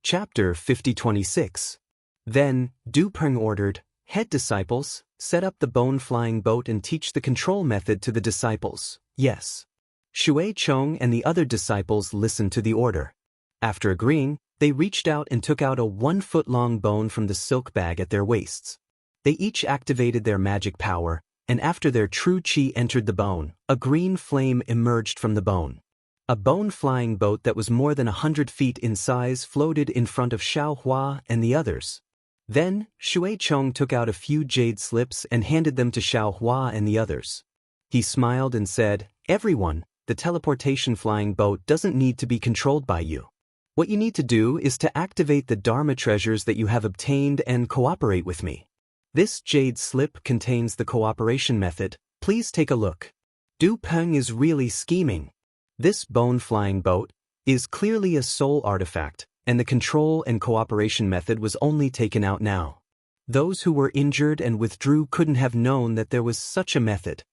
Chapter 50-26. Then, Du Peng ordered, "Head disciples, set up the bone-flying boat and teach the control method to the disciples." Yes. Shui Chong and the other disciples listened to the order. After agreeing, they reached out and took out a 1-foot-long bone from the silk bag at their waists. They each activated their magic power, and after their true qi entered the bone, a green flame emerged from the bone. A bone-flying boat that was more than 100 feet in size floated in front of Xiao Hua and the others. Then, Shui Chong took out a few jade slips and handed them to Xiao Hua and the others. He smiled and said, "Everyone, the teleportation flying boat doesn't need to be controlled by you. What you need to do is to activate the Dharma treasures that you have obtained and cooperate with me. This jade slip contains the cooperation method. Please take a look." Du Peng is really scheming. This bone-flying boat is clearly a soul artifact, and the control and cooperation method was only taken out now. Those who were injured and withdrew couldn't have known that there was such a method.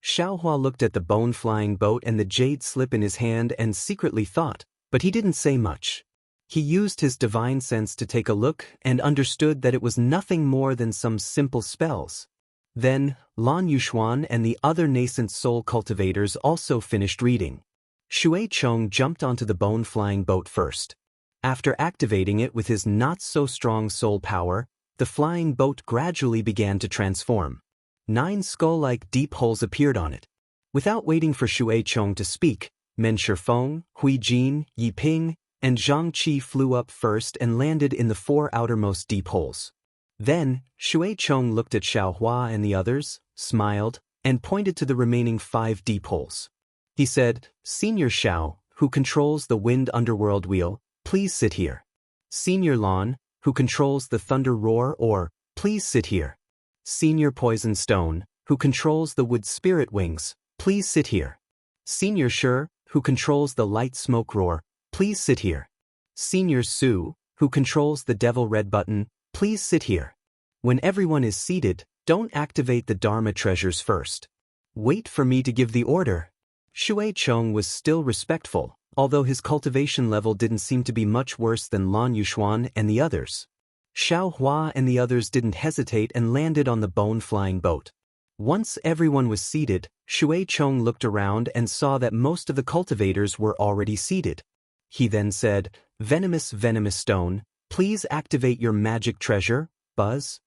Xiao Hua looked at the bone-flying boat and the jade slip in his hand and secretly thought, but he didn't say much. He used his divine sense to take a look and understood that it was nothing more than some simple spells. Then, Lan Yuxuan and the other nascent soul cultivators also finished reading. Shui Chong jumped onto the bone-flying boat first. After activating it with his not-so-strong soul power, the flying boat gradually began to transform. 9 skull-like deep holes appeared on it. Without waiting for Shui Chong to speak, Men Shifeng, Hui Jin, Yi Ping, and Zhang Qi flew up first and landed in the 4 outermost deep holes. Then, Shui Chong looked at Xiao Hua and the others, smiled, and pointed to the remaining 5 deep holes. He said, "Senior Xiao, who controls the wind underworld wheel, please sit here. Senior Lan, who controls the thunder roar or, please sit here. Senior Poison Stone, who controls the wood spirit wings, please sit here. Senior Shi, who controls the light smoke roar, please sit here. Senior Su, who controls the devil red button, please sit here." When everyone is seated, don't activate the Dharma treasures first. Wait for me to give the order. Shui Chong was still respectful, although his cultivation level didn't seem to be much worse than Lan Yuxuan and the others. Xiao Hua and the others didn't hesitate and landed on the bone-flying boat. Once everyone was seated, Shui Chong looked around and saw that most of the cultivators were already seated. He then said, Venomous Stone, please activate your magic treasure, Buzz."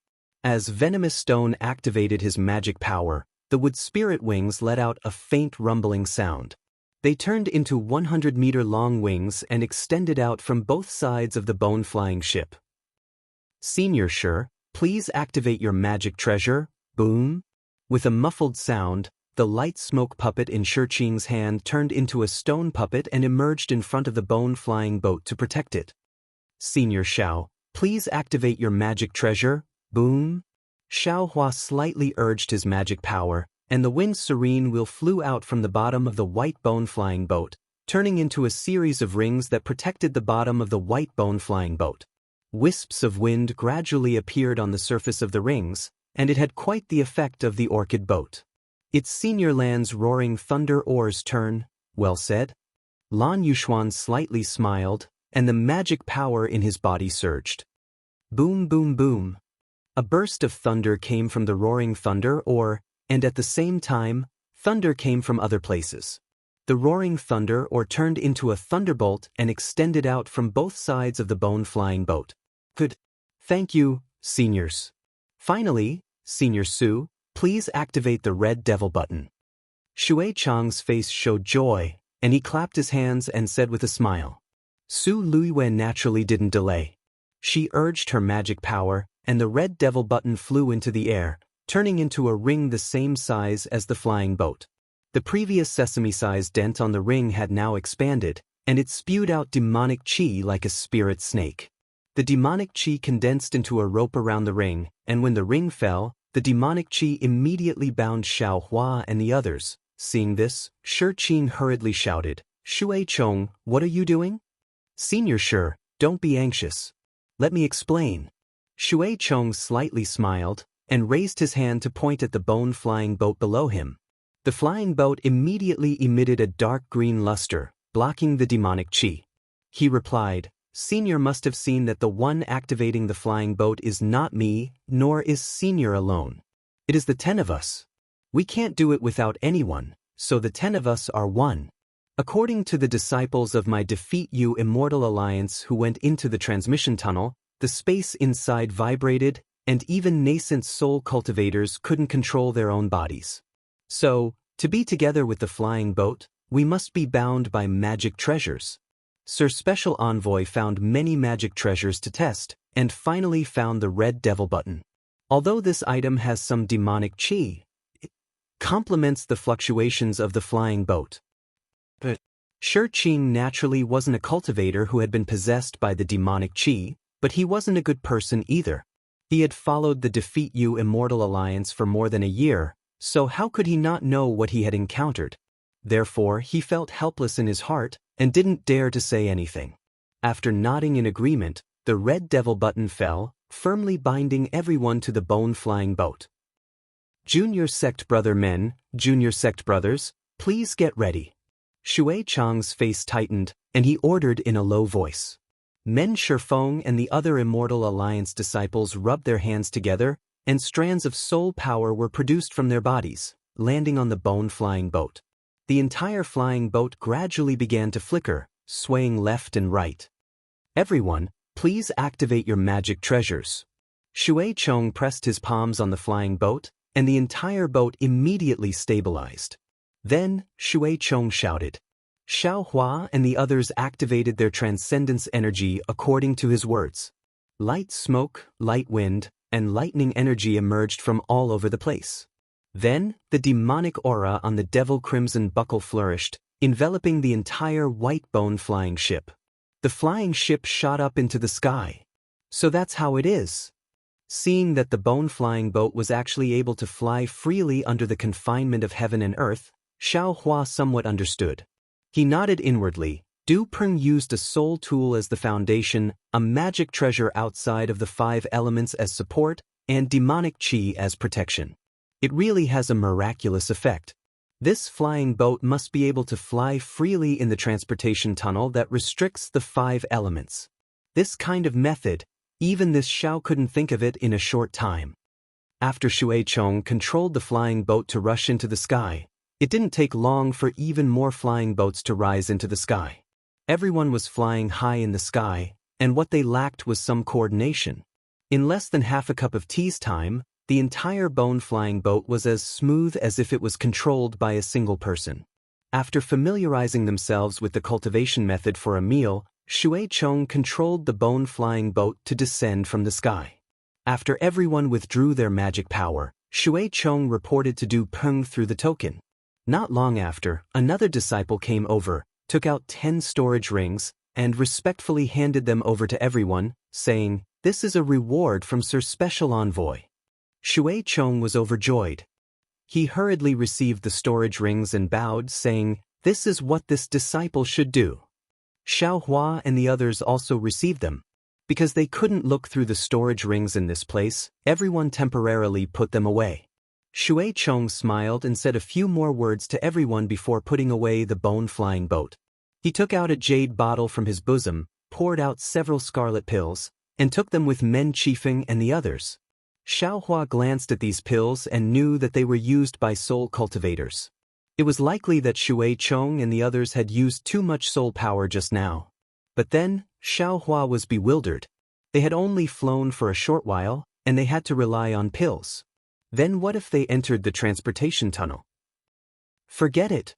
As Venomous Stone activated his magic power, the wood spirit wings let out a faint rumbling sound. They turned into 100-meter-long wings and extended out from both sides of the bone-flying ship. "Senior Shi, please activate your magic treasure, boom." With a muffled sound, the light smoke puppet in Shi Qing's hand turned into a stone puppet and emerged in front of the bone-flying boat to protect it. "Senior Xiao, please activate your magic treasure, boom." Xiao Hua slightly urged his magic power, and the wind serene wheel flew out from the bottom of the white bone-flying boat, turning into a series of rings that protected the bottom of the white bone-flying boat. Wisps of wind gradually appeared on the surface of the rings, and it had quite the effect of the orchid boat. "It's Senior Lan's roaring thunder oar's turn." "Well said." Lan Yuxuan slightly smiled, and the magic power in his body surged. Boom, boom, boom. A burst of thunder came from the roaring thunder oar, and at the same time, thunder came from other places. The roaring thunder oar turned into a thunderbolt and extended out from both sides of the bone-flying boat. "Good. Thank you, seniors." Finally, Senior Su, please activate the red devil button. Shui Chong's face showed joy, and he clapped his hands and said with a smile. Su Luiwen naturally didn't delay. She urged her magic power, and the red devil button flew into the air, turning into a ring the same size as the flying boat. The previous sesame-sized dent on the ring had now expanded, and it spewed out demonic qi like a spirit snake. The demonic qi condensed into a rope around the ring, and when the ring fell, the demonic qi immediately bound Xiao Hua and the others. Seeing this, Shi Qing hurriedly shouted, "Shui Chong, what are you doing?" "Senior Shi, don't be anxious. Let me explain." Shui Chong slightly smiled, and raised his hand to point at the bone-flying boat below him. The flying boat immediately emitted a dark green luster, blocking the demonic qi. He replied, Senior must have seen that the one activating the flying boat is not me, nor is Senior alone. It is the 10 of us. We can't do it without anyone, so the 10 of us are one. According to the disciples of my Defeat You Immortal Alliance who went into the transmission tunnel, the space inside vibrated, and even nascent soul cultivators couldn't control their own bodies. So, to be together with the flying boat, we must be bound by magic treasures. Sir Special Envoy found many magic treasures to test, and finally found the red devil button. Although this item has some demonic chi, it complements the fluctuations of the flying boat. But Shi Qing naturally wasn't a cultivator who had been possessed by the demonic chi, but he wasn't a good person either. He had followed the Defeat You Immortal Alliance for more than a year, so how could he not know what he had encountered? Therefore, he felt helpless in his heart and didn't dare to say anything. After nodding in agreement, the red devil button fell, firmly binding everyone to the bone-flying boat. Junior Sect Brother men, Junior Sect Brothers, please get ready. Shui Chang's face tightened, and he ordered in a low voice. Men Shifeng and the other Immortal Alliance disciples rubbed their hands together, and strands of soul power were produced from their bodies, landing on the bone-flying boat. The entire flying boat gradually began to flicker, swaying left and right. Everyone, please activate your magic treasures. Shui Chong pressed his palms on the flying boat, and the entire boat immediately stabilized. Then, Shui Chong shouted. Xiao Hua and the others activated their transcendence energy according to his words. Light smoke, light wind, and lightning energy emerged from all over the place. Then, the demonic aura on the Devil Crimson buckle flourished, enveloping the entire white bone-flying ship. The flying ship shot up into the sky. So that's how it is. Seeing that the bone-flying boat was actually able to fly freely under the confinement of heaven and earth, Xiao Hua somewhat understood. He nodded inwardly. Du Peng used a soul tool as the foundation, a magic treasure outside of the 5 elements as support, and demonic chi as protection. It really has a miraculous effect. This flying boat must be able to fly freely in the transportation tunnel that restricts the 5 elements. This kind of method, even this Xiao couldn't think of it in a short time. After Shui Chong controlled the flying boat to rush into the sky, it didn't take long for even more flying boats to rise into the sky. Everyone was flying high in the sky, and what they lacked was some coordination. In less than half a cup of tea's time, the entire bone-flying boat was as smooth as if it was controlled by a single person. After familiarizing themselves with the cultivation method for a meal, Shui Chong controlled the bone-flying boat to descend from the sky. After everyone withdrew their magic power, Shui Chong reported to Du Peng through the token. Not long after, another disciple came over, took out 10 storage rings, and respectfully handed them over to everyone, saying, "This is a reward from Sir Special Envoy." Shui Chong was overjoyed. He hurriedly received the storage rings and bowed, saying, "This is what this disciple should do." Xiao Hua and the others also received them. Because they couldn't look through the storage rings in this place, everyone temporarily put them away. Shui Chong smiled and said a few more words to everyone before putting away the bone-flying boat. He took out a jade bottle from his bosom, poured out several scarlet pills, and took them with Men Chifeng and the others. Xiao Hua glanced at these pills and knew that they were used by soul cultivators. It was likely that Shui Chong and the others had used too much soul power just now. But then, Xiao Hua was bewildered. They had only flown for a short while, and they had to rely on pills. Then what if they entered the transportation tunnel? Forget it.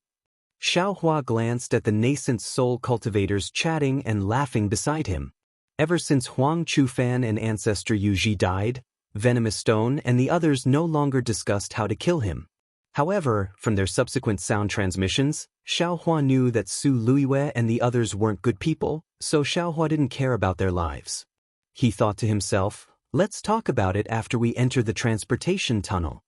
Xiao Hua glanced at the nascent soul cultivators chatting and laughing beside him. Ever since Huang Chufan and Ancestor Yu Ji died, Venomous Stone and the others no longer discussed how to kill him. However, from their subsequent sound transmissions, Xiao Hua knew that Su Luiwei and the others weren't good people, so Xiao Hua didn't care about their lives. He thought to himself, "Let's talk about it after we enter the transportation tunnel."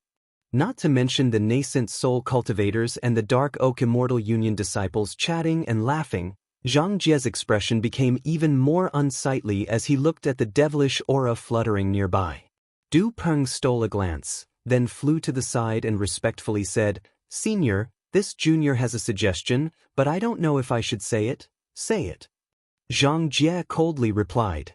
Not to mention the nascent soul cultivators and the Dark Oak Immortal Union disciples chatting and laughing, Zhang Jie's expression became even more unsightly as he looked at the devilish aura fluttering nearby. Du Peng stole a glance, then flew to the side and respectfully said, "Senior, this junior has a suggestion, but I don't know if I should say it." "Say it." Zhang Jie coldly replied.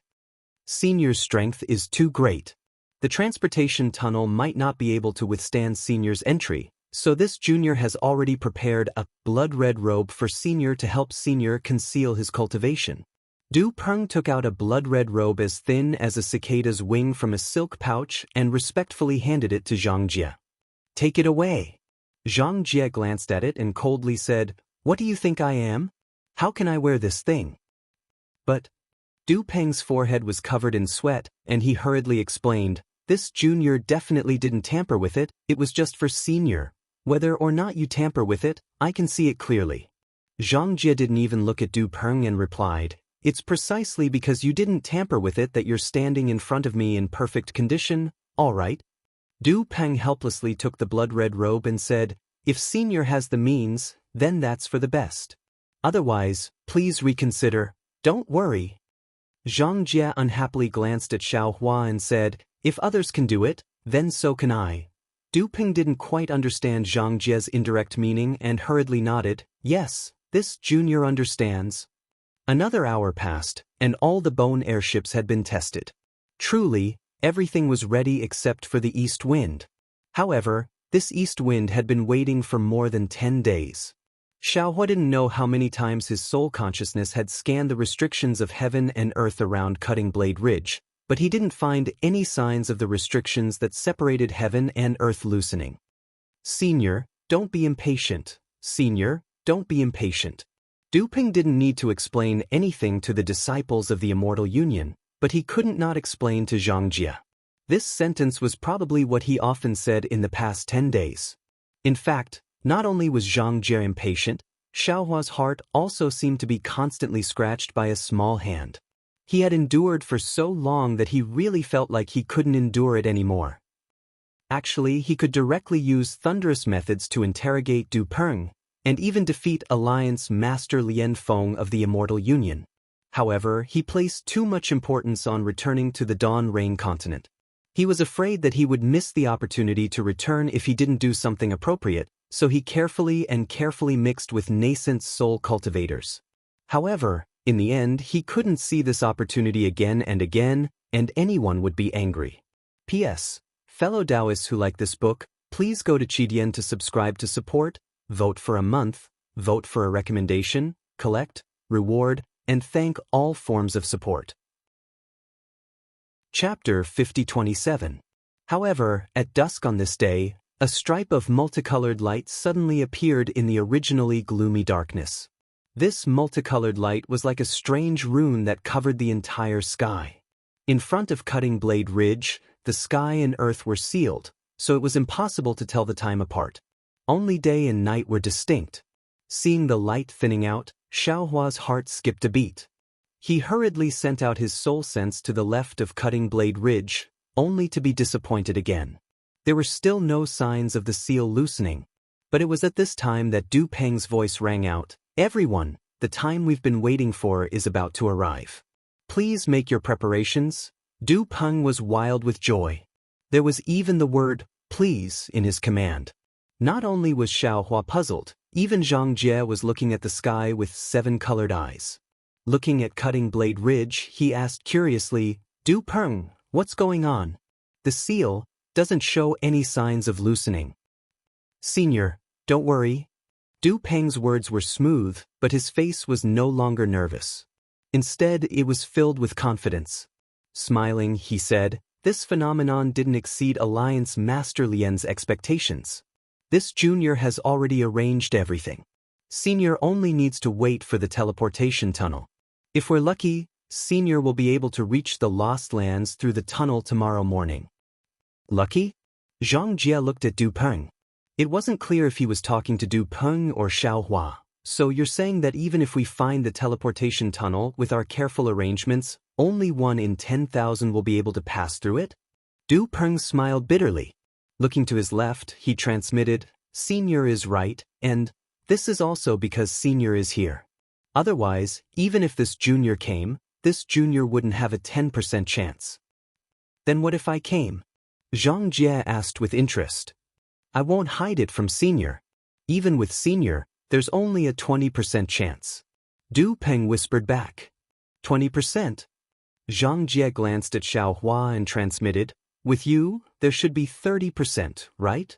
Senior's strength is too great. The transportation tunnel might not be able to withstand Senior's entry, so this junior has already prepared a blood-red robe for Senior to help Senior conceal his cultivation. Du Peng took out a blood-red robe as thin as a cicada's wing from a silk pouch and respectfully handed it to Zhang Jie. Take it away. Zhang Jie glanced at it and coldly said, What do you think I am? How can I wear this thing? But Du Peng's forehead was covered in sweat, and he hurriedly explained, This junior definitely didn't tamper with it, it was just for Senior. Whether or not you tamper with it, I can see it clearly. Zhang Jie didn't even look at Du Peng and replied, It's precisely because you didn't tamper with it that you're standing in front of me in perfect condition, all right? Du Peng helplessly took the blood-red robe and said, If Senior has the means, then that's for the best. Otherwise, please reconsider, don't worry. Zhang Jie unhappily glanced at Xiao Hua and said, If others can do it, then so can I. Du Peng didn't quite understand Zhang Jie's indirect meaning and hurriedly nodded, Yes, this junior understands. Another hour passed, and all the bone airships had been tested. Truly, everything was ready except for the east wind. However, this east wind had been waiting for more than 10 days. Xiao Hua didn't know how many times his soul consciousness had scanned the restrictions of heaven and earth around Cutting Blade Ridge, but he didn't find any signs of the restrictions that separated heaven and earth loosening. Senior, don't be impatient. Senior, don't be impatient. Du Peng didn't need to explain anything to the disciples of the Immortal Union, but he couldn't not explain to Zhang Jie. This sentence was probably what he often said in the past 10 days. In fact, not only was Zhang Jie impatient, Xiao Hua's heart also seemed to be constantly scratched by a small hand. He had endured for so long that he really felt like he couldn't endure it anymore. Actually, he could directly use thunderous methods to interrogate Du Peng, and even defeat Alliance Master Lien Feng of the Immortal Union. However, he placed too much importance on returning to the Dawn Rain continent. He was afraid that he would miss the opportunity to return if he didn't do something appropriate, so he carefully mixed with nascent soul cultivators. However, in the end, he couldn't see this opportunity again, and anyone would be angry. P.S. Fellow Taoists who like this book, please go to Qidian to subscribe to support, vote for a month, vote for a recommendation, collect, reward, and thank all forms of support. Chapter 5027. However, at dusk on this day, a stripe of multicolored light suddenly appeared in the originally gloomy darkness. This multicolored light was like a strange rune that covered the entire sky. In front of Cutting Blade Ridge, the sky and earth were sealed, so it was impossible to tell the time apart. Only day and night were distinct. Seeing the light thinning out, Xiao Hua's heart skipped a beat. He hurriedly sent out his soul sense to the left of Cutting Blade Ridge, only to be disappointed again. There were still no signs of the seal loosening. But it was at this time that Du Peng's voice rang out, Everyone, the time we've been waiting for is about to arrive. Please make your preparations. Du Peng was wild with joy. There was even the word, please, in his command. Not only was Xiao Hua puzzled, even Zhang Jie was looking at the sky with 7 colored eyes. Looking at Cutting Blade Ridge, he asked curiously, Du Peng, what's going on? The seal doesn't show any signs of loosening. Senior, don't worry. Du Peng's words were smooth, but his face was no longer nervous. Instead, it was filled with confidence. Smiling, he said, This phenomenon didn't exceed Alliance Master Lien's expectations. This junior has already arranged everything. Senior only needs to wait for the teleportation tunnel. If we're lucky, Senior will be able to reach the Lost Lands through the tunnel tomorrow morning. Lucky? Zhang Jie looked at Du Peng. It wasn't clear if he was talking to Du Peng or Xiao Hua. So you're saying that even if we find the teleportation tunnel with our careful arrangements, only 1 in 10,000 will be able to pass through it? Du Peng smiled bitterly. Looking to his left, he transmitted, Senior is right, and this is also because Senior is here. Otherwise, even if this junior came, this junior wouldn't have a 10% chance. Then what if I came? Zhang Jie asked with interest. I won't hide it from Senior. Even with Senior, there's only a 20% chance. Du Peng whispered back. 20%. Zhang Jie glanced at Xiao Hua and transmitted, "With you, there should be 30%, right?"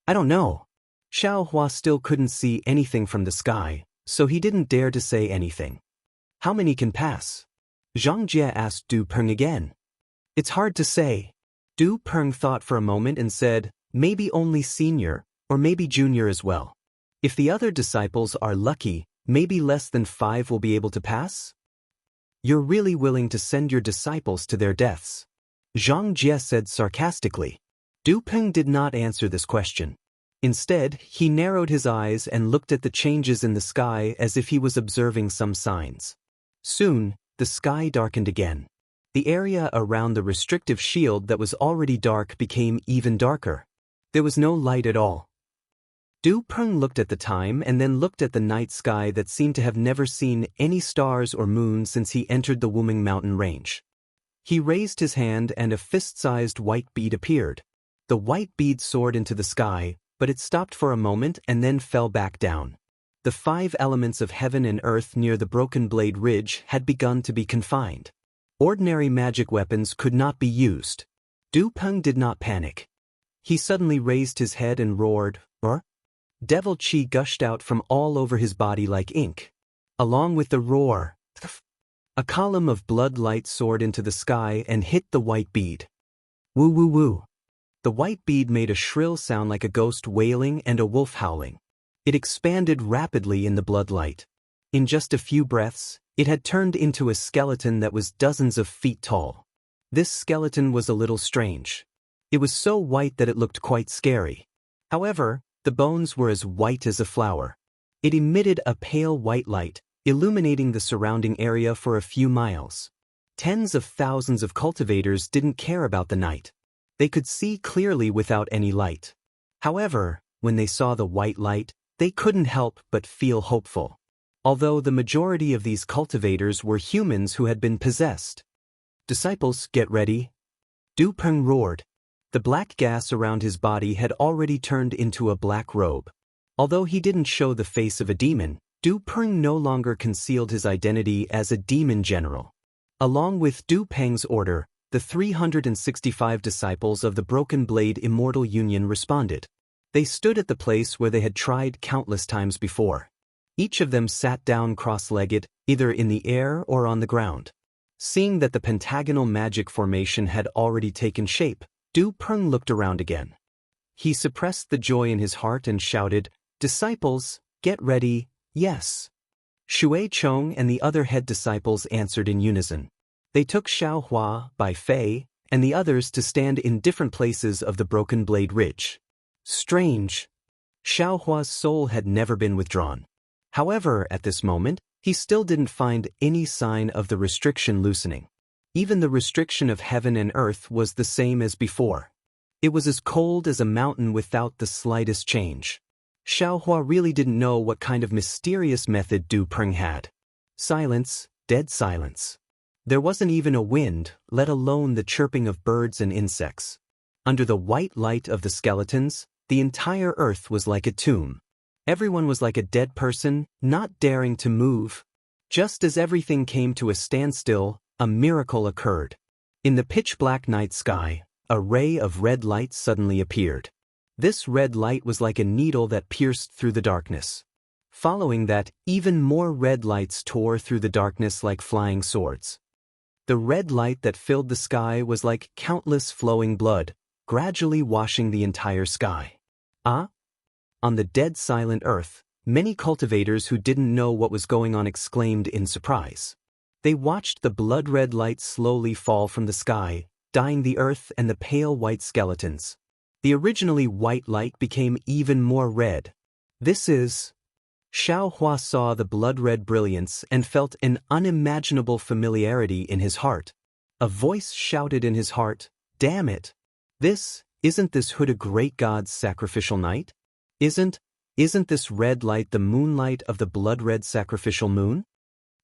"I don't know." Xiao Hua still couldn't see anything from the sky, so he didn't dare to say anything. "How many can pass?" Zhang Jie asked Du Peng again. "It's hard to say." Du Peng thought for a moment and said, "Maybe only senior, or maybe junior as well. If the other disciples are lucky, maybe less than 5 will be able to pass?" "You're really willing to send your disciples to their deaths?" Zhang Jie said sarcastically. Du Peng did not answer this question. Instead, he narrowed his eyes and looked at the changes in the sky as if he was observing some signs. Soon, the sky darkened again. The area around the restrictive shield that was already dark became even darker. There was no light at all. Du Peng looked at the time and then looked at the night sky that seemed to have never seen any stars or moon since he entered the Wuming mountain range. He raised his hand and a fist-sized white bead appeared. The white bead soared into the sky, but it stopped for a moment and then fell back down. The 5 elements of heaven and earth near the Broken Blade Ridge had begun to be confined. Ordinary magic weapons could not be used. Du Peng did not panic. He suddenly raised his head and roared, "Roar!" Devil chi gushed out from all over his body like ink. Along with the roar, a column of blood light soared into the sky and hit the white bead. Woo woo woo. The white bead made a shrill sound like a ghost wailing and a wolf howling. It expanded rapidly in the blood light. In just a few breaths, it had turned into a skeleton that was dozens of feet tall. This skeleton was a little strange. It was so white that it looked quite scary. However, the bones were as white as a flower. It emitted a pale white light, illuminating the surrounding area for a few miles. Tens of thousands of cultivators didn't care about the night. They could see clearly without any light. However, when they saw the white light, they couldn't help but feel hopeful. Although the majority of these cultivators were humans who had been possessed. "Disciples, get ready." Du Peng roared. The black gas around his body had already turned into a black robe. Although he didn't show the face of a demon, Du Peng no longer concealed his identity as a demon general. Along with Du Peng's order, the 365 disciples of the Broken Blade Immortal Union responded. They stood at the place where they had tried countless times before. Each of them sat down cross-legged, either in the air or on the ground. Seeing that the pentagonal magic formation had already taken shape, Du Peng looked around again. He suppressed the joy in his heart and shouted, "Disciples, get ready, yes." Shui Chong and the other head disciples answered in unison. They took Xiao Hua, Bai Fei, and the others to stand in different places of the Broken Blade Ridge. Strange. Xiao Hua's soul had never been withdrawn. However, at this moment, he still didn't find any sign of the restriction loosening. Even the restriction of heaven and earth was the same as before. It was as cold as a mountain without the slightest change. Xiao Hua really didn't know what kind of mysterious method Du Peng had. Silence, dead silence. There wasn't even a wind, let alone the chirping of birds and insects. Under the white light of the skeletons, the entire earth was like a tomb. Everyone was like a dead person, not daring to move. Just as everything came to a standstill, a miracle occurred. In the pitch-black night sky, a ray of red light suddenly appeared. This red light was like a needle that pierced through the darkness. Following that, even more red lights tore through the darkness like flying swords. The red light that filled the sky was like countless flowing blood, gradually washing the entire sky. Ah? On the dead silent earth, many cultivators who didn't know what was going on exclaimed in surprise. They watched the blood-red light slowly fall from the sky, dyeing the earth and the pale white skeletons. The originally white light became even more red. This is... Xiao Hua saw the blood-red brilliance and felt an unimaginable familiarity in his heart. A voice shouted in his heart, "Damn it! Isn't this hood a great god's sacrificial night? Isn't this red light the moonlight of the blood-red sacrificial moon?"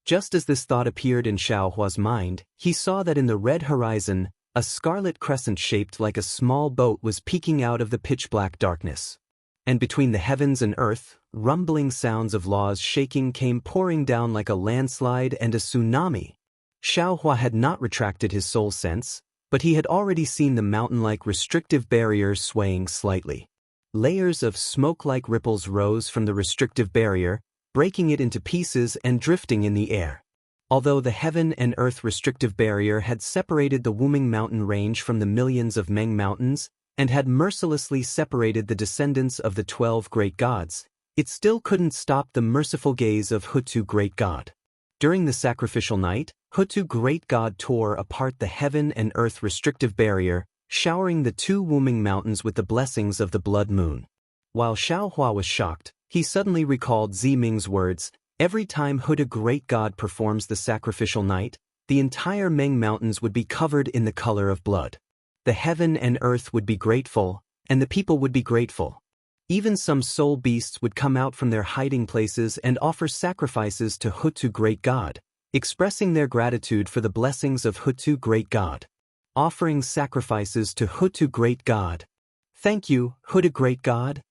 Just as this thought appeared in Xiao Hua's mind, he saw that in the red horizon, a scarlet crescent shaped like a small boat was peeking out of the pitch-black darkness. And between the heavens and earth, rumbling sounds of laws shaking came pouring down like a landslide and a tsunami. Xiaohua had not retracted his soul sense, but he had already seen the mountain-like restrictive barrier swaying slightly. Layers of smoke-like ripples rose from the restrictive barrier, breaking it into pieces and drifting in the air. Although the heaven and earth restrictive barrier had separated the Wuming mountain range from the millions of Meng mountains, and had mercilessly separated the descendants of the 12 great gods, it still couldn't stop the merciful gaze of Hutu great god. During the sacrificial night, Hutu great god tore apart the heaven and earth restrictive barrier, showering the 2 Wuming mountains with the blessings of the blood moon. While Xiaohua was shocked, he suddenly recalled Ziming's words, "Every time Hutu great god performs the sacrificial night, the entire Meng mountains would be covered in the color of blood. The heaven and earth would be grateful, and the people would be grateful. Even some soul beasts would come out from their hiding places and offer sacrifices to Hutu great god, expressing their gratitude for the blessings of Hutu great god. Offering sacrifices to Hutu great god. Thank you, Hutu great god."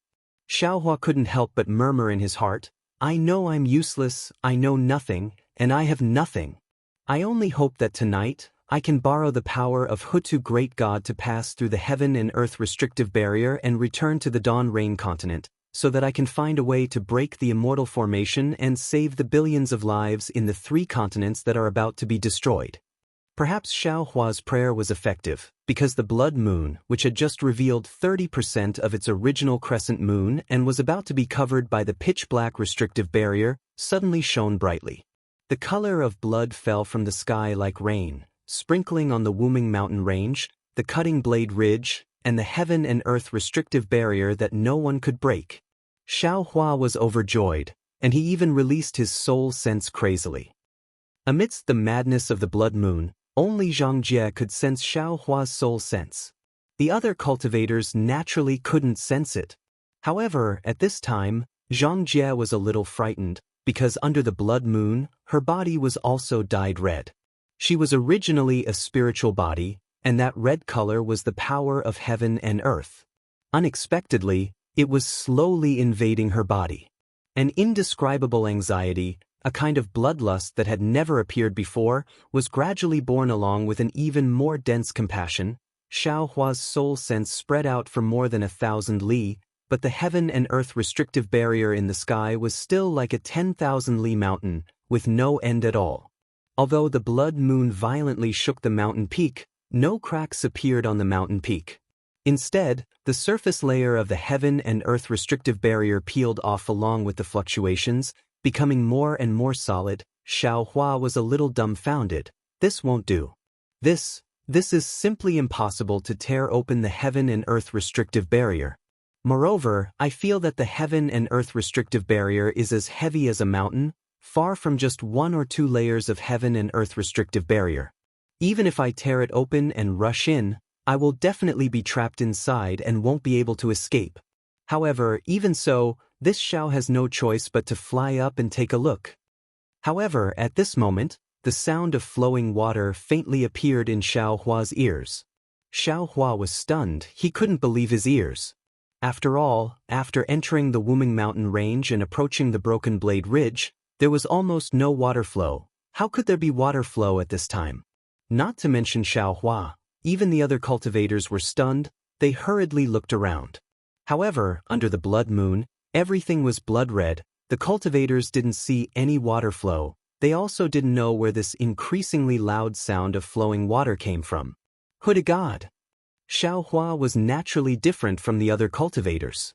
Xiaohua couldn't help but murmur in his heart, "I know I'm useless, I know nothing, and I have nothing. I only hope that tonight, I can borrow the power of Hutu great god to pass through the heaven and earth restrictive barrier and return to the Dawn Rain continent, so that I can find a way to break the immortal formation and save the billions of lives in the 3 continents that are about to be destroyed." Perhaps Xiaohua's prayer was effective, because the blood moon, which had just revealed 30% of its original crescent moon and was about to be covered by the pitch-black restrictive barrier, suddenly shone brightly. The color of blood fell from the sky like rain, sprinkling on the Wuming mountain range, the Cutting Blade Ridge, and the heaven and earth restrictive barrier that no one could break. Xiaohua was overjoyed, and he even released his soul sense crazily. Amidst the madness of the blood moon, only Zhang Jie could sense Xiaohua's soul sense. The other cultivators naturally couldn't sense it. However, at this time, Zhang Jie was a little frightened, because under the blood moon, her body was also dyed red. She was originally a spiritual body, and that red color was the power of heaven and earth. Unexpectedly, it was slowly invading her body. An indescribable anxiety, a kind of bloodlust that had never appeared before, was gradually born along with an even more dense compassion. Xiaohua's soul sense spread out for more than 1,000 li, but the heaven and earth restrictive barrier in the sky was still like a 10,000 li mountain, with no end at all. Although the blood moon violently shook the mountain peak, no cracks appeared on the mountain peak. Instead, the surface layer of the heaven and earth restrictive barrier peeled off along with the fluctuations, becoming more and more solid. Xiaohua was a little dumbfounded. This won't do. This is simply impossible to tear open the heaven and earth restrictive barrier. Moreover, I feel that the heaven and earth restrictive barrier is as heavy as a mountain, far from just 1 or 2 layers of heaven and earth restrictive barrier. Even if I tear it open and rush in, I will definitely be trapped inside and won't be able to escape. However, even so, this Xiao has no choice but to fly up and take a look. However, at this moment, the sound of flowing water faintly appeared in Xiaohua's ears. Xiaohua was stunned, he couldn't believe his ears. After all, after entering the Wuming mountain range and approaching the Broken Blade Ridge, there was almost no water flow. How could there be water flow at this time? Not to mention Xiaohua, even the other cultivators were stunned. They hurriedly looked around. However, under the blood moon, everything was blood red. The cultivators didn't see any water flow. They also didn't know where this increasingly loud sound of flowing water came from. Huda God! Xiaohua was naturally different from the other cultivators.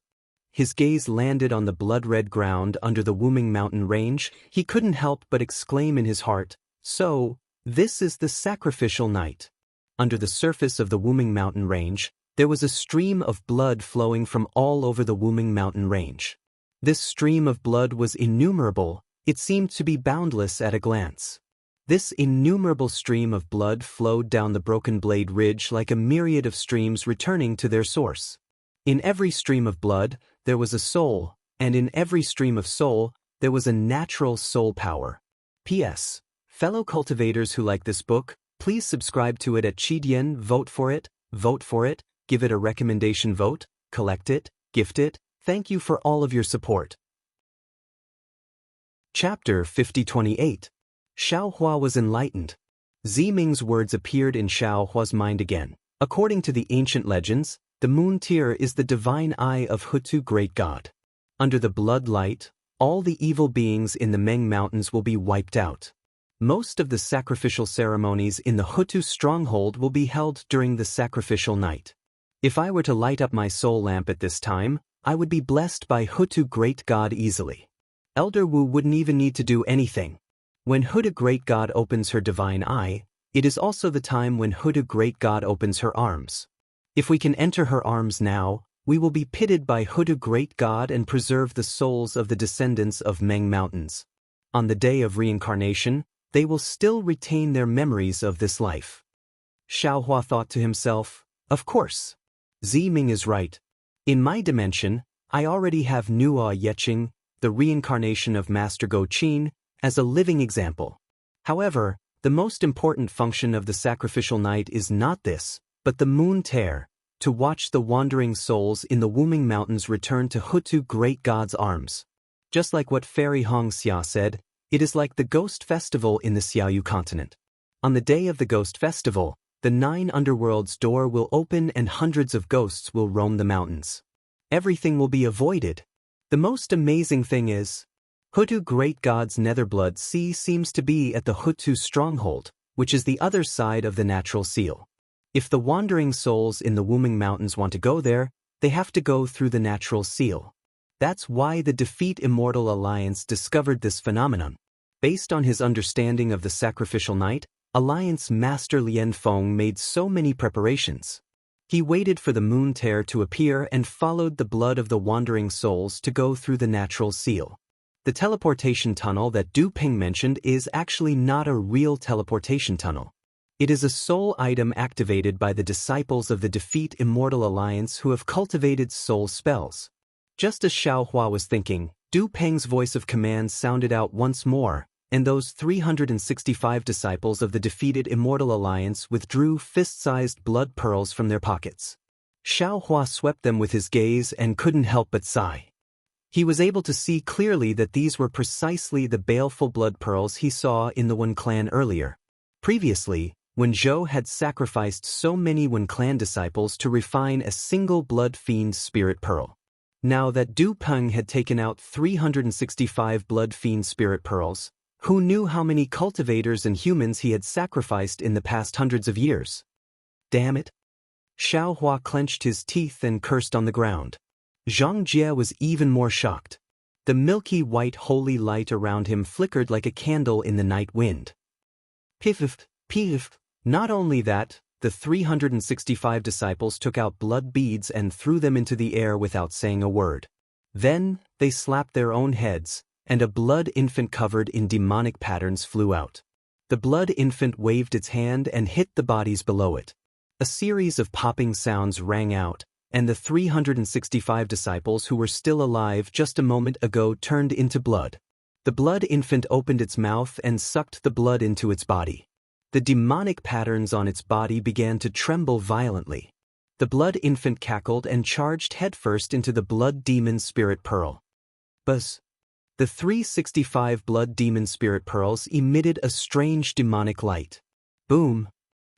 His gaze landed on the blood-red ground under the Wuming mountain range. He couldn't help but exclaim in his heart, "So, this is the sacrificial night." Under the surface of the Wuming mountain range, there was a stream of blood flowing from all over the Wuming mountain range. This stream of blood was innumerable. It seemed to be boundless at a glance. This innumerable stream of blood flowed down the Broken Blade Ridge like a myriad of streams returning to their source. In every stream of blood, there was a soul, and in every stream of soul, there was a natural soul power. P.S. Fellow cultivators who like this book, please subscribe to it at Qidian, vote for it, give it a recommendation vote, collect it, gift it. Thank you for all of your support. Chapter 5028. Xiaohua was enlightened. Ziming's words appeared in Xiao Hua's mind again. According to the ancient legends, the moon tear is the divine eye of Hutu great god. Under the blood light, all the evil beings in the Meng Mountains will be wiped out. Most of the sacrificial ceremonies in the Hutu stronghold will be held during the sacrificial night. If I were to light up my soul lamp at this time, I would be blessed by Hutu great god easily. Elder Wu wouldn't even need to do anything. When Hutu great god opens her divine eye, it is also the time when Hutu great god opens her arms. If we can enter her arms now, we will be pitted by Hutu great god and preserve the souls of the descendants of Meng Mountains. On the day of reincarnation, they will still retain their memories of this life. Xiao Hua thought to himself, of course. Ziming is right. In my dimension, I already have Nuo Yeqing, the reincarnation of Master Go Qin, as a living example. However, the most important function of the sacrificial night is not this, but the moon tear, to watch the wandering souls in the Wuming Mountains return to Hutu great god's arms. Just like what Fairy Hong Xia said, it is like the ghost festival in the Xiaoyu continent. On the day of the ghost festival, the 9 underworlds' door will open and hundreds of ghosts will roam the mountains. Everything will be avoided. The most amazing thing is, Hutu great god's netherblood sea seems to be at the Hutu stronghold, which is the other side of the natural seal. If the wandering souls in the Wuming Mountains want to go there, they have to go through the natural seal. That's why the Defeat Immortal Alliance discovered this phenomenon. Based on his understanding of the sacrificial night, Alliance Master Lien Feng made so many preparations. He waited for the moon tear to appear and followed the blood of the wandering souls to go through the natural seal. The teleportation tunnel that Du Ping mentioned is actually not a real teleportation tunnel. It is a soul item activated by the disciples of the Defeat Immortal Alliance who have cultivated soul spells. Just as Xiao Hua was thinking, Du Peng's voice of command sounded out once more, and those 365 disciples of the defeated Immortal Alliance withdrew fist-sized blood pearls from their pockets. Xiao Hua swept them with his gaze and couldn't help but sigh. He was able to see clearly that these were precisely the baleful blood pearls he saw in the Wen clan earlier. Previously, when Zhou had sacrificed so many Wen clan disciples to refine a single blood fiend spirit pearl. Now that Du Peng had taken out 365 blood fiend spirit pearls, who knew how many cultivators and humans he had sacrificed in the past hundreds of years? Damn it! Xiao Hua clenched his teeth and cursed on the ground. Zhang Jie was even more shocked. The milky white holy light around him flickered like a candle in the night wind. Piff, piff. Not only that, the 365 disciples took out blood beads and threw them into the air without saying a word. Then, they slapped their own heads, and a blood infant covered in demonic patterns flew out. The blood infant waved its hand and hit the bodies below it. A series of popping sounds rang out, and the 365 disciples who were still alive just a moment ago turned into blood. The blood infant opened its mouth and sucked the blood into its body. The demonic patterns on its body began to tremble violently. The blood infant cackled and charged headfirst into the blood demon spirit pearl. Buzz! The 365 blood demon spirit pearls emitted a strange demonic light. Boom!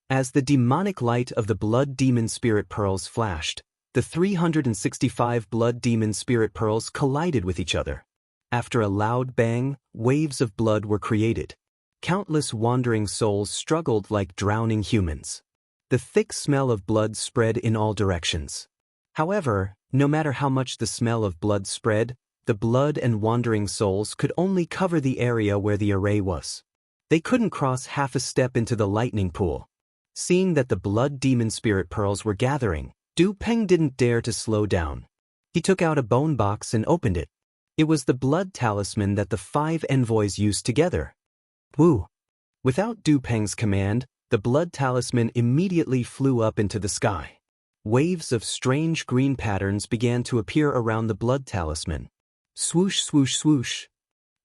As the demonic light of the blood demon spirit pearls flashed, the 365 blood demon spirit pearls collided with each other. After a loud bang, waves of blood were created. Countless wandering souls struggled like drowning humans. The thick smell of blood spread in all directions. However, no matter how much the smell of blood spread, the blood and wandering souls could only cover the area where the array was. They couldn't cross half a step into the lightning pool. Seeing that the blood demon spirit pearls were gathering, Du Peng didn't dare to slow down. He took out a bone box and opened it. It was the blood talisman that the 5 envoys used together. Woo! Without Du Peng's command, the blood talisman immediately flew up into the sky. Waves of strange green patterns began to appear around the blood talisman. Swoosh, swoosh, swoosh.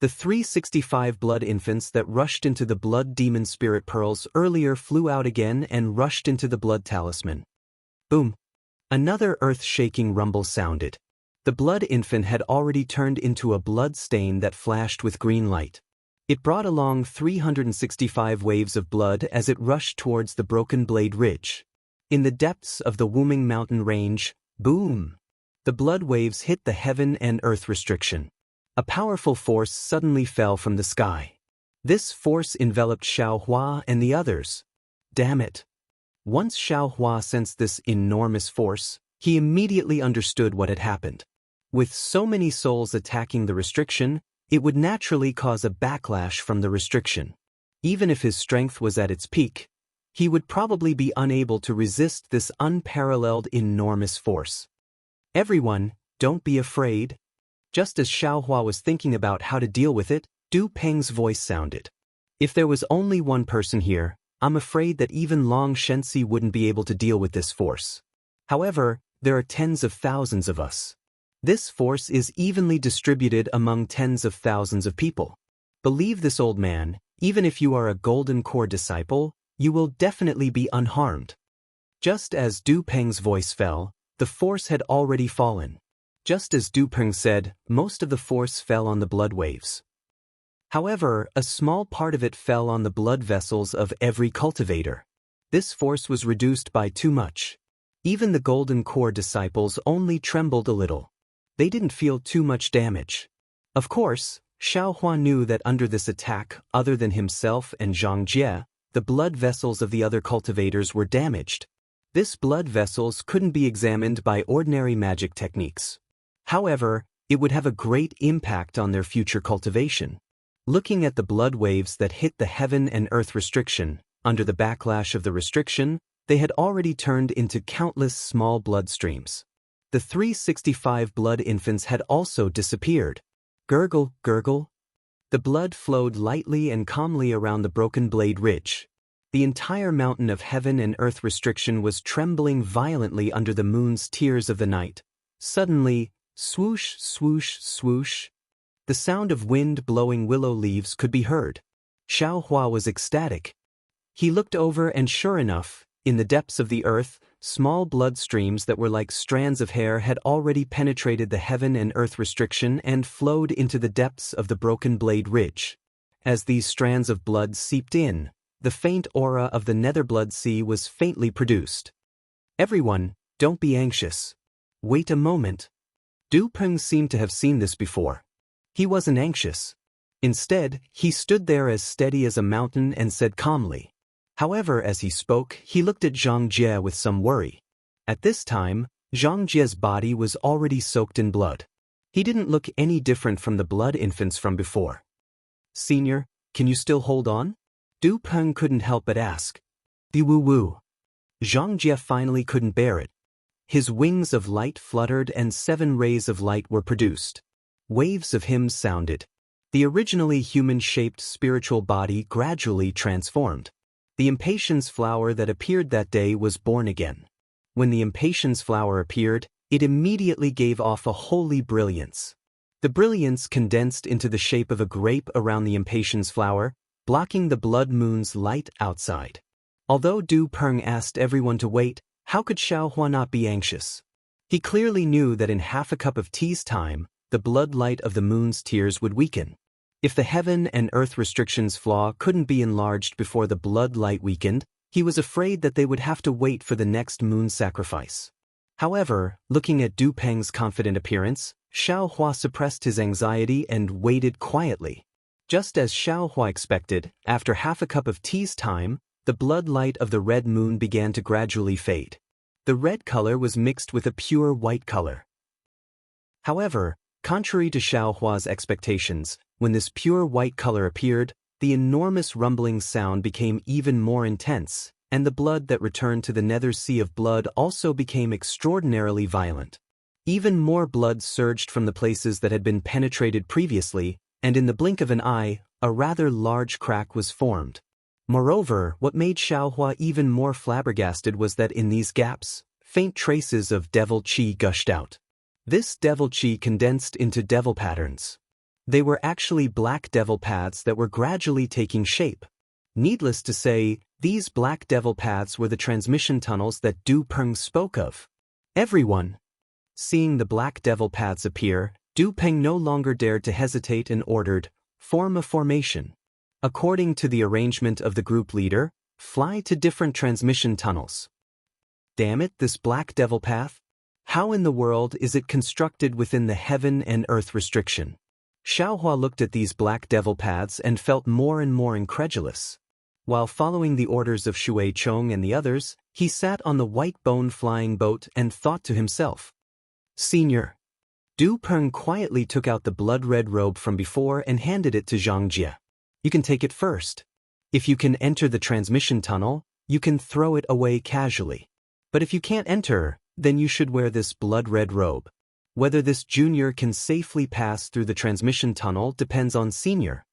The 365 blood infants that rushed into the blood demon spirit pearls earlier flew out again and rushed into the blood talisman. Boom! Another earth-shaking rumble sounded. The blood infant had already turned into a blood stain that flashed with green light. It brought along 365 waves of blood as it rushed towards the Broken Blade Ridge. In the depths of the Wuming mountain range, boom! The blood waves hit the heaven and earth restriction. A powerful force suddenly fell from the sky. This force enveloped Xiaohua and the others. Damn it! Once Xiaohua sensed this enormous force, he immediately understood what had happened. With so many souls attacking the restriction, it would naturally cause a backlash from the restriction. Even if his strength was at its peak, he would probably be unable to resist this unparalleled enormous force. Everyone, don't be afraid. Just as Xiaohua was thinking about how to deal with it, Du Peng's voice sounded. If there was only one person here, I'm afraid that even Long Shenxi wouldn't be able to deal with this force. However, there are tens of thousands of us. This force is evenly distributed among tens of thousands of people. Believe this, old man, even if you are a Golden Core disciple, you will definitely be unharmed. Just as Du Peng's voice fell, the force had already fallen. Just as Du Peng said, most of the force fell on the blood waves. However, a small part of it fell on the blood vessels of every cultivator. This force was reduced by too much. Even the Golden Core disciples only trembled a little. They didn't feel too much damage. Of course, Xiaohua knew that under this attack, other than himself and Zhang Jie, the blood vessels of the other cultivators were damaged. This blood vessels couldn't be examined by ordinary magic techniques. However, it would have a great impact on their future cultivation. Looking at the blood waves that hit the heaven and earth restriction, under the backlash of the restriction, they had already turned into countless small blood streams. The 365 blood infants had also disappeared. Gurgle, gurgle. The blood flowed lightly and calmly around the Broken Blade Ridge. The entire mountain of heaven and earth restriction was trembling violently under the moon's tears of the night. Suddenly, swoosh, swoosh, swoosh. The sound of wind blowing willow leaves could be heard. Xiaohua was ecstatic. He looked over and sure enough, in the depths of the earth, small blood streams that were like strands of hair had already penetrated the heaven and earth restriction and flowed into the depths of the Broken Blade Ridge. As these strands of blood seeped in, the faint aura of the Netherblood Sea was faintly produced. Everyone, don't be anxious. Wait a moment. Du Peng seemed to have seen this before. He wasn't anxious. Instead, he stood there as steady as a mountain and said calmly. However, as he spoke, he looked at Zhang Jie with some worry. At this time, Zhang Jie's body was already soaked in blood. He didn't look any different from the blood infants from before. Senior, can you still hold on? Du Peng couldn't help but ask. Woo-woo. Zhang Jie finally couldn't bear it. His wings of light fluttered and 7 rays of light were produced. Waves of hymns sounded. The originally human-shaped spiritual body gradually transformed. The impatience flower that appeared that day was born again. When the impatience flower appeared, it immediately gave off a holy brilliance. The brilliance condensed into the shape of a grape around the impatience flower, blocking the blood moon's light outside. Although Du Peng asked everyone to wait, how could Xiaohua not be anxious? He clearly knew that in half a cup of tea's time, the blood light of the moon's tears would weaken. If the heaven and earth restrictions flaw couldn't be enlarged before the blood light weakened, he was afraid that they would have to wait for the next moon sacrifice. However, looking at Du Peng's confident appearance, Xiaohua suppressed his anxiety and waited quietly. Just as Xiaohua expected, after half a cup of tea's time, the blood light of the red moon began to gradually fade. The red color was mixed with a pure white color. However, contrary to Xiaohua's expectations, when this pure white color appeared, the enormous rumbling sound became even more intense, and the blood that returned to the nether sea of blood also became extraordinarily violent. Even more blood surged from the places that had been penetrated previously, and in the blink of an eye, a rather large crack was formed. Moreover, what made Xiaohua even more flabbergasted was that in these gaps, faint traces of devil qi gushed out. This devil qi condensed into devil patterns. They were actually black devil paths that were gradually taking shape. Needless to say, these black devil paths were the transmission tunnels that Du Peng spoke of. Everyone. Seeing the black devil paths appear, Du Peng no longer dared to hesitate and ordered, "Form a formation." According to the arrangement of the group leader, fly to different transmission tunnels. Damn it, this black devil path? How in the world is it constructed within the heaven and earth restriction? Xiaohua looked at these black devil paths and felt more and more incredulous. While following the orders of Shui Chong and the others, he sat on the white bone flying boat and thought to himself. Senior. Du Peng quietly took out the blood-red robe from before and handed it to Zhang Jie. You can take it first. If you can enter the transmission tunnel, you can throw it away casually. But if you can't enter, then you should wear this blood-red robe. Whether this junior can safely pass through the transmission tunnel depends on senior.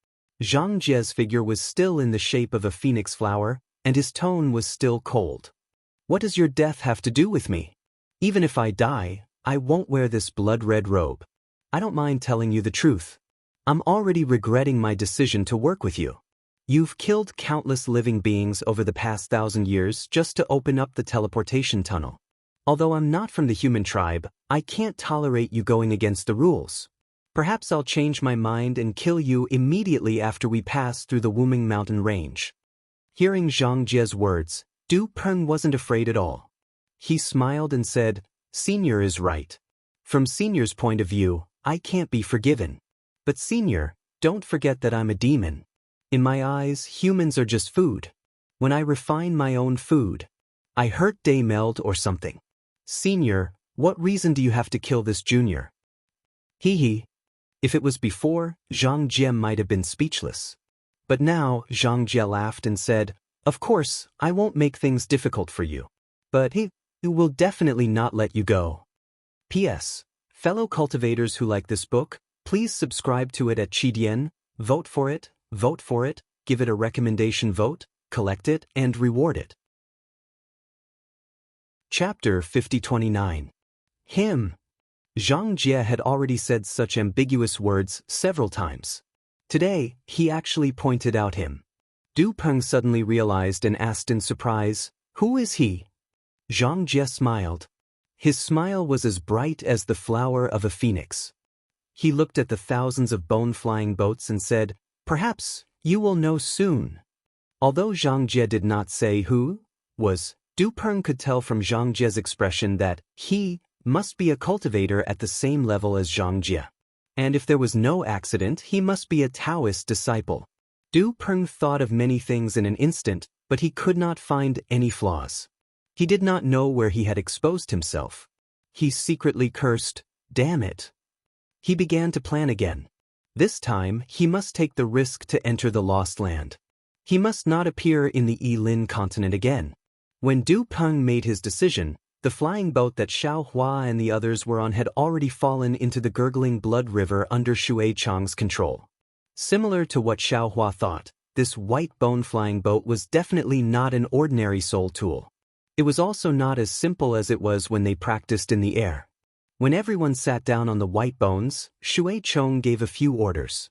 Zhang Jie's figure was still in the shape of a phoenix flower, and his tone was still cold. What does your death have to do with me? Even if I die, I won't wear this blood-red robe. I don't mind telling you the truth. I'm already regretting my decision to work with you. You've killed countless living beings over the past 1,000 years just to open up the teleportation tunnel. Although I'm not from the human tribe, I can't tolerate you going against the rules. Perhaps I'll change my mind and kill you immediately after we pass through the Wuming mountain range. Hearing Zhang Jie's words, Du Peng wasn't afraid at all. He smiled and said, Senior is right. From Senior's point of view, I can't be forgiven. But Senior, don't forget that I'm a demon. In my eyes, humans are just food. When I refine my own food, I hurt Day Meld or something. Senior, what reason do you have to kill this junior? Hee. If it was before, Zhang Jie might have been speechless. But now, Zhang Jie laughed and said, Of course, I won't make things difficult for you. But he will definitely not let you go. P.S. Fellow cultivators who like this book, please subscribe to it at Qidian, vote for it, give it a recommendation vote, collect it, and reward it. Chapter 5029. Him. Zhang Jie had already said such ambiguous words several times. Today, he actually pointed out him. Du Peng suddenly realized and asked in surprise, Who is he? Zhang Jie smiled. His smile was as bright as the flower of a phoenix. He looked at the thousands of bone-flying boats and said, Perhaps you will know soon. Although Zhang Jie did not say who was, Du Peng could tell from Zhang Jie's expression that he must be a cultivator at the same level as Zhang Jie. And if there was no accident, he must be a Taoist disciple. Du Peng thought of many things in an instant, but he could not find any flaws. He did not know where he had exposed himself. He secretly cursed, Damn it. He began to plan again. This time, he must take the risk to enter the Lost Land. He must not appear in the Yilin continent again. When Du Peng made his decision, the flying boat that Xiao Hua and the others were on had already fallen into the gurgling blood river under Shui Chang's control. Similar to what Xiao Hua thought, this white bone-flying boat was definitely not an ordinary soul tool. It was also not as simple as it was when they practiced in the air. When everyone sat down on the white bones, Shui Chong gave a few orders.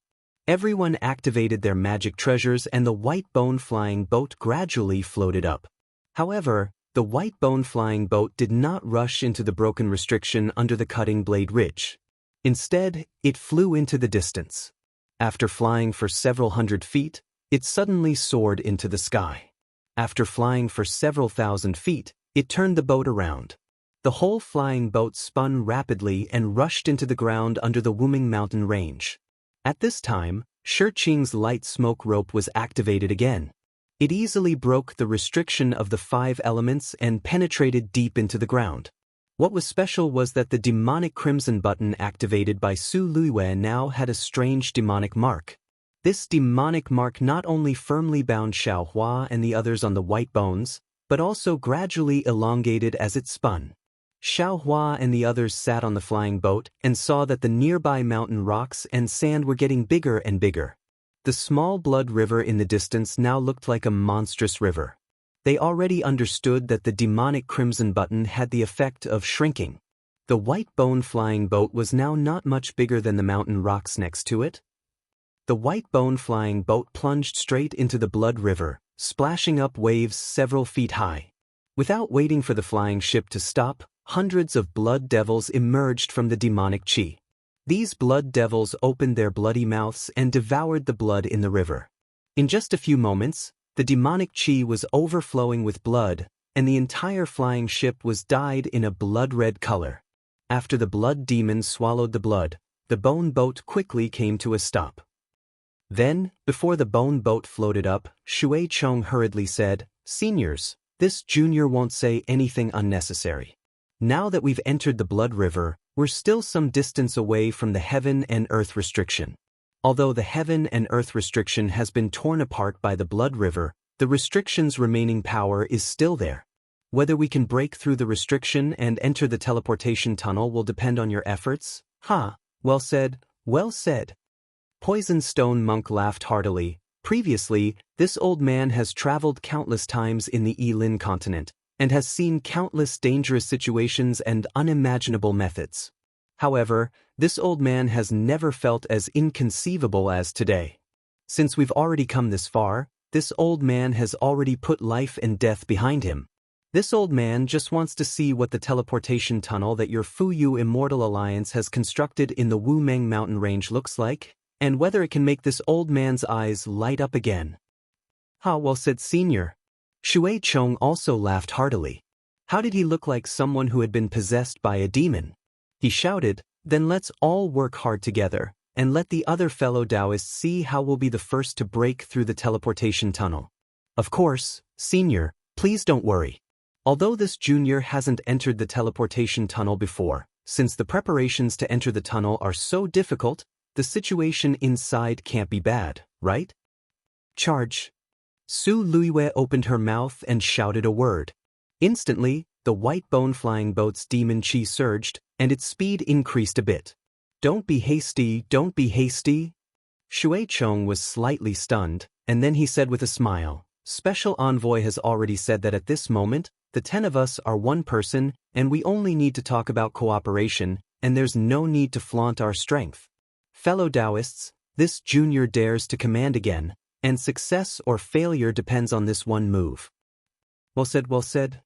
Everyone activated their magic treasures and the white bone-flying boat gradually floated up. However, the white bone-flying boat did not rush into the broken restriction under the cutting blade ridge. Instead, it flew into the distance. After flying for several hundred feet, it suddenly soared into the sky. After flying for several thousand feet, it turned the boat around. The whole flying boat spun rapidly and rushed into the ground under the Wuming mountain range. At this time, Shiqing's light smoke rope was activated again. It easily broke the restriction of the 5 elements and penetrated deep into the ground. What was special was that the demonic crimson button activated by Su Luiwei now had a strange demonic mark. This demonic mark not only firmly bound Xiao Hua and the others on the white bones, but also gradually elongated as it spun. Xiao Hua and the others sat on the flying boat and saw that the nearby mountain rocks and sand were getting bigger and bigger. The small blood river in the distance now looked like a monstrous river. They already understood that the demonic crimson button had the effect of shrinking. The white bone-flying boat was now not much bigger than the mountain rocks next to it. The white bone-flying boat plunged straight into the blood river, splashing up waves several feet high. Without waiting for the flying ship to stop, hundreds of blood devils emerged from the demonic qi. These blood devils opened their bloody mouths and devoured the blood in the river. In just a few moments, the demonic chi was overflowing with blood, and the entire flying ship was dyed in a blood-red color. After the blood demon swallowed the blood, the bone boat quickly came to a stop. Then, before the bone boat floated up, Shui Chong hurriedly said, "Seniors, this junior won't say anything unnecessary. Now that we've entered the blood river, we're still some distance away from the heaven and earth restriction. Although the heaven and earth restriction has been torn apart by the blood river, the restriction's remaining power is still there. Whether we can break through the restriction and enter the teleportation tunnel will depend on your efforts." "Ha, well said, well said." Poison Stone Monk laughed heartily. Previously, this old man has traveled countless times in the Yilin continent, and has seen countless dangerous situations and unimaginable methods. However, this old man has never felt as inconceivable as today. Since we've already come this far, this old man has already put life and death behind him. This old man just wants to see what the teleportation tunnel that your Fuyu Immortal Alliance has constructed in the Wumeng mountain range looks like, and whether it can make this old man's eyes light up again. "Ha, well said, Senior." Shui Chong also laughed heartily. How did he look like someone who had been possessed by a demon? He shouted, "Then let's all work hard together, and let the other fellow Taoists see how we'll be the first to break through the teleportation tunnel." "Of course, Senior, please don't worry." Although this junior hasn't entered the teleportation tunnel before, since the preparations to enter the tunnel are so difficult, the situation inside can't be bad, right? "Charge." Su Luiwei opened her mouth and shouted a word. Instantly, the white bone-flying boat's demon chi surged, and its speed increased a bit. "Don't be hasty, don't be hasty." Shui Chong was slightly stunned, and then he said with a smile, "Special Envoy has already said that at this moment, the 10 of us are one person, and we only need to talk about cooperation, and there's no need to flaunt our strength. Fellow Taoists, this junior dares to command again, and success or failure depends on this one move." "Well said, well said."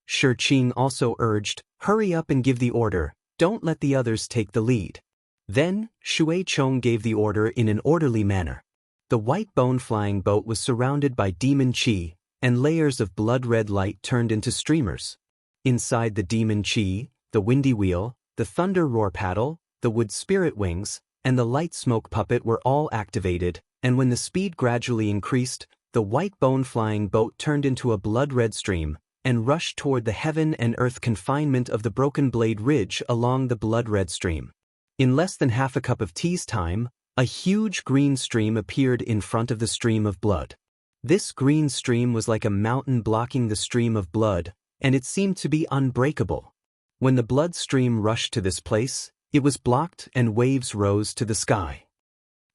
Shi Qing also urged, "Hurry up and give the order, don't let the others take the lead." Then, Shui Chong gave the order in an orderly manner. The white bone-flying boat was surrounded by demon chi, and layers of blood-red light turned into streamers. Inside the demon chi, the windy wheel, the thunder roar paddle, the wood spirit wings, and the light smoke puppet were all activated, and when the speed gradually increased, the white bone-flying boat turned into a blood-red stream, and rushed toward the heaven and earth confinement of the Broken Blade Ridge along the blood-red stream. In less than half a cup of tea's time, a huge green stream appeared in front of the stream of blood. This green stream was like a mountain blocking the stream of blood, and it seemed to be unbreakable. When the blood stream rushed to this place, it was blocked and waves rose to the sky.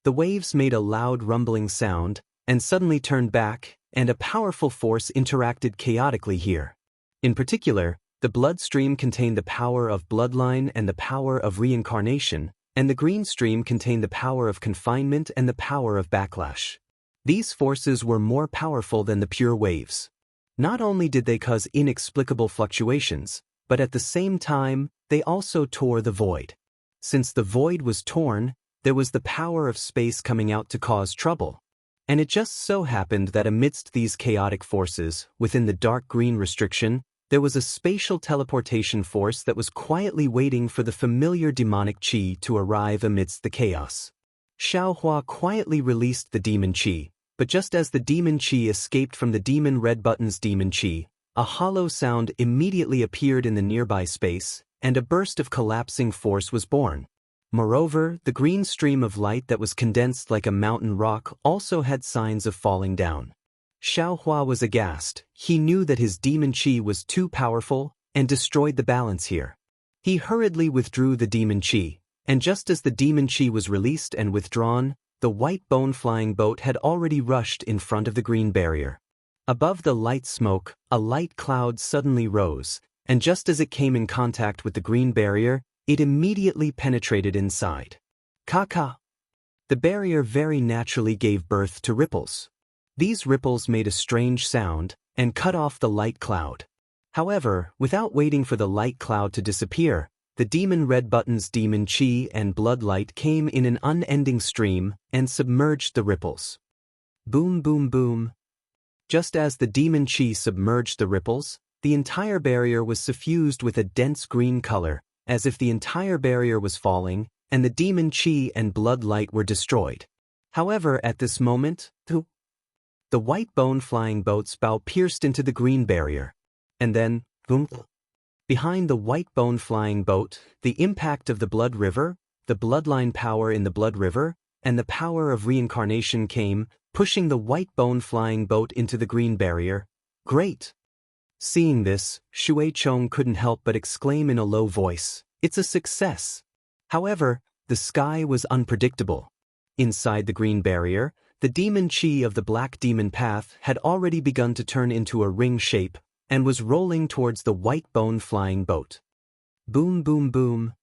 The waves made a loud rumbling sound, and suddenly turned back, and a powerful force interacted chaotically here. In particular, the blood stream contained the power of bloodline and the power of reincarnation, and the green stream contained the power of confinement and the power of backlash. These forces were more powerful than the pure waves. Not only did they cause inexplicable fluctuations, but at the same time, they also tore the void. Since the void was torn, there was the power of space coming out to cause trouble. And it just so happened that amidst these chaotic forces, within the dark green restriction, there was a spatial teleportation force that was quietly waiting for the familiar demonic chi to arrive amidst the chaos. Xiaohua quietly released the demon chi, but just as the demon chi escaped from the demon red button's demon chi, a hollow sound immediately appeared in the nearby space, and a burst of collapsing force was born. Moreover, the green stream of light that was condensed like a mountain rock also had signs of falling down. Xiaohua was aghast. He knew that his demon chi was too powerful and destroyed the balance here. He hurriedly withdrew the demon chi, and just as the demon chi was released and withdrawn, the white bone-flying boat had already rushed in front of the green barrier. Above the light smoke, a light cloud suddenly rose, and just as it came in contact with the green barrier, it immediately penetrated inside. Ka-ka! The barrier very naturally gave birth to ripples. These ripples made a strange sound and cut off the light cloud. However, without waiting for the light cloud to disappear, the demon red button's demon chi and blood light came in an unending stream and submerged the ripples. Boom boom boom. Just as the demon chi submerged the ripples, the entire barrier was suffused with a dense green color, as if the entire barrier was falling, and the demon chi and blood light were destroyed. However, at this moment, the white bone flying boat's bow pierced into the green barrier. And then, boom. Behind the white bone flying boat, the impact of the blood river, the bloodline power in the blood river, and the power of reincarnation came, pushing the white bone flying boat into the green barrier. Great! Seeing this, Shuei-chong couldn't help but exclaim in a low voice, "It's a success!" However, the sky was unpredictable. Inside the green barrier, the demon chi of the black demon path had already begun to turn into a ring shape and was rolling towards the white bone flying boat. Boom boom boom.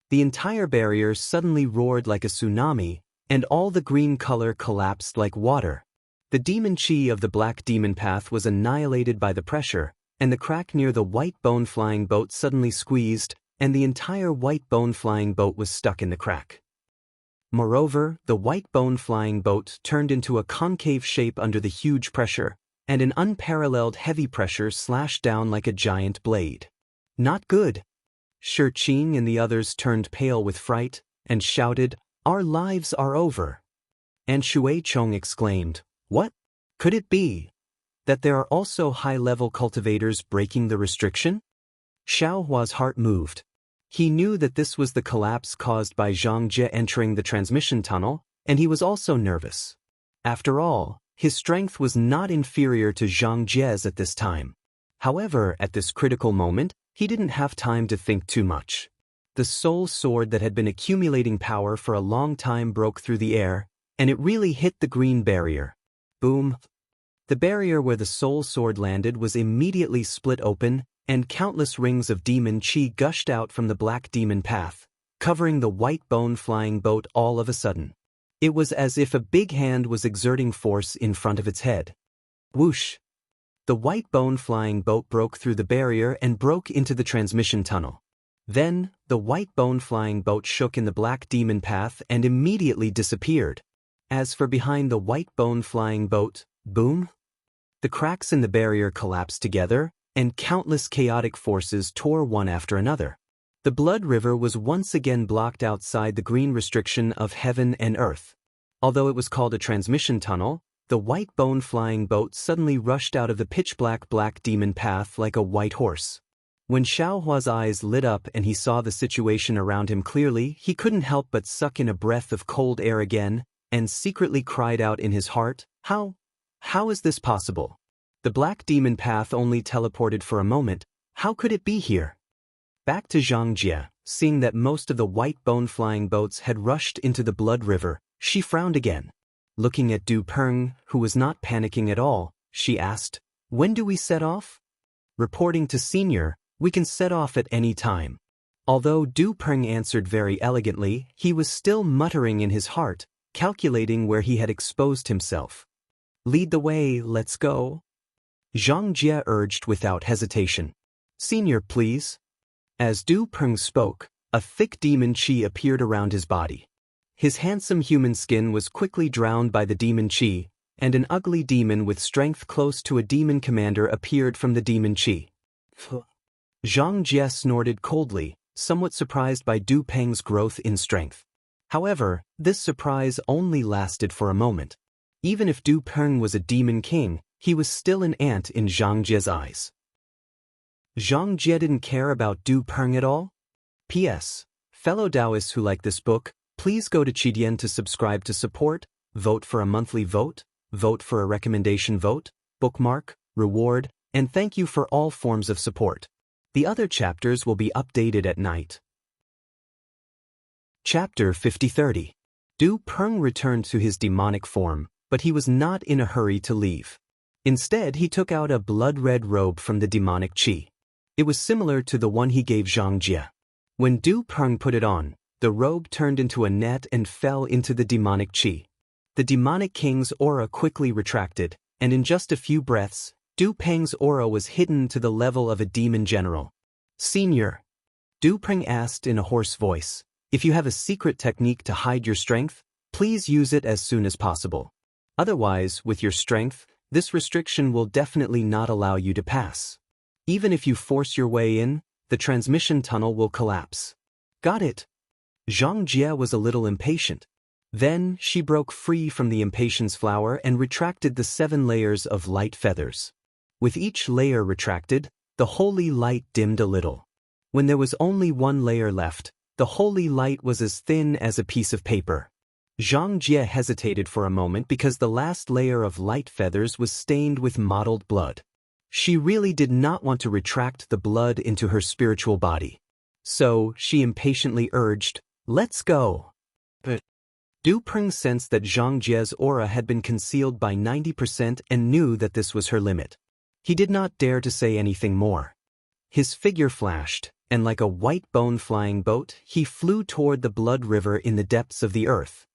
The entire barrier suddenly roared like a tsunami, and all the green color collapsed like water. The demon chi of the black demon path was annihilated by the pressure, and the crack near the white bone flying boat suddenly squeezed, and the entire white bone flying boat was stuck in the crack. Moreover, the white bone flying boat turned into a concave shape under the huge pressure, and an unparalleled heavy pressure slashed down like a giant blade. Not good. Shi-ching and the others turned pale with fright, and shouted, "Our lives are over." And Shuei-chong exclaimed, "What? Could it be that there are also high-level cultivators breaking the restriction?" Xiaohua's heart moved. He knew that this was the collapse caused by Zhang Jie entering the transmission tunnel, and he was also nervous. After all, his strength was not inferior to Zhang Jie's at this time. However, at this critical moment, he didn't have time to think too much. The soul sword that had been accumulating power for a long time broke through the air, and it really hit the green barrier. Boom. The barrier where the soul sword landed was immediately split open, and countless rings of demon chi gushed out from the black demon path, covering the white bone flying boat all of a sudden. It was as if a big hand was exerting force in front of its head. Whoosh! The white bone flying boat broke through the barrier and broke into the transmission tunnel. Then, the white bone flying boat shook in the black demon path and immediately disappeared. As for behind the white bone flying boat, boom! The cracks in the barrier collapsed together, and countless chaotic forces tore one after another. The blood river was once again blocked outside the green restriction of heaven and earth. Although it was called a transmission tunnel, the white bone flying boat suddenly rushed out of the pitch-black black demon path like a white horse. When Xiaohua's eyes lit up and he saw the situation around him clearly, he couldn't help but suck in a breath of cold air again, and secretly cried out in his heart, How is this possible? The black demon path only teleported for a moment. How could it be here? Back to Zhang Jie, seeing that most of the white bone flying boats had rushed into the blood river, she frowned again. Looking at Du Peng, who was not panicking at all, she asked, "When do we set off?" Reporting to Senior, "We can set off at any time." Although Du Peng answered very elegantly, he was still muttering in his heart, calculating where he had exposed himself. "Lead the way, let's go." Zhang Jie urged without hesitation. "Senior, please." As Du Peng spoke, a thick demon chi appeared around his body. His handsome human skin was quickly drowned by the demon chi, and an ugly demon with strength close to a demon commander appeared from the demon chi. Zhang Jie snorted coldly, somewhat surprised by Du Peng's growth in strength. However, this surprise only lasted for a moment. Even if Du Peng was a demon king, he was still an ant in Zhang Jie's eyes. Zhang Jie didn't care about Du Peng at all. P.S. Fellow Taoists who like this book, please go to Qidian to subscribe to support, vote for a monthly vote for a recommendation vote, bookmark, reward, and thank you for all forms of support. The other chapters will be updated at night. Chapter 50-30. Du Peng returned to his demonic form, but he was not in a hurry to leave. Instead, he took out a blood-red robe from the demonic chi. It was similar to the one he gave Zhang Jie. When Du Peng put it on, the robe turned into a net and fell into the demonic chi. The demonic king's aura quickly retracted, and in just a few breaths, Du Peng's aura was hidden to the level of a demon general. "Senior," Du Peng asked in a hoarse voice, "if you have a secret technique to hide your strength, please use it as soon as possible." Otherwise, with your strength, this restriction will definitely not allow you to pass. Even if you force your way in, the transmission tunnel will collapse. Got it? Zhang Jie was a little impatient. Then, she broke free from the impatience flower and retracted the 7 layers of light feathers. With each layer retracted, the holy light dimmed a little. When there was only 1 layer left, the holy light was as thin as a piece of paper. Zhang Jie hesitated for a moment because the last layer of light feathers was stained with mottled blood. She really did not want to retract the blood into her spiritual body. So, she impatiently urged, "Let's go." But Du Peng sensed that Zhang Jie's aura had been concealed by 90% and knew that this was her limit. He did not dare to say anything more. His figure flashed, and like a white bone-flying boat, he flew toward the blood river in the depths of the earth.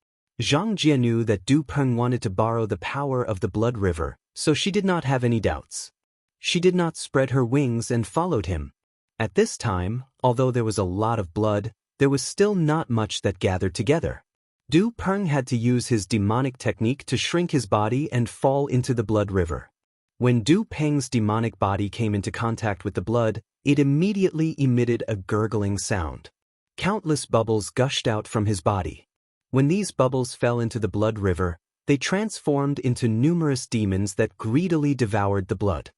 Zhang Jie knew that Du Peng wanted to borrow the power of the blood river, so she did not have any doubts. She did not spread her wings and followed him. At this time, although there was a lot of blood, there was still not much that gathered together. Du Peng had to use his demonic technique to shrink his body and fall into the blood river. When Du Peng's demonic body came into contact with the blood, it immediately emitted a gurgling sound. Countless bubbles gushed out from his body. When these bubbles fell into the blood river, they transformed into numerous demons that greedily devoured the blood.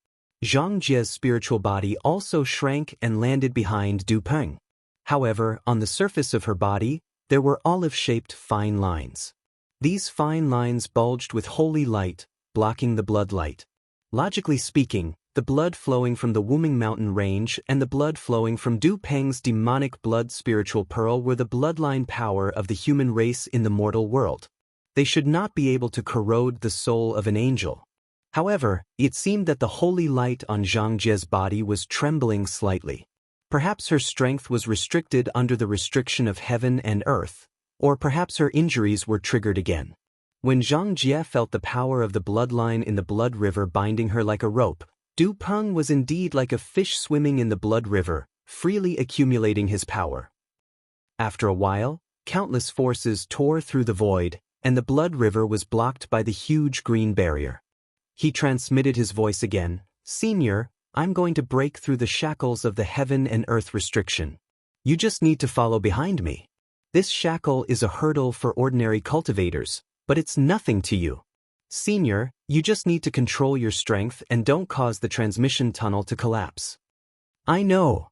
Zhang Jie's spiritual body also shrank and landed behind Du Peng. However, on the surface of her body, there were olive-shaped fine lines. These fine lines bulged with holy light, blocking the blood light. Logically speaking, the blood flowing from the Wuming Mountain range and the blood flowing from Du Peng's demonic blood spiritual pearl were the bloodline power of the human race in the mortal world. They should not be able to corrode the soul of an angel. However, it seemed that the holy light on Zhang Jie's body was trembling slightly. Perhaps her strength was restricted under the restriction of heaven and earth, or perhaps her injuries were triggered again. When Zhang Jie felt the power of the bloodline in the blood river binding her like a rope, Du Peng was indeed like a fish swimming in the blood river, freely accumulating his power. After a while, countless forces tore through the void, and the blood river was blocked by the huge green barrier. He transmitted his voice again, "Senior, I'm going to break through the shackles of the heaven and earth restriction. You just need to follow behind me. This shackle is a hurdle for ordinary cultivators, but it's nothing to you. Senior, you just need to control your strength and don't cause the transmission tunnel to collapse." "I know,"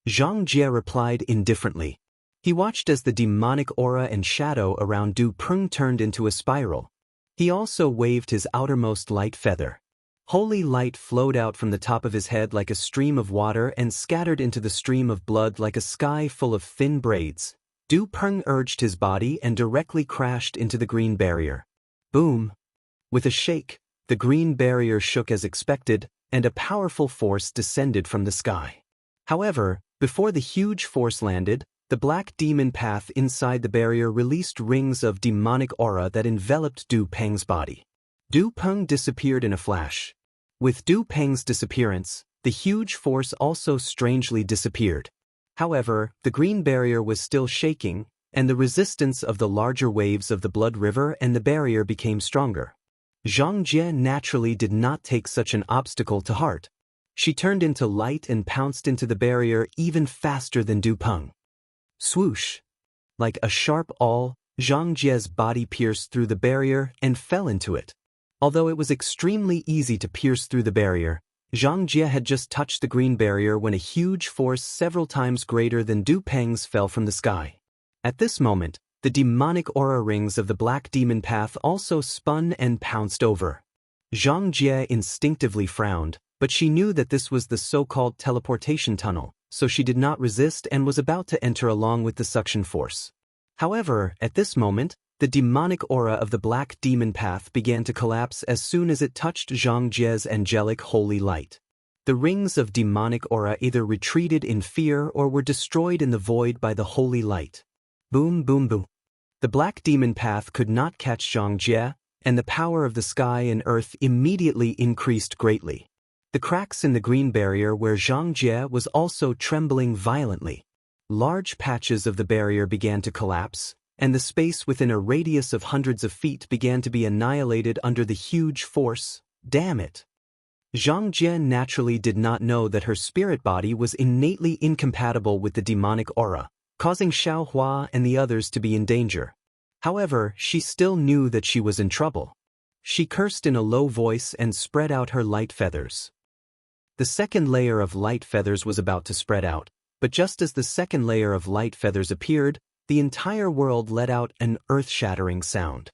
Zhang Jie replied indifferently. He watched as the demonic aura and shadow around Du Peng turned into a spiral. He also waved his outermost light feather. Holy light flowed out from the top of his head like a stream of water and scattered into the stream of blood like a sky full of thin braids. Du Peng urged his body and directly crashed into the green barrier. Boom! With a shake, the green barrier shook as expected, and a powerful force descended from the sky. However, before the huge force landed, the black demon path inside the barrier released rings of demonic aura that enveloped Du Peng's body. Du Peng disappeared in a flash. With Du Peng's disappearance, the huge force also strangely disappeared. However, the green barrier was still shaking, and the resistance of the larger waves of the blood river and the barrier became stronger. Zhang Jie naturally did not take such an obstacle to heart. She turned into light and pounced into the barrier even faster than Du Peng. Swoosh! Like a sharp awl, Zhang Jie's body pierced through the barrier and fell into it. Although it was extremely easy to pierce through the barrier, Zhang Jie had just touched the green barrier when a huge force several times greater than Du Peng's fell from the sky. At this moment, the demonic aura rings of the black demon path also spun and pounced over. Zhang Jie instinctively frowned, but she knew that this was the so-called teleportation tunnel, so she did not resist and was about to enter along with the suction force. However, at this moment, the demonic aura of the black demon path began to collapse as soon as it touched Zhang Jie's angelic holy light. The rings of demonic aura either retreated in fear or were destroyed in the void by the holy light. Boom, boom, boom. The black demon path could not catch Zhang Jie, and the power of the sky and earth immediately increased greatly. The cracks in the green barrier where Zhang Jie was also trembling violently. Large patches of the barrier began to collapse, and the space within a radius of hundreds of feet began to be annihilated under the huge force. Damn it! Zhang Jie naturally did not know that her spirit body was innately incompatible with the demonic aura, causing Xiao Hua and the others to be in danger. However, she still knew that she was in trouble. She cursed in a low voice and spread out her light feathers. The second layer of light feathers was about to spread out, but just as the second layer of light feathers appeared, the entire world let out an earth-shattering sound.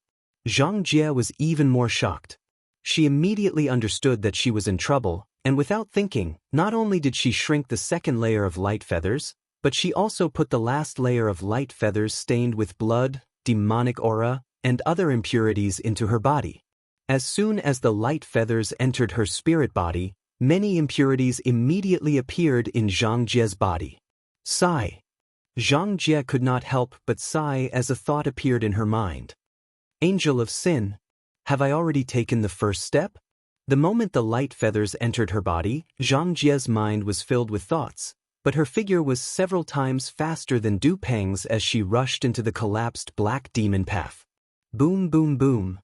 Zhang Jie was even more shocked. She immediately understood that she was in trouble, and without thinking, not only did she shrink the second layer of light feathers, but she also put the last layer of light feathers stained with blood, demonic aura, and other impurities into her body. As soon as the light feathers entered her spirit body, many impurities immediately appeared in Zhang Jie's body. Sigh. Zhang Jie could not help but sigh as a thought appeared in her mind. Angel of Sin, have I already taken the first step? The moment the light feathers entered her body, Zhang Jie's mind was filled with thoughts, but her figure was several times faster than Du Peng's as she rushed into the collapsed black demon path. Boom boom boom.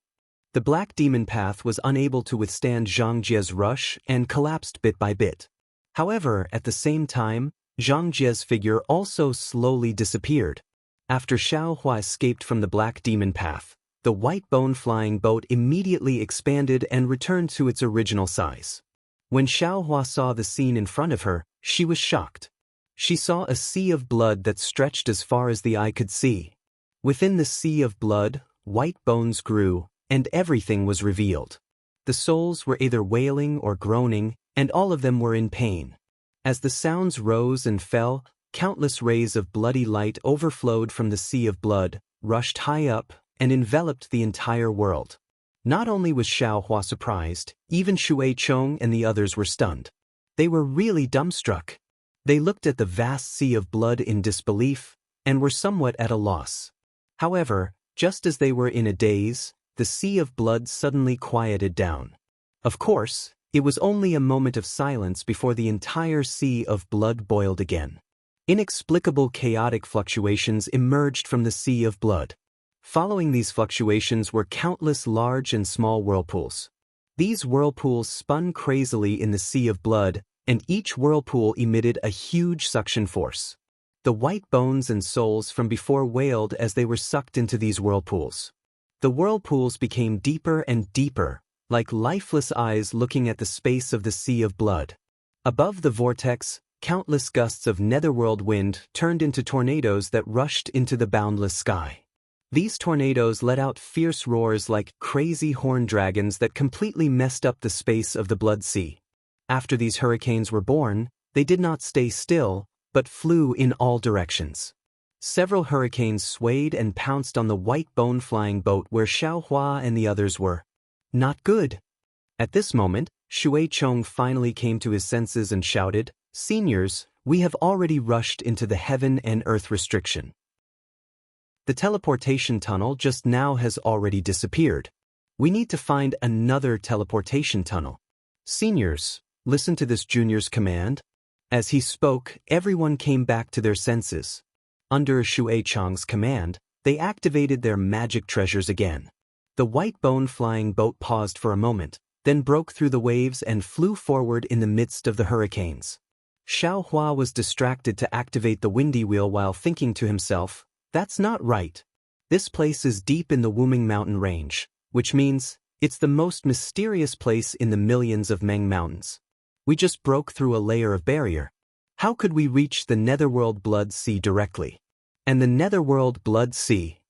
The black demon path was unable to withstand Zhang Jie's rush and collapsed bit by bit. However, at the same time, Zhang Jie's figure also slowly disappeared. After Xiao Hua escaped from the black demon path, the white bone flying boat immediately expanded and returned to its original size. When Xiao Hua saw the scene in front of her, she was shocked. She saw a sea of blood that stretched as far as the eye could see. Within the sea of blood, white bones grew, and everything was revealed. The souls were either wailing or groaning, and all of them were in pain. As the sounds rose and fell, countless rays of bloody light overflowed from the sea of blood, rushed high up, and enveloped the entire world. Not only was Xiao Hua surprised, even Shui Chong and the others were stunned. They were really dumbstruck. They looked at the vast sea of blood in disbelief, and were somewhat at a loss. However, just as they were in a daze, the sea of blood suddenly quieted down. Of course, it was only a moment of silence before the entire sea of blood boiled again. Inexplicable chaotic fluctuations emerged from the sea of blood. Following these fluctuations were countless large and small whirlpools. These whirlpools spun crazily in the sea of blood, and each whirlpool emitted a huge suction force. The white bones and souls from before wailed as they were sucked into these whirlpools. The whirlpools became deeper and deeper, like lifeless eyes looking at the space of the sea of blood. Above the vortex, countless gusts of netherworld wind turned into tornadoes that rushed into the boundless sky. These tornadoes let out fierce roars like crazy horned dragons that completely messed up the space of the blood sea. After these hurricanes were born, they did not stay still, but flew in all directions. Several hurricanes swayed and pounced on the white bone-flying boat where Xiao Hua and the others were. Not good. At this moment, Shui Chong finally came to his senses and shouted, "Seniors, we have already rushed into the heaven and earth restriction. The teleportation tunnel just now has already disappeared. We need to find another teleportation tunnel. Seniors, listen to this junior's command." As he spoke, everyone came back to their senses. Under Shui Chong's command, they activated their magic treasures again. The white bone-flying boat paused for a moment, then broke through the waves and flew forward in the midst of the hurricanes. Xiao Hua was distracted to activate the windy wheel while thinking to himself, "That's not right. This place is deep in the Wuming Mountain range, which means it's the most mysterious place in the millions of Meng Mountains. We just broke through a layer of barrier. How could we reach the Netherworld Blood Sea directly? And the Netherworld Blood Sea,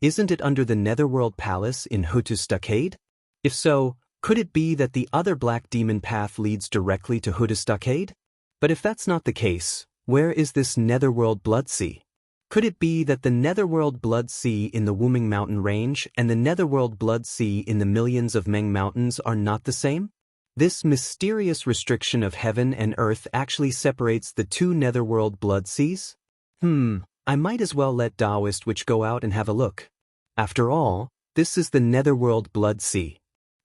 isn't it under the Netherworld Palace in Hutu Stockade? If so, could it be that the other Black Demon path leads directly to Hutu Stockade? But if that's not the case, where is this Netherworld Blood Sea? Could it be that the Netherworld Blood Sea in the Wuming Mountain range and the Netherworld Blood Sea in the millions of Meng Mountains are not the same? This mysterious restriction of heaven and earth actually separates the two Netherworld Blood Seas? I might as well let Taoist Witch go out and have a look. After all, this is the Netherworld Blood Sea.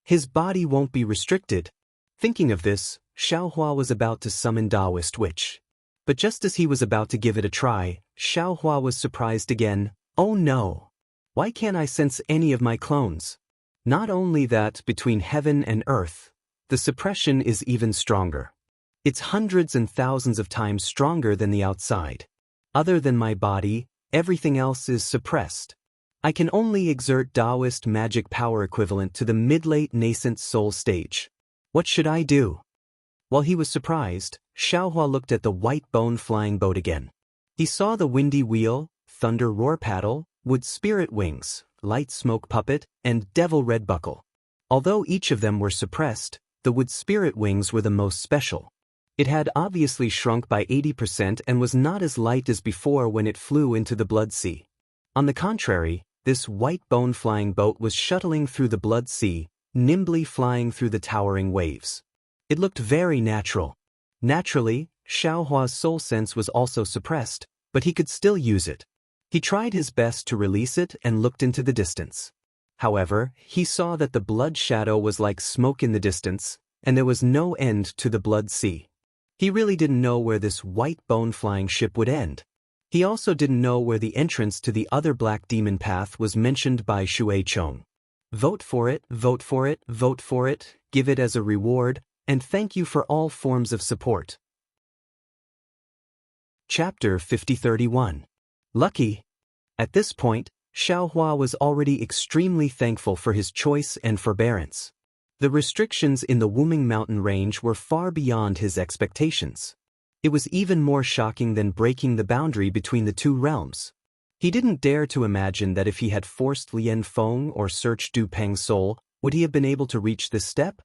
His body won't be restricted. Thinking of this, Xiao Hua was about to summon Taoist Witch. But just as he was about to give it a try, Xiao Hua was surprised again. Oh no! Why can't I sense any of my clones? Not only that, between heaven and earth, the suppression is even stronger. It's hundreds and thousands of times stronger than the outside. Other than my body, everything else is suppressed. I can only exert Taoist magic power equivalent to the mid-late nascent soul stage. What should I do? While he was surprised, Xiaohua looked at the white bone flying boat again. He saw the windy wheel, thunder roar paddle, wood spirit wings, light smoke puppet, and devil red buckle. Although each of them were suppressed, the wood spirit wings were the most special. It had obviously shrunk by 80% and was not as light as before when it flew into the blood sea. On the contrary, this white bone flying boat was shuttling through the blood sea, nimbly flying through the towering waves. It looked very natural. Naturally, Xiaohua's soul sense was also suppressed, but he could still use it. He tried his best to release it and looked into the distance. However, he saw that the blood shadow was like smoke in the distance, and there was no end to the blood sea. He really didn't know where this white bone flying ship would end. He also didn't know where the entrance to the other black demon path was mentioned by Shuei-cheng. Vote for it, vote for it, vote for it, give it as a reward, and thank you for all forms of support. Chapter 5031. Lucky. At this point, Xiaohua was already extremely thankful for his choice and forbearance. The restrictions in the Wuming mountain range were far beyond his expectations. It was even more shocking than breaking the boundary between the two realms. He didn't dare to imagine that if he had forced Lian Feng or searched Du Peng's soul, would he have been able to reach this step?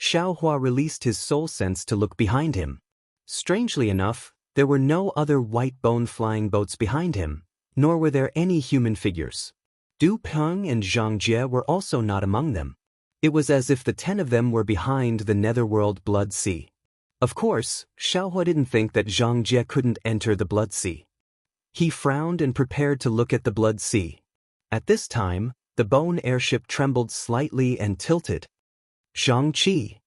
Xiaohua released his soul sense to look behind him. Strangely enough, there were no other white bone flying boats behind him, nor were there any human figures. Du Peng and Zhang Jie were also not among them. It was as if the 10 of them were behind the netherworld blood sea. Of course, Xiaohua didn't think that Zhang Jie couldn't enter the blood sea. He frowned and prepared to look at the blood sea. At this time, the bone airship trembled slightly and tilted. Zhang Qi.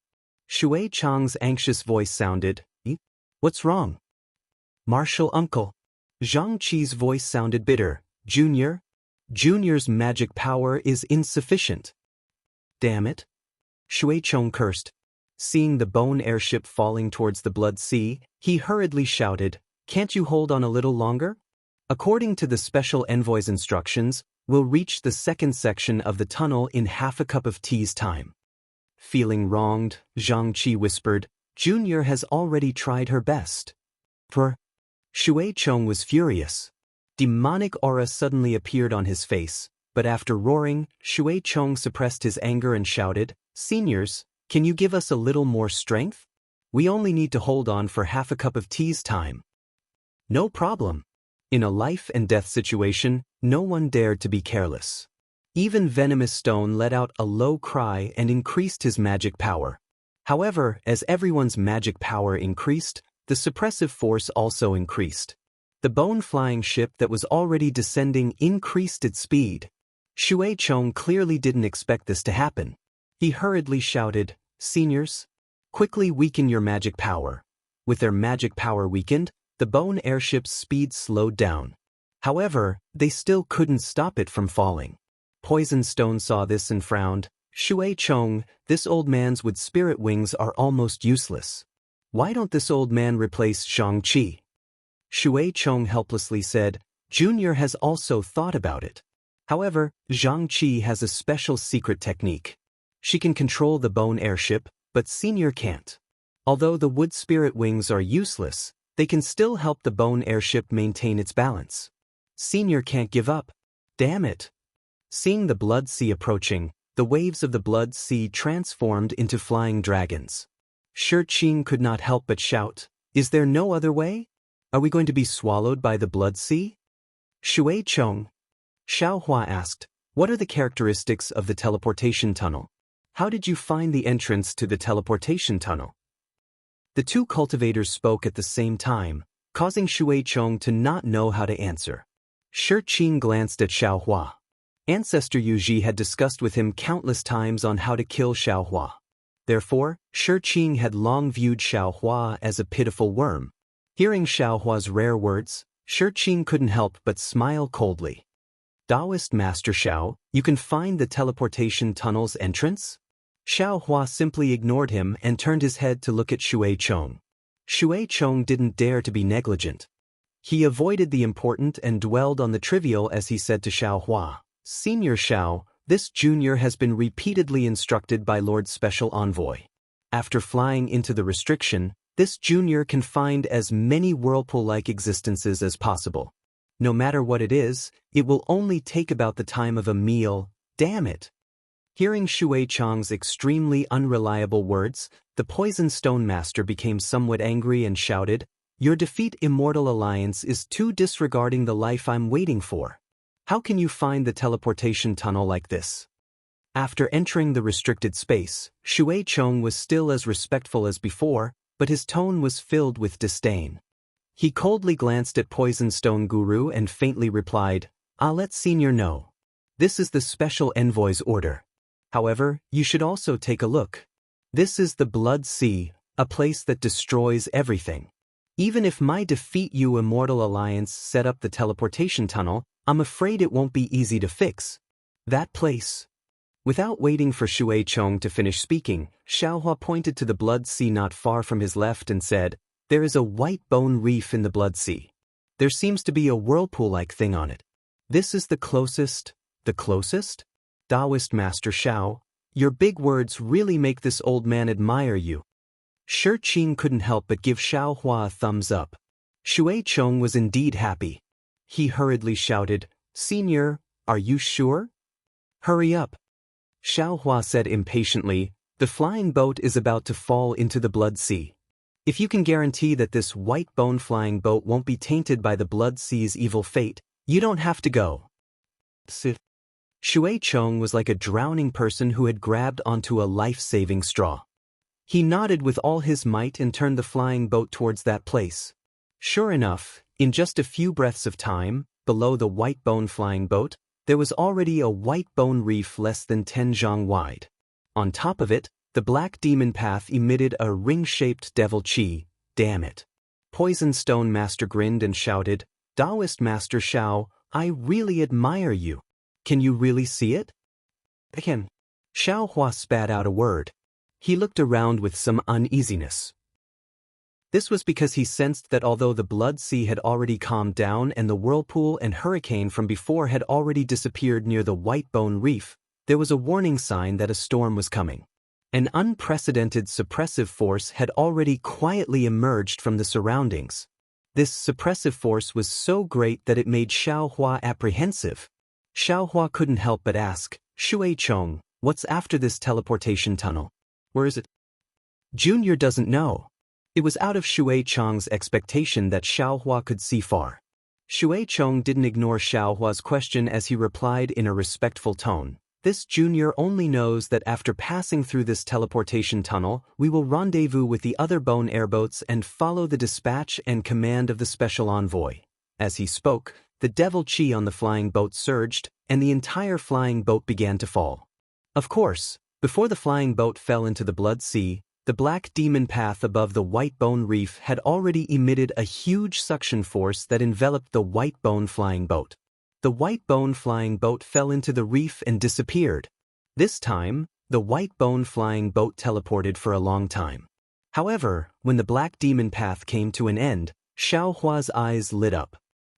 Shuei-chang's anxious voice sounded. What's wrong? Martial uncle. Zhang Qi's voice sounded bitter. Junior? Junior's magic power is insufficient. Damn it. Shuei-chang cursed. Seeing the bone airship falling towards the blood sea, he hurriedly shouted, "Can't you hold on a little longer? According to the special envoy's instructions, we'll reach the second section of the tunnel in half a cup of tea's time." Feeling wronged, Zhang Qi whispered, "Junior has already tried her best." Shuei-chang was furious. Demonic aura suddenly appeared on his face, but after roaring, Shuei-chang suppressed his anger and shouted, "Seniors, can you give us a little more strength? We only need to hold on for half a cup of tea's time." No problem. In a life and death situation, no one dared to be careless. Even Venomous Stone let out a low cry and increased his magic power. However, as everyone's magic power increased, the suppressive force also increased. The bone-flying ship that was already descending increased its speed. Shuei-chang clearly didn't expect this to happen. He hurriedly shouted, "Seniors, quickly weaken your magic power." With their magic power weakened, the bone airship's speed slowed down. However, they still couldn't stop it from falling. Poison Stone saw this and frowned. "Shuei-chang, this old man's wood spirit wings are almost useless. Why don't this old man replace Zhang Qi?" Shuei-chang helplessly said, "Junior has also thought about it. However, Zhang Qi has a special secret technique. She can control the bone airship, but Senior can't. Although the wood spirit wings are useless, they can still help the bone airship maintain its balance. Senior can't give up. Damn it." Seeing the blood sea approaching, the waves of the blood sea transformed into flying dragons. Shi could not help but shout, "Is there no other way? Are we going to be swallowed by the blood sea?" Shuei-chang. Xiaohua asked, "What are the characteristics of the teleportation tunnel? How did you find the entrance to the teleportation tunnel?" The two cultivators spoke at the same time, causing Shuei-chang to not know how to answer. Shi glanced at Xiaohua. Ancestor Yuji had discussed with him countless times on how to kill Xiaohua. Therefore, Shi had long viewed Xiaohua as a pitiful worm. Hearing Xiaohua's rare words, Shi couldn't help but smile coldly. Taoist Master Xiao, you can find the teleportation tunnel's entrance? Xiao Hua simply ignored him and turned his head to look at Shui Chong. Shui Chong didn't dare to be negligent. He avoided the important and dwelled on the trivial as he said to Xiao Hua, Senior Xiao, this junior has been repeatedly instructed by Lord Special Envoy. After flying into the restriction, this junior can find as many whirlpool-like existences as possible. No matter what it will only take about the time of a meal, damn it. Hearing Shui Chong's extremely unreliable words, the Poison Stone Master became somewhat angry and shouted, Your defeat Immortal Alliance is too disregarding the life I'm waiting for. How can you find the teleportation tunnel like this? After entering the restricted space, Shui Chong was still as respectful as before, but his tone was filled with disdain. He coldly glanced at Poison Stone Guru and faintly replied, I'll let Senior know. This is the Special Envoy's order. However, you should also take a look. This is the Blood Sea, a place that destroys everything. Even if my Defeat You Immortal Alliance set up the teleportation tunnel, I'm afraid it won't be easy to fix. That place. Without waiting for Shui Chong to finish speaking, Xiao Hua pointed to the Blood Sea not far from his left and said, There is a white bone reef in the Blood Sea. There seems to be a whirlpool-like thing on it. This is the closest? The closest? Taoist Master Xiao, your big words really make this old man admire you. Shi Qing couldn't help but give Xiao Hua a thumbs up. Shui Chong was indeed happy. He hurriedly shouted, Senior, are you sure? Hurry up. Xiao Hua said impatiently, The flying boat is about to fall into the Blood Sea. If you can guarantee that this white bone flying boat won't be tainted by the Blood Sea's evil fate, you don't have to go. Shui Chong was like a drowning person who had grabbed onto a life-saving straw. He nodded with all his might and turned the flying boat towards that place. Sure enough, in just a few breaths of time, below the white bone flying boat, there was already a white bone reef less than 10 zhang wide. On top of it, the black demon path emitted a ring-shaped devil chi. Damn it. Poison Stone Master grinned and shouted, Taoist Master Xiao, I really admire you. Can you really see it? Again. Xiao Hua spat out a word. He looked around with some uneasiness. This was because he sensed that although the Blood Sea had already calmed down and the whirlpool and hurricane from before had already disappeared near the White Bone Reef, there was a warning sign that a storm was coming. An unprecedented suppressive force had already quietly emerged from the surroundings. This suppressive force was so great that it made Xiao Hua apprehensive. Xiao Hua couldn't help but ask, Shui Chong, what's after this teleportation tunnel? Where is it? Junior doesn't know. It was out of Shui Chong's expectation that Xiao Hua could see far. Shui Chong didn't ignore Xiao Hua's question as he replied in a respectful tone. This junior only knows that after passing through this teleportation tunnel, we will rendezvous with the other bone airboats and follow the dispatch and command of the special envoy. As he spoke, the devil chi on the flying boat surged, and the entire flying boat began to fall. Of course, before the flying boat fell into the Blood Sea, the black demon path above the White Bone Reef had already emitted a huge suction force that enveloped the White Bone flying boat. The White Bone flying boat fell into the reef and disappeared. This time, the White Bone flying boat teleported for a long time. However, when the black demon path came to an end, Xiao Hua's eyes lit up.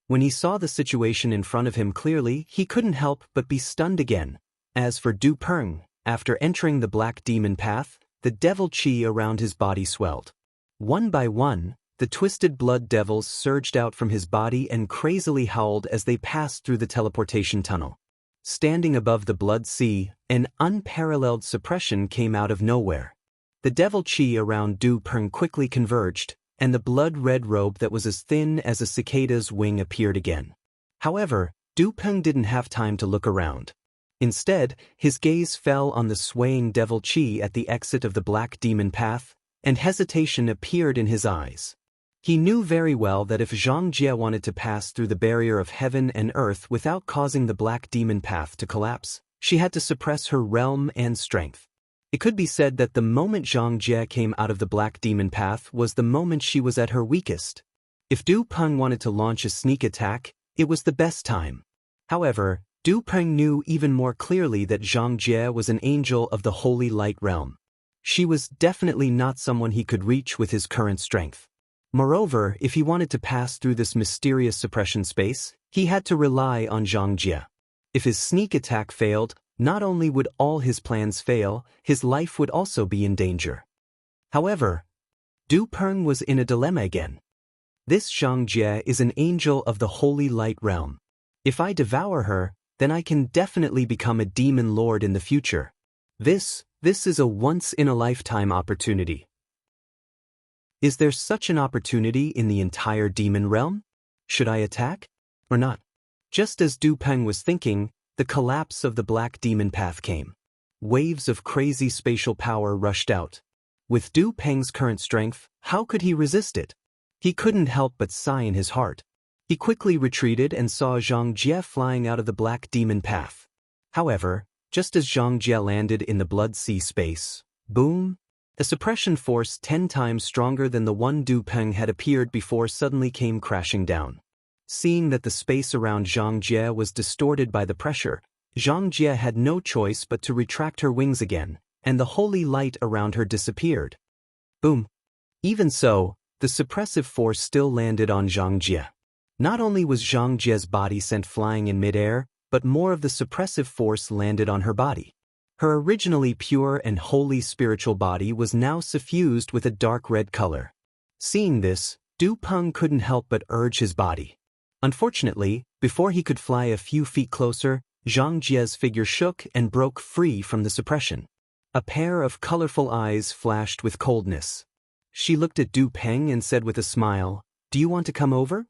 When he saw the situation in front of him clearly, he couldn't help but be stunned again. As for Du Peng, after entering the black demon path, the devil chi around his body swelled. One by one, the twisted blood devils surged out from his body and crazily howled as they passed through the teleportation tunnel. Standing above the Blood Sea, an unparalleled suppression came out of nowhere. The devil chi around Du Peng quickly converged, and the blood-red robe that was as thin as a cicada's wing appeared again. However, Du Peng didn't have time to look around. Instead, his gaze fell on the swaying devil chi at the exit of the black demon path, and hesitation appeared in his eyes. He knew very well that if Zhang Jie wanted to pass through the barrier of heaven and earth without causing the black demon path to collapse, she had to suppress her realm and strength. It could be said that the moment Zhang Jie came out of the black demon path was the moment she was at her weakest. If Du Peng wanted to launch a sneak attack, it was the best time. However, Du Peng knew even more clearly that Zhang Jie was an angel of the holy light realm. She was definitely not someone he could reach with his current strength. Moreover, if he wanted to pass through this mysterious suppression space, he had to rely on Zhang Jie. If his sneak attack failed, not only would all his plans fail, his life would also be in danger. However, Du Peng was in a dilemma again. This Zhang Jie is an angel of the holy light realm. If I devour her, then I can definitely become a demon lord in the future. This is a once-in-a-lifetime opportunity. Is there such an opportunity in the entire demon realm? Should I attack? Or not? Just as Du Peng was thinking, the collapse of the black demon path came. Waves of crazy spatial power rushed out. With Du Peng's current strength, how could he resist it? He couldn't help but sigh in his heart. He quickly retreated and saw Zhang Jie flying out of the black demon path. However, just as Zhang Jie landed in the blood sea space, boom! A suppression force 10 times stronger than the one Du Peng had appeared before suddenly came crashing down. Seeing that the space around Zhang Jie was distorted by the pressure, Zhang Jie had no choice but to retract her wings again, and the holy light around her disappeared. Boom! Even so, the suppressive force still landed on Zhang Jie. Not only was Zhang Jie's body sent flying in midair, but more of the suppressive force landed on her body. Her originally pure and holy spiritual body was now suffused with a dark red color. Seeing this, Du Peng couldn't help but urge his body. Unfortunately, before he could fly a few feet closer, Zhang Jie's figure shook and broke free from the suppression. A pair of colorful eyes flashed with coldness. She looked at Du Peng and said with a smile, "Do you want to come over?"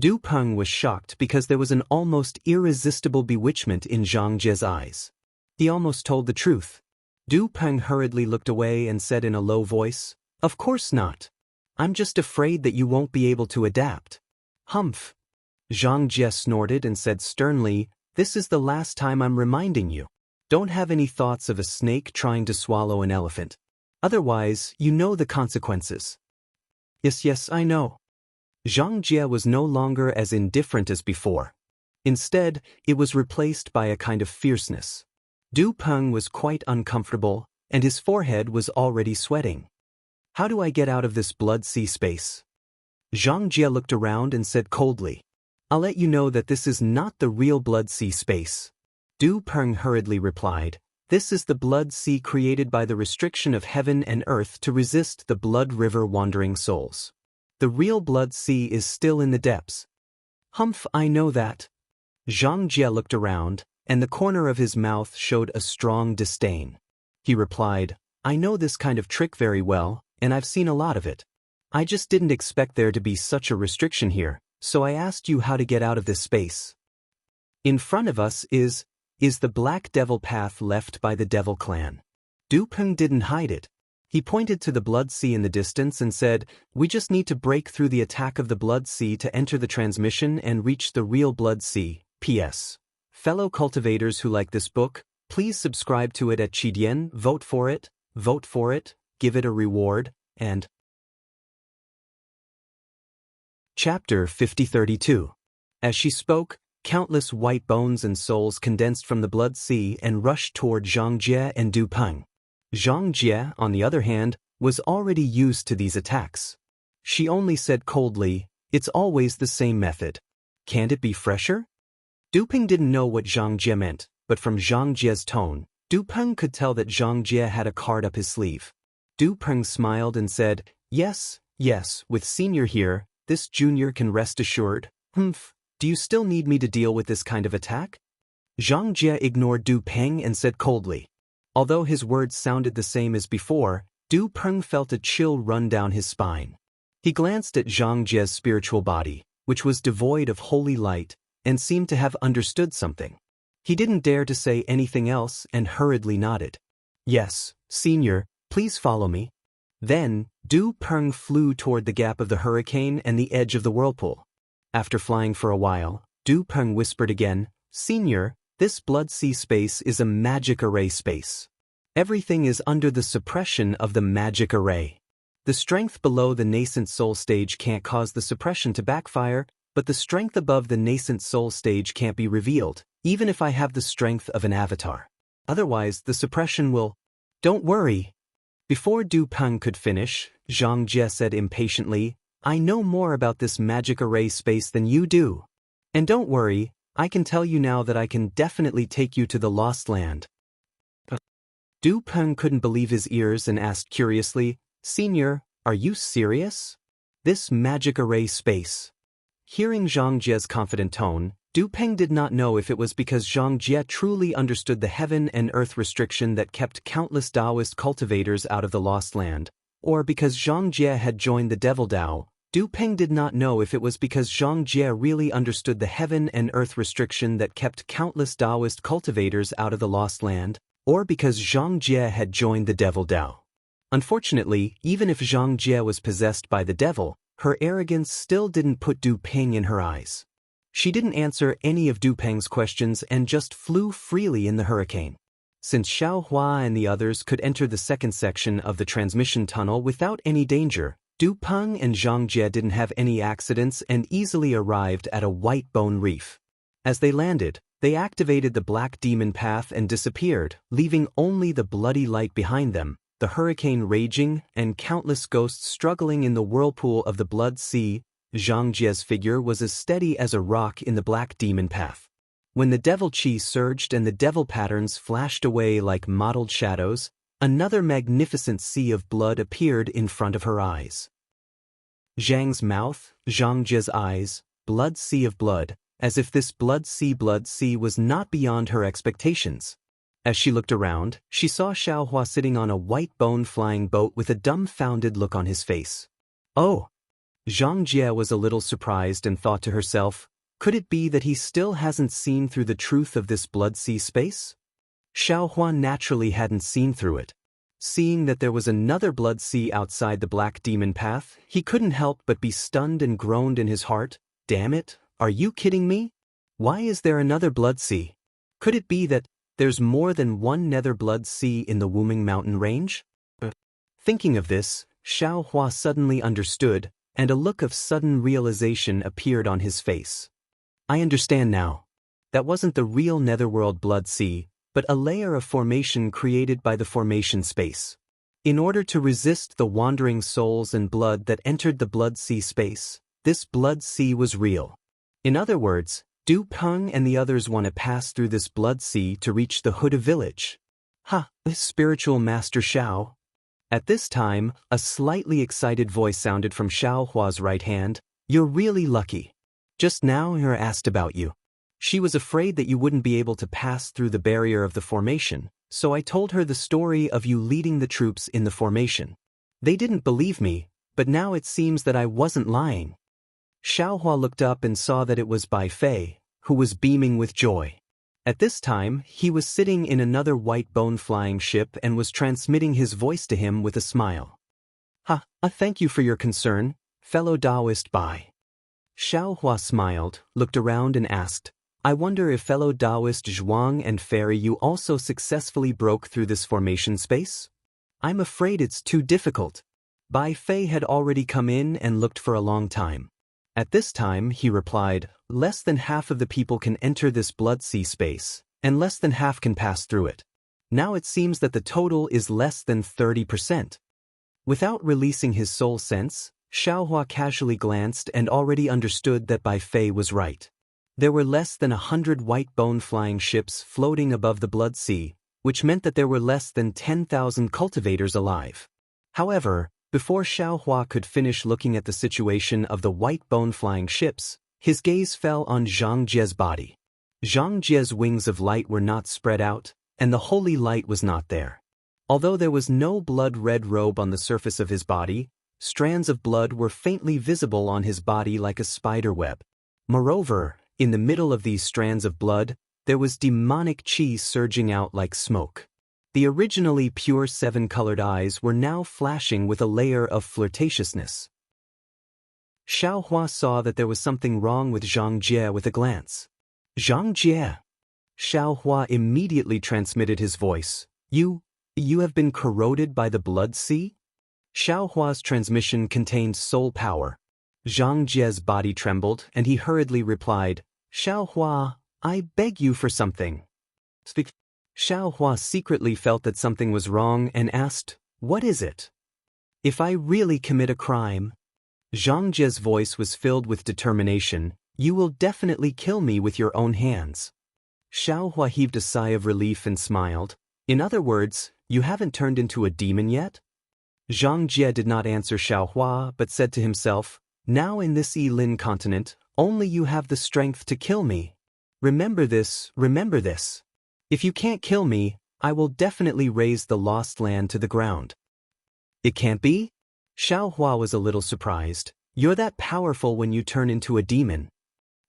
Du Peng was shocked because there was an almost irresistible bewitchment in Zhang Jie's eyes. He almost told the truth. Du Peng hurriedly looked away and said in a low voice, "Of course not. I'm just afraid that you won't be able to adapt." Humph! Zhang Jie snorted and said sternly, "This is the last time I'm reminding you. Don't have any thoughts of a snake trying to swallow an elephant. Otherwise, you know the consequences." Yes, I know." Zhang Jie was no longer as indifferent as before. Instead, it was replaced by a kind of fierceness. Du Peng was quite uncomfortable, and his forehead was already sweating. "How do I get out of this blood sea space?" Zhang Jie looked around and said coldly, "I'll let you know that this is not the real blood sea space." Du Peng hurriedly replied, "This is the blood sea created by the restriction of heaven and earth to resist the blood river wandering souls. The real blood sea is still in the depths." "Humph, I know that." Zhang Jie looked around, and the corner of his mouth showed a strong disdain. He replied, "I know this kind of trick very well, and I've seen a lot of it. I just didn't expect there to be such a restriction here, so I asked you how to get out of this space. In front of us is the Black Devil path left by the Devil clan." Du Peng didn't hide it. He pointed to the blood sea in the distance and said, "We just need to break through the attack of the blood sea to enter the transmission and reach the real blood sea. P.S. Fellow cultivators who like this book, please subscribe to it at Chidian, vote for it, give it a reward, and..." Chapter 5032. As she spoke, countless white bones and souls condensed from the blood sea and rushed toward Zhang Jie and Du Peng. Zhang Jie, on the other hand, was already used to these attacks. She only said coldly, "It's always the same method. Can't it be fresher?" Du Peng didn't know what Zhang Jie meant, but from Zhang Jie's tone, Du Peng could tell that Zhang Jie had a card up his sleeve. Du Peng smiled and said, Yes, with Senior here, this junior can rest assured." "Humph, do you still need me to deal with this kind of attack?" Zhang Jie ignored Du Peng and said coldly. Although his words sounded the same as before, Du Peng felt a chill run down his spine. He glanced at Zhang Jie's spiritual body, which was devoid of holy light, and seemed to have understood something. He didn't dare to say anything else and hurriedly nodded. "Yes, Senior, please follow me." Then, Du Peng flew toward the gap of the hurricane and the edge of the whirlpool. After flying for a while, Du Peng whispered again, "Senior, this blood sea space is a magic array space. Everything is under the suppression of the magic array. The strength below the nascent soul stage can't cause the suppression to backfire, but the strength above the nascent soul stage can't be revealed, even if I have the strength of an avatar. Otherwise, the suppression will... Don't worry. Before Du Peng could finish, Zhang Jie said impatiently, I know more about this magic array space than you do. And don't worry, I can tell you now that I can definitely take you to the Lost Land. Du Peng couldn't believe his ears and asked curiously, Senior, are you serious? This magic array space. Hearing Zhang Jie's confident tone, Du Peng did not know if it was because Zhang Jie truly understood the heaven and earth restriction that kept countless Taoist cultivators out of the Lost Land, or because Zhang Jie had joined the Devil Dao. Du Peng did not know if it was because Zhang Jie really understood the heaven and earth restriction that kept countless Taoist cultivators out of the Lost Land, or because Zhang Jie had joined the Devil Dao. Unfortunately, even if Zhang Jie was possessed by the devil, her arrogance still didn't put Du Peng in her eyes. She didn't answer any of Du Peng's questions and just flew freely in the hurricane. Since Xiao Hua and the others could enter the second section of the transmission tunnel without any danger, Du Peng and Zhang Jie didn't have any accidents and easily arrived at a white bone reef. As they landed, they activated the black demon path and disappeared, leaving only the bloody light behind them, the hurricane raging and countless ghosts struggling in the whirlpool of the blood sea. Zhang Jie's figure was as steady as a rock in the black demon path. When the devil chi surged and the devil patterns flashed away like mottled shadows, another magnificent sea of blood appeared in front of her eyes. Zhang's mouth, Zhang Jie's eyes, blood sea of blood, as if this blood sea was not beyond her expectations. As she looked around, she saw Xiao Hua sitting on a white bone flying boat with a dumbfounded look on his face. Oh! Zhang Jie was a little surprised and thought to herself, could it be that he still hasn't seen through the truth of this blood sea space? Xiao Hua naturally hadn't seen through it. Seeing that there was another blood sea outside the black demon path, he couldn't help but be stunned and groaned in his heart, damn it, are you kidding me? Why is there another blood sea? Could it be that there's more than one nether blood sea in the Wuming Mountain range? Thinking of this, Xiao Hua suddenly understood, and a look of sudden realization appeared on his face. I understand now. That wasn't the real netherworld blood sea, but a layer of formation created by the formation space. In order to resist the wandering souls and blood that entered the blood sea space, this blood sea was real. In other words, Du Peng and the others want to pass through this blood sea to reach the Huda village. Spiritual Master Xiao. At this time, a slightly excited voice sounded from Xiao Hua's right hand. You're really lucky. Just now her asked about you. She was afraid that you wouldn't be able to pass through the barrier of the formation, so I told her the story of you leading the troops in the formation. They didn't believe me, but now it seems that I wasn't lying. Xiao Hua looked up and saw that it was Bai Fei, who was beaming with joy. At this time, he was sitting in another white bone flying ship and was transmitting his voice to him with a smile. Thank you for your concern, fellow Taoist Bai. Xiao Hua smiled, looked around and asked, I wonder if fellow Taoist Zhuang and Fairy you also successfully broke through this formation space? I'm afraid it's too difficult. Bai Fei had already come in and looked for a long time. At this time, he replied, less than half of the people can enter this blood sea space, and less than half can pass through it. Now it seems that the total is less than 30%. Without releasing his soul sense, Xiao Hua casually glanced and already understood that Bai Fei was right. There were less than 100 white bone flying ships floating above the blood sea, which meant that there were less than 10,000 cultivators alive. However, before Xiao Hua could finish looking at the situation of the white bone flying ships, his gaze fell on Zhang Jie's body. Zhang Jie's wings of light were not spread out, and the holy light was not there. Although there was no blood-red robe on the surface of his body, strands of blood were faintly visible on his body like a spider web. Moreover, in the middle of these strands of blood, there was demonic chi surging out like smoke. The originally pure seven-colored eyes were now flashing with a layer of flirtatiousness. Xiao Hua saw that there was something wrong with Zhang Jie with a glance. Zhang Jie. Xiao Hua immediately transmitted his voice. You have been corroded by the blood sea? Xiao Hua's transmission contained soul power. Zhang Jie's body trembled and he hurriedly replied, Xiao Hua, I beg you for something. Speak. Xiao Hua secretly felt that something was wrong and asked, "What is it?" "If I really commit a crime," Zhang Jie's voice was filled with determination, "you will definitely kill me with your own hands." Xiao Hua heaved a sigh of relief and smiled. "In other words, you haven't turned into a demon yet?" Zhang Jie did not answer Xiao Hua but said to himself, "Now in this Yi-Lin continent, only you have the strength to kill me. Remember this, remember this. If you can't kill me, I will definitely raze the lost land to the ground." "It can't be?" Xiao Hua was a little surprised. "You're that powerful when you turn into a demon."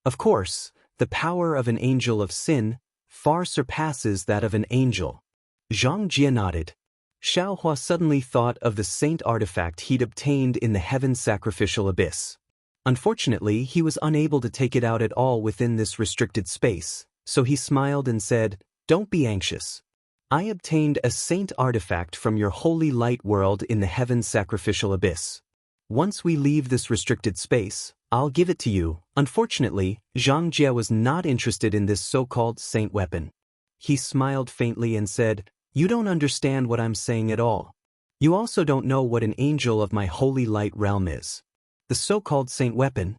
"Of course, the power of an angel of sin far surpasses that of an angel." Zhang Jie nodded. Xiao Hua suddenly thought of the saint artifact he'd obtained in the heaven sacrificial abyss. Unfortunately, he was unable to take it out at all within this restricted space, so he smiled and said, "Don't be anxious. I obtained a saint artifact from your holy light world in the heaven sacrificial abyss. Once we leave this restricted space, I'll give it to you." Unfortunately, Zhang Jie was not interested in this so-called saint weapon. He smiled faintly and said, "You don't understand what I'm saying at all. You also don't know what an angel of my holy light realm is. The so-called saint weapon."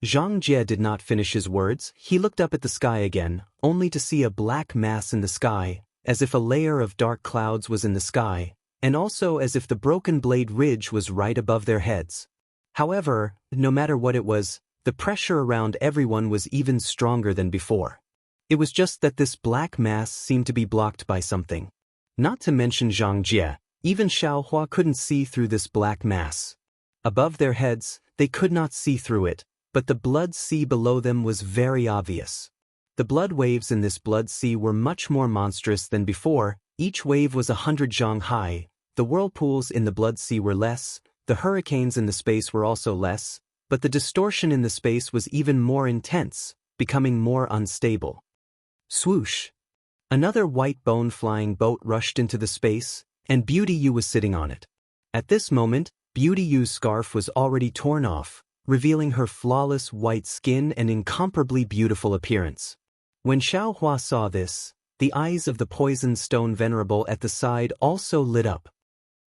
Zhang Jie did not finish his words. He looked up at the sky again, only to see a black mass in the sky, as if a layer of dark clouds was in the sky, and also as if the broken blade ridge was right above their heads. However, no matter what it was, the pressure around everyone was even stronger than before. It was just that this black mass seemed to be blocked by something. Not to mention Zhang Jie, even Xiao Hua couldn't see through this black mass. Above their heads, they could not see through it, but the blood sea below them was very obvious. The blood waves in this blood sea were much more monstrous than before. Each wave was 100 zhang high. The whirlpools in the blood sea were less, the hurricanes in the space were also less, but the distortion in the space was even more intense, becoming more unstable. Swoosh! Another white bone-flying boat rushed into the space, and Beauty Yu was sitting on it. At this moment, Beauty Yu's scarf was already torn off, revealing her flawless white skin and incomparably beautiful appearance. When Xiao Hua saw this, the eyes of the poisoned stone venerable at the side also lit up.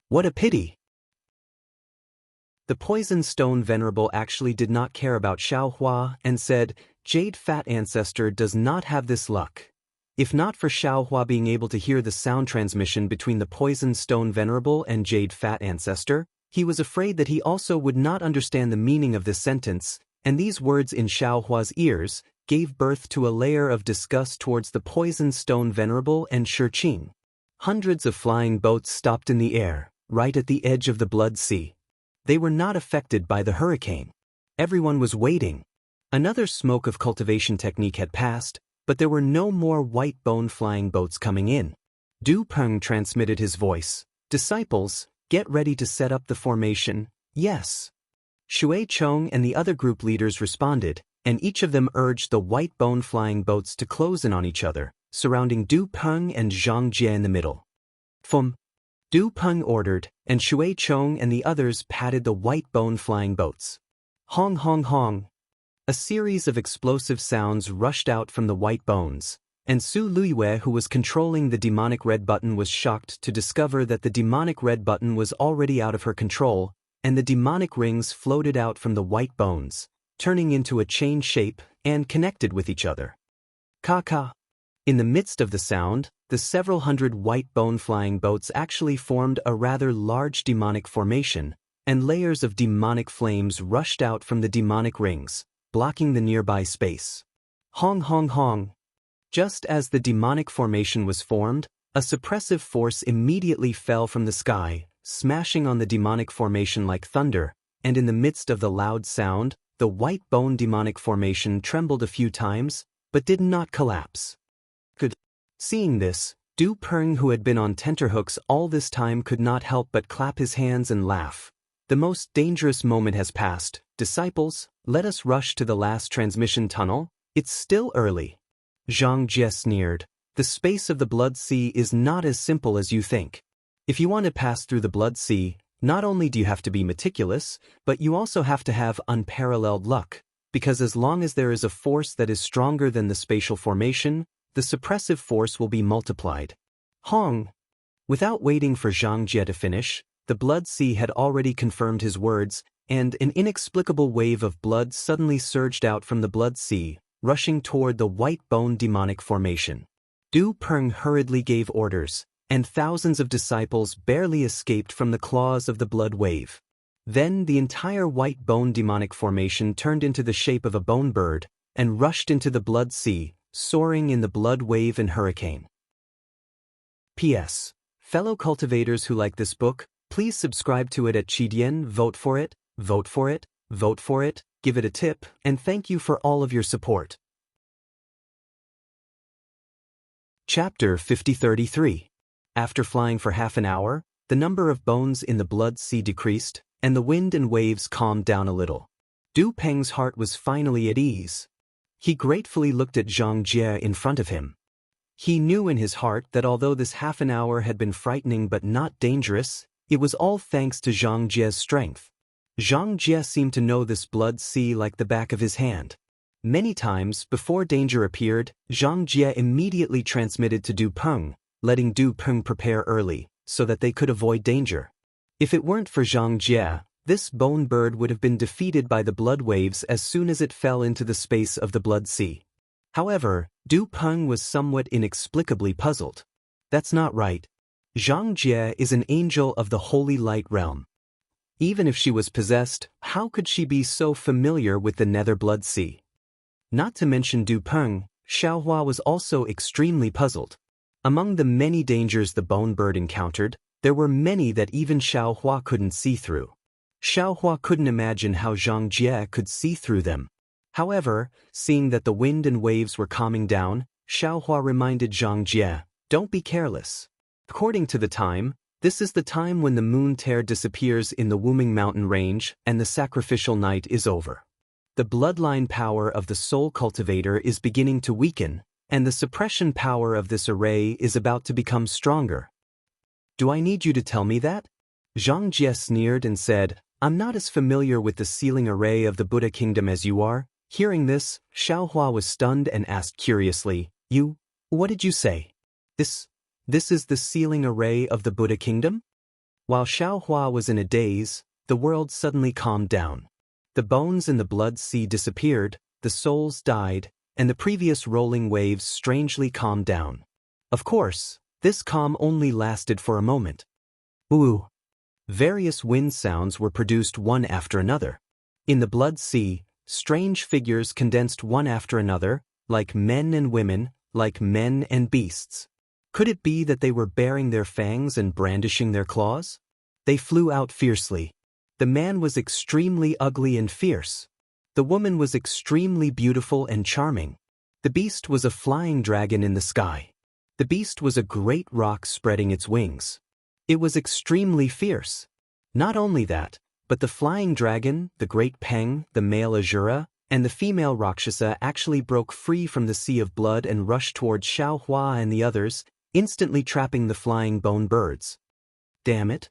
"What a pity!" The poisoned stone venerable actually did not care about Xiao Hua and said, "Jade Fat Ancestor does not have this luck." If not for Xiao Hua being able to hear the sound transmission between the poisoned stone venerable and Jade Fat Ancestor, he was afraid that he also would not understand the meaning of this sentence, and these words in Xiao Hua's ears gave birth to a layer of disgust towards the poisoned stone venerable and Shiqing. Hundreds of flying boats stopped in the air, right at the edge of the blood sea. They were not affected by the hurricane. Everyone was waiting. Another smoke of cultivation technique had passed, but there were no more white bone flying boats coming in. Du Peng transmitted his voice. "Disciples, get ready to set up the formation." "Yes." Shui Chong and the other group leaders responded, and each of them urged the white bone flying boats to close in on each other, surrounding Du Peng and Zhang Jie in the middle. "Fum!" Du Peng ordered, and Shui Chong and the others patted the white bone flying boats. Hong hong hong! A series of explosive sounds rushed out from the white bones, and Su Luiyue, who was controlling the demonic red button, was shocked to discover that the demonic red button was already out of her control, and the demonic rings floated out from the white bones, turning into a chain shape and connected with each other. Ka-ka! In the midst of the sound, the several hundred white bone flying boats actually formed a rather large demonic formation, and layers of demonic flames rushed out from the demonic rings, blocking the nearby space. Hong hong hong! Just as the demonic formation was formed, a suppressive force immediately fell from the sky, smashing on the demonic formation like thunder, and in the midst of the loud sound, the white bone demonic formation trembled a few times, but did not collapse. Good. Seeing this, Du Peng, who had been on tenterhooks all this time, could not help but clap his hands and laugh. "The most dangerous moment has passed. Disciples, let us rush to the last transmission tunnel. It's still early." Zhang Jie sneered. "The space of the blood sea is not as simple as you think. If you want to pass through the blood sea, not only do you have to be meticulous, but you also have to have unparalleled luck. because as long as there is a force that is stronger than the spatial formation, the suppressive force will be multiplied. Hong. Without waiting for Zhang Jie to finish, the blood sea had already confirmed his words, and an inexplicable wave of blood suddenly surged out from the blood sea, rushing toward the white bone demonic formation. Du Peng hurriedly gave orders, and thousands of disciples barely escaped from the claws of the blood wave. Then the entire white bone demonic formation turned into the shape of a bone bird, and rushed into the blood sea, soaring in the blood wave and hurricane. P.S. Fellow cultivators who like this book, please subscribe to it at Qidian, vote for it, vote for it, vote for it, give it a tip, and thank you for all of your support. Chapter 5033. After flying for half an hour, the number of bones in the blood sea decreased, and the wind and waves calmed down a little. Du Peng's heart was finally at ease. He gratefully looked at Zhang Jie in front of him. He knew in his heart that although this half an hour had been frightening but not dangerous, it was all thanks to Zhang Jie's strength. Zhang Jie seemed to know this blood sea like the back of his hand. Many times, before danger appeared, Zhang Jie immediately transmitted to Du Peng, letting Du Peng prepare early, so that they could avoid danger. If it weren't for Zhang Jie, this bone bird would have been defeated by the blood waves as soon as it fell into the space of the blood sea. However, Du Peng was somewhat inexplicably puzzled. That's not right. Zhang Jie is an angel of the holy light realm. Even if she was possessed, how could she be so familiar with the nether blood sea? Not to mention Du Peng, Xiaohua was also extremely puzzled. Among the many dangers the bone bird encountered, there were many that even Xiaohua couldn't see through. Xiaohua couldn't imagine how Zhang Jie could see through them. However, seeing that the wind and waves were calming down, Xiaohua reminded Zhang Jie, "Don't be careless. According to the time, this is the time when the moon tear disappears in the Wuming mountain range and the sacrificial night is over. The bloodline power of the soul cultivator is beginning to weaken, and the suppression power of this array is about to become stronger." "Do I need you to tell me that?" Zhang Jie sneered and said, "I'm not as familiar with the sealing array of the Buddha kingdom as you are." Hearing this, Xiaohua was stunned and asked curiously, What did you say? This is the sealing array of the Buddha kingdom?" While Xiaohua was in a daze, the world suddenly calmed down. The bones in the blood sea disappeared, the souls died, and the previous rolling waves strangely calmed down. Of course, this calm only lasted for a moment. Ooh! Various wind sounds were produced one after another. In the blood sea, strange figures condensed one after another, like men and women, like men and beasts. Could it be that they were baring their fangs and brandishing their claws? They flew out fiercely. The man was extremely ugly and fierce. The woman was extremely beautiful and charming. The beast was a flying dragon in the sky. The beast was a great rock spreading its wings. It was extremely fierce. Not only that, but the flying dragon, the great Peng, the male Azura, and the female Rakshasa actually broke free from the sea of blood and rushed towards Xiaohua and the others, instantly trapping the flying bone birds. Damn it!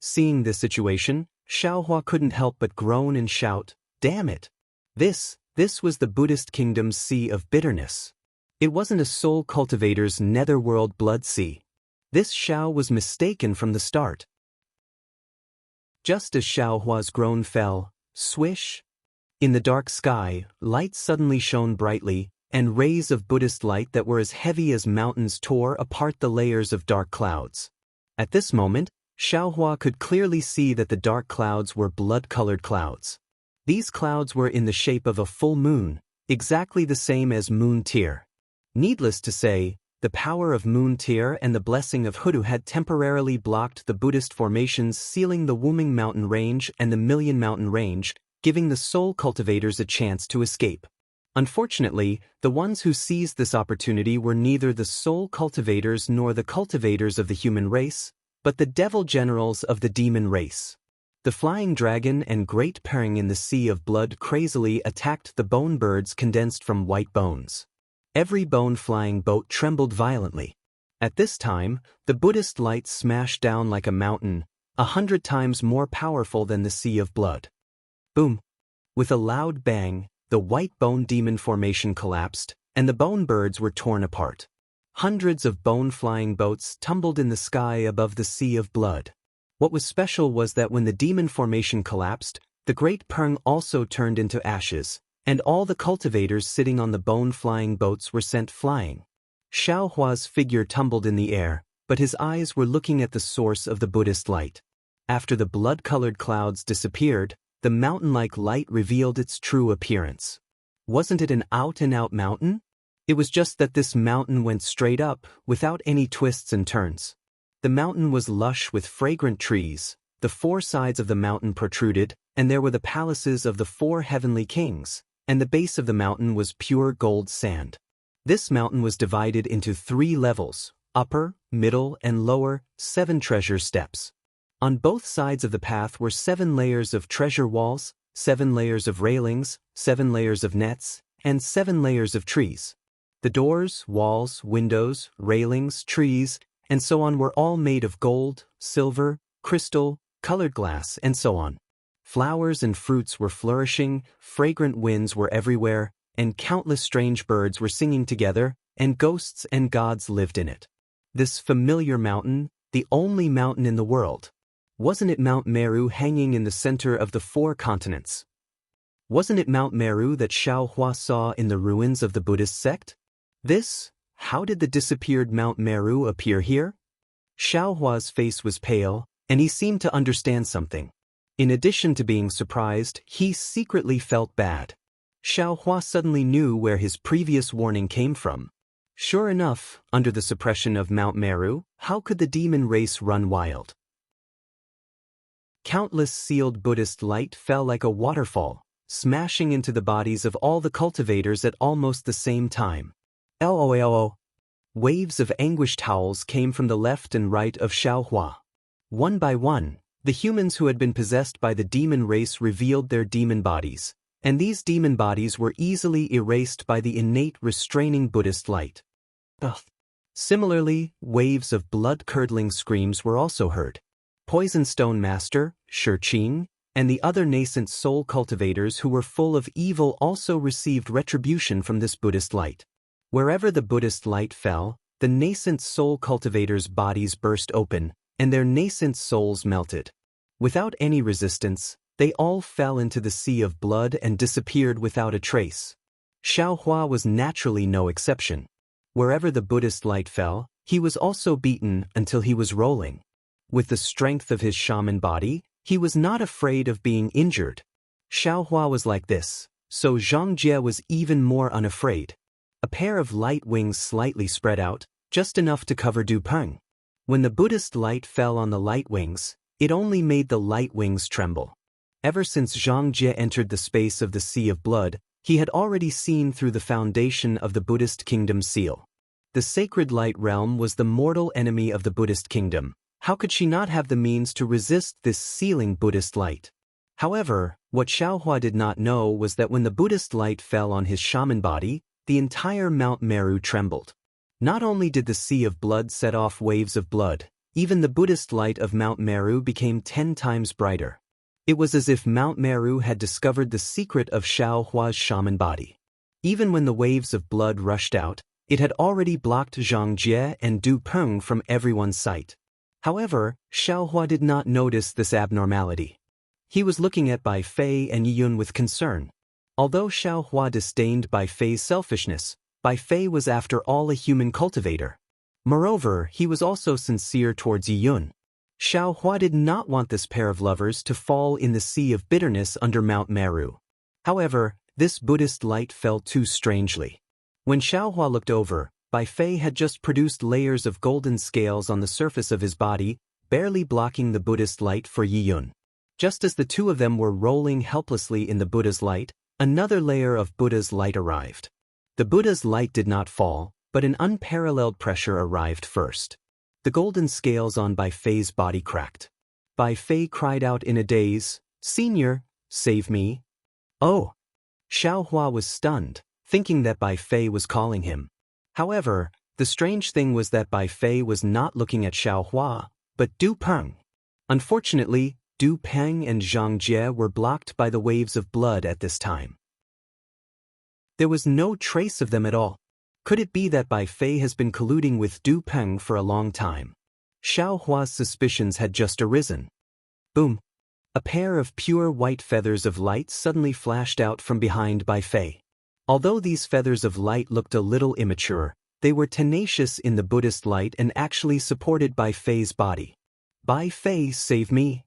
Seeing this situation, Xiaohua couldn't help but groan and shout, "Damn it! This was the Buddhist kingdom's sea of bitterness. It wasn't a soul cultivator's netherworld blood sea. This Xiao was mistaken from the start." Just as Xiaohua's groan fell, swish! In the dark sky, light suddenly shone brightly, and rays of Buddhist light that were as heavy as mountains tore apart the layers of dark clouds. At this moment, Xiaohua could clearly see that the dark clouds were blood-colored clouds. These clouds were in the shape of a full moon, exactly the same as Moon Tear. Needless to say, the power of Moon Tear and the blessing of Hudu had temporarily blocked the Buddhist formations sealing the Wuming mountain range and the Million mountain range, giving the soul cultivators a chance to escape. Unfortunately, the ones who seized this opportunity were neither the soul cultivators nor the cultivators of the human race, but the devil generals of the demon race. The flying dragon and great Peng in the sea of blood crazily attacked the bone birds condensed from white bones. Every bone-flying boat trembled violently. At this time, the Buddhist light smashed down like a mountain, 100 times more powerful than the sea of blood. Boom! With a loud bang, the white bone demon formation collapsed, and the bone birds were torn apart. Hundreds of bone-flying boats tumbled in the sky above the sea of blood. What was special was that when the demon formation collapsed, the great Peng also turned into ashes, and all the cultivators sitting on the bone-flying boats were sent flying. Xiao Hua's figure tumbled in the air, but his eyes were looking at the source of the Buddhist light. After the blood-colored clouds disappeared, the mountain-like light revealed its true appearance. Wasn't it an out-and-out mountain? It was just that this mountain went straight up, without any twists and turns. The mountain was lush with fragrant trees, the four sides of the mountain protruded, and there were the palaces of the four heavenly kings, and the base of the mountain was pure gold sand. This mountain was divided into 3 levels, upper, middle, and lower, 7 treasure steps. On both sides of the path were 7 layers of treasure walls, 7 layers of railings, 7 layers of nets, and 7 layers of trees. The doors, walls, windows, railings, trees, and so on were all made of gold, silver, crystal, colored glass, and so on. Flowers and fruits were flourishing, fragrant winds were everywhere, and countless strange birds were singing together, and ghosts and gods lived in it. This familiar mountain, the only mountain in the world. Wasn't it Mount Meru hanging in the center of the 4 continents? Wasn't it Mount Meru that Xiao Hua saw in the ruins of the Buddhist sect? How did the disappeared Mount Meru appear here? Xiao Hua's face was pale, and he seemed to understand something. In addition to being surprised, he secretly felt bad. Xiao Hua suddenly knew where his previous warning came from. Sure enough, under the suppression of Mount Meru, how could the demon race run wild? Countless sealed Buddhist light fell like a waterfall, smashing into the bodies of all the cultivators at almost the same time. LOLO. Waves of anguished howls came from the left and right of Xiao Hua. One by one, the humans who had been possessed by the demon race revealed their demon bodies, and these demon bodies were easily erased by the innate restraining Buddhist light. Similarly, waves of blood-curdling screams were also heard. Poison Stone Master, Shurqing, and the other nascent soul cultivators who were full of evil also received retribution from this Buddhist light. Wherever the Buddhist light fell, the nascent soul cultivators' bodies burst open, and their nascent souls melted. Without any resistance, they all fell into the sea of blood and disappeared without a trace. Xiao Hua was naturally no exception. Wherever the Buddhist light fell, he was also beaten until he was rolling. With the strength of his shaman body, he was not afraid of being injured. Xiao Hua was like this, so Zhang Jie was even more unafraid. A pair of light wings slightly spread out, just enough to cover Du Peng. When the Buddhist light fell on the light wings, it only made the light wings tremble. Ever since Zhang Jie entered the space of the Sea of Blood, he had already seen through the foundation of the Buddhist kingdom seal. The sacred light realm was the mortal enemy of the Buddhist kingdom. How could she not have the means to resist this sealing Buddhist light? However, what Xiao Hua did not know was that when the Buddhist light fell on his shaman body, the entire Mount Meru trembled. Not only did the Sea of Blood set off waves of blood, even the Buddhist light of Mount Meru became 10 times brighter. It was as if Mount Meru had discovered the secret of Xiao Hua's shaman body. Even when the waves of blood rushed out, it had already blocked Zhang Jie and Du Peng from everyone's sight. However, Xiao Hua did not notice this abnormality. He was looking at Bai Fei and Yiyun with concern. Although Xiao Hua disdained Bai Fei's selfishness, Bai Fei was after all a human cultivator. Moreover, he was also sincere towards Yiyun. Xiao Hua did not want this pair of lovers to fall in the sea of bitterness under Mount Meru. However, this Buddhist light fell too strangely. When Xiao Hua looked over, Bai Fei had just produced layers of golden scales on the surface of his body, barely blocking the Buddhist light for Yiyun. Just as the two of them were rolling helplessly in the Buddha's light, another layer of Buddha's light arrived. The Buddha's light did not fall, but an unparalleled pressure arrived first. The golden scales on Bai Fei's body cracked. Bai Fei cried out in a daze, "Senior, save me." Oh! Xiao Hua was stunned, thinking that Bai Fei was calling him. However, the strange thing was that Bai Fei was not looking at Xiao Hua, but Du Peng. Unfortunately, Du Peng and Zhang Jie were blocked by the waves of blood at this time. There was no trace of them at all. Could it be that Bai Fei has been colluding with Du Peng for a long time? Xiao Hua's suspicions had just arisen. Boom! A pair of pure white feathers of light suddenly flashed out from behind Bai Fei. Although these feathers of light looked a little immature, they were tenacious in the Buddhist light and actually supported Bai Fei's body. Bai Fei, save me!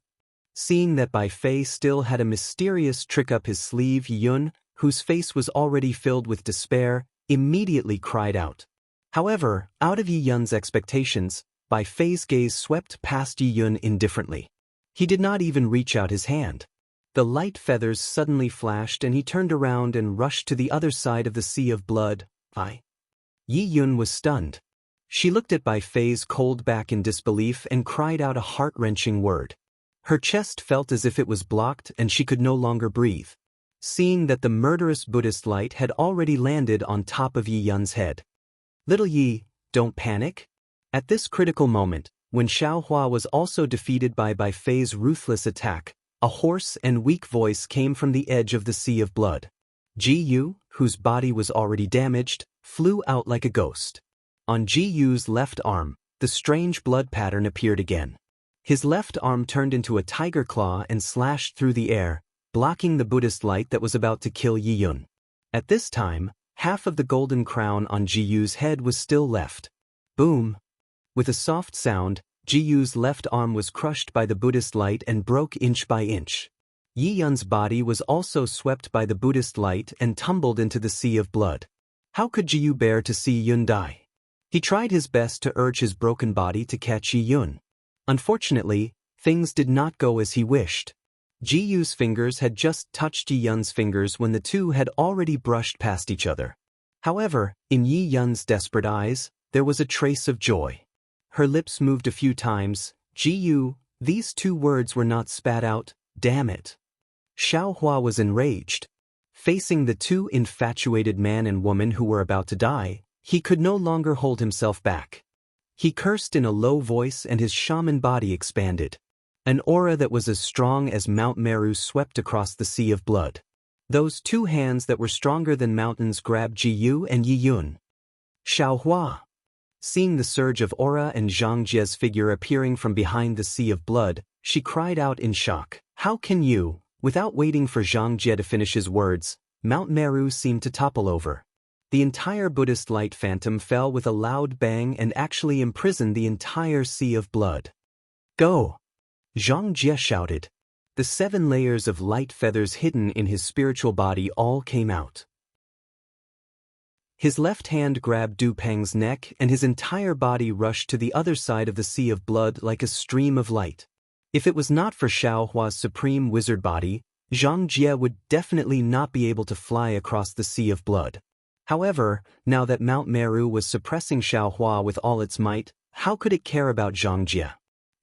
Seeing that Bai Fei still had a mysterious trick up his sleeve, Yun, whose face was already filled with despair, immediately cried out. However, out of Yi Yun's expectations, Bai Fei's gaze swept past Yi Yun indifferently. He did not even reach out his hand. The light feathers suddenly flashed and he turned around and rushed to the other side of the sea of blood. Yi Yun was stunned. She looked at Bai Fei's cold back in disbelief and cried out a heart-wrenching word. Her chest felt as if it was blocked and she could no longer breathe. Seeing that the murderous Buddhist light had already landed on top of Yi Yun's head. Little Yi, don't panic. At this critical moment, when Xiao Hua was also defeated by Bai Fei's ruthless attack, a hoarse and weak voice came from the edge of the sea of blood. Ji Yu, whose body was already damaged, flew out like a ghost. On Ji Yu's left arm, the strange blood pattern appeared again. His left arm turned into a tiger claw and slashed through the air, blocking the Buddhist light that was about to kill Yi Yun. At this time, half of the golden crown on Ji Yu's head was still left. Boom! With a soft sound, Ji Yu's left arm was crushed by the Buddhist light and broke inch by inch. Yi Yun's body was also swept by the Buddhist light and tumbled into the sea of blood. How could Ji Yu bear to see Yun die? He tried his best to urge his broken body to catch Yi Yun. Unfortunately, things did not go as he wished. Ji Yu's fingers had just touched Yi Yun's fingers when the two had already brushed past each other. However, in Yi Yun's desperate eyes, there was a trace of joy. Her lips moved a few times. Ji Yu, these two words were not spat out, damn it. Xiao Hua was enraged. Facing the two infatuated man and woman who were about to die, he could no longer hold himself back. He cursed in a low voice and his shaman body expanded. An aura that was as strong as Mount Meru swept across the sea of blood. Those two hands that were stronger than mountains grabbed Ji Yu and Yi Yun. Xiao Hua. Seeing the surge of aura and Zhang Jie's figure appearing from behind the sea of blood, she cried out in shock. How can you? Without waiting for Zhang Jie to finish his words, Mount Meru seemed to topple over. The entire Buddhist light phantom fell with a loud bang and actually imprisoned the entire sea of blood. Go! Zhang Jie shouted. The 7 layers of light feathers hidden in his spiritual body all came out. His left hand grabbed Du Peng's neck and his entire body rushed to the other side of the sea of blood like a stream of light. If it was not for Xiao Hua's supreme wizard body, Zhang Jie would definitely not be able to fly across the sea of blood. However, now that Mount Meru was suppressing Xiao Hua with all its might, how could it care about Zhang Jie?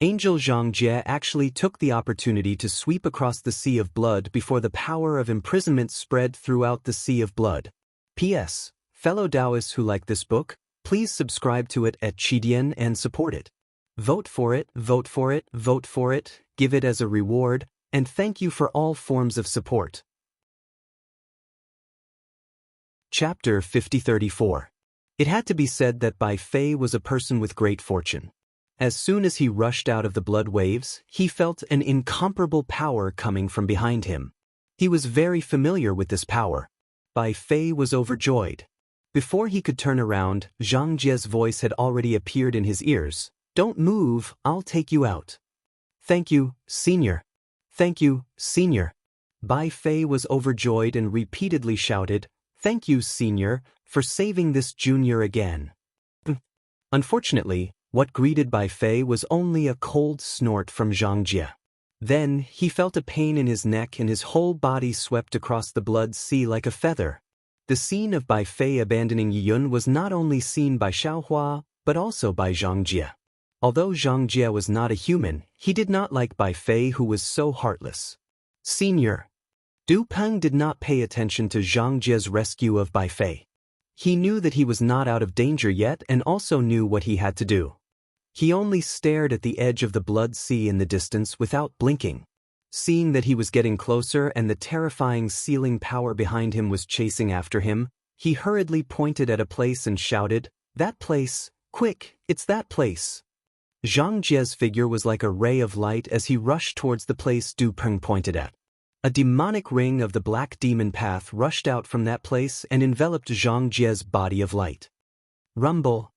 Angel Zhang Jie actually took the opportunity to sweep across the sea of blood before the power of imprisonment spread throughout the sea of blood. P.S. Fellow Taoists who like this book, please subscribe to it at Qidian and support it. Vote for it, vote for it, vote for it, give it as a reward, and thank you for all forms of support. Chapter 5034. It had to be said that Bai Fei was a person with great fortune. As soon as he rushed out of the blood waves, he felt an incomparable power coming from behind him. He was very familiar with this power. Bai Fei was overjoyed. Before he could turn around, Zhang Jie's voice had already appeared in his ears. Don't move, I'll take you out. Thank you, Senior. Thank you, Senior. Bai Fei was overjoyed and repeatedly shouted, Thank you, Senior, for saving this junior again. Unfortunately, what greeted Bai Fei was only a cold snort from Zhang Jie. Then, he felt a pain in his neck and his whole body swept across the blood sea like a feather. The scene of Bai Fei abandoning Yi Yun was not only seen by Xiao Hua, but also by Zhang Jie. Although Zhang Jie was not a human, he did not like Bai Fei who was so heartless. Senior. Du Peng did not pay attention to Zhang Jie's rescue of Bai Fei. He knew that he was not out of danger yet and also knew what he had to do. He only stared at the edge of the blood sea in the distance without blinking. Seeing that he was getting closer and the terrifying sealing power behind him was chasing after him, He hurriedly pointed at a place and shouted, "That place! Quick, it's that place!" Zhang Jie's figure was like a ray of light as he rushed towards the place Du Peng pointed at. A demonic ring of the black demon path rushed out from that place and enveloped Zhang Jie's body of light. Rumble.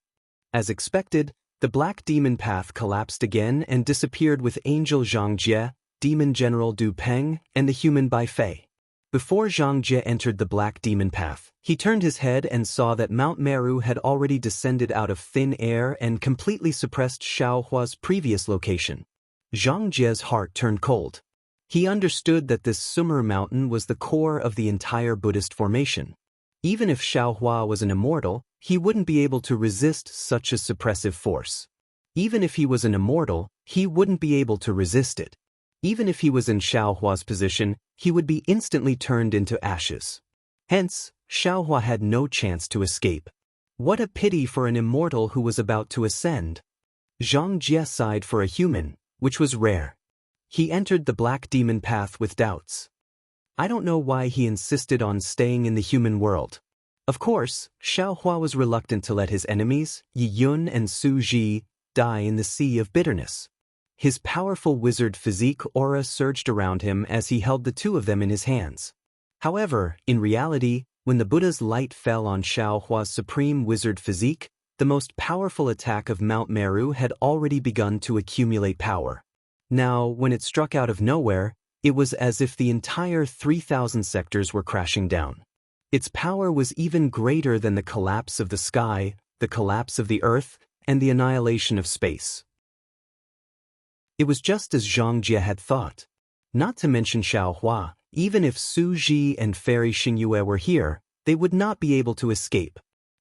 As expected, the black demon path collapsed again and disappeared with Angel Zhang Jie, Demon General Du Peng, and the human Bai Fei. Before Zhang Jie entered the black demon path, he turned his head and saw that Mount Meru had already descended out of thin air and completely suppressed Xiaohua's previous location. Zhang Jie's heart turned cold. He understood that this Sumer mountain was the core of the entire Buddhist formation. Even if Xiaohua was an immortal, he wouldn't be able to resist such a suppressive force. Even if he was an immortal, he wouldn't be able to resist it. Even if he was in Xiaohua's position, he would be instantly turned into ashes. Hence, Xiaohua had no chance to escape. What a pity for an immortal who was about to ascend. Zhang Jie sighed for a human, which was rare. He entered the black demon path with doubts. I don't know why he insisted on staying in the human world. Of course, Xiaohua was reluctant to let his enemies, Yi Yun and Su Ji, die in the sea of bitterness. His powerful wizard physique aura surged around him as he held the two of them in his hands. However, in reality, when the Buddha's light fell on Xiaohua's supreme wizard physique, the most powerful attack of Mount Meru had already begun to accumulate power. Now, when it struck out of nowhere, it was as if the entire 3,000 sectors were crashing down. Its power was even greater than the collapse of the sky, the collapse of the earth, and the annihilation of space. It was just as Zhang Jie had thought. Not to mention Xiaohua, even if Su Ji and Fairy Xingyue were here, they would not be able to escape.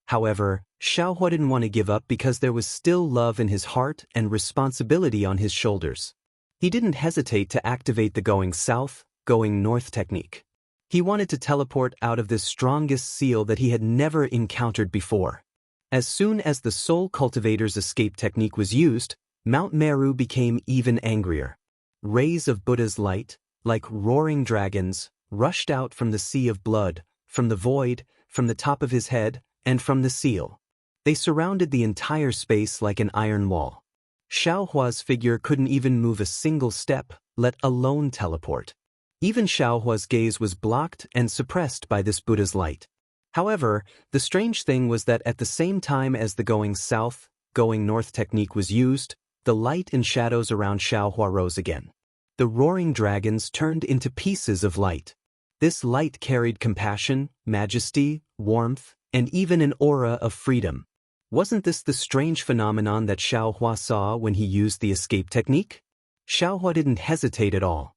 However, Xiaohua didn't want to give up because there was still love in his heart and responsibility on his shoulders. He didn't hesitate to activate the going south, going north technique. He wanted to teleport out of this strongest seal that he had never encountered before. As soon as the Soul Cultivator's escape technique was used, Mount Meru became even angrier. Rays of Buddha's light, like roaring dragons, rushed out from the sea of blood, from the void, from the top of his head, and from the seal. They surrounded the entire space like an iron wall. Xiaohua's figure couldn't even move a single step, let alone teleport. Even Xiaohua's gaze was blocked and suppressed by this Buddha's light. However, the strange thing was that at the same time as the going south, going north technique was used, the light and shadows around Xiaohua rose again. The roaring dragons turned into pieces of light. This light carried compassion, majesty, warmth, and even an aura of freedom. Wasn't this the strange phenomenon that Xiaohua saw when he used the escape technique? Xiaohua didn't hesitate at all.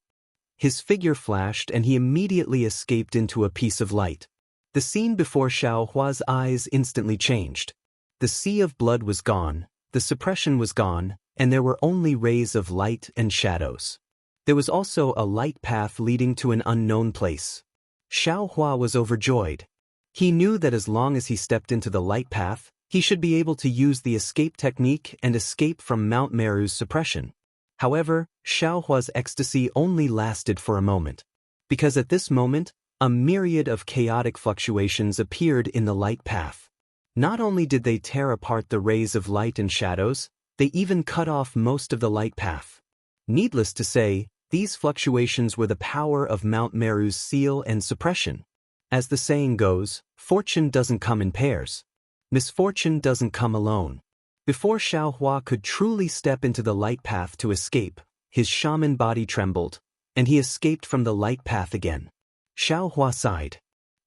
His figure flashed and he immediately escaped into a piece of light. The scene before Xiaohua's eyes instantly changed. The sea of blood was gone, the suppression was gone, and there were only rays of light and shadows. There was also a light path leading to an unknown place. Xiaohua was overjoyed. He knew that as long as he stepped into the light path, he should be able to use the escape technique and escape from Mount Meru's suppression. However, Xiaohua's ecstasy only lasted for a moment. Because at this moment, a myriad of chaotic fluctuations appeared in the light path. Not only did they tear apart the rays of light and shadows, they even cut off most of the light path. Needless to say, these fluctuations were the power of Mount Meru's seal and suppression. As the saying goes, fortune doesn't come in pairs. Misfortune doesn't come alone. Before Xiaohua could truly step into the light path to escape, his shaman body trembled, and he escaped from the light path again. Xiaohua sighed.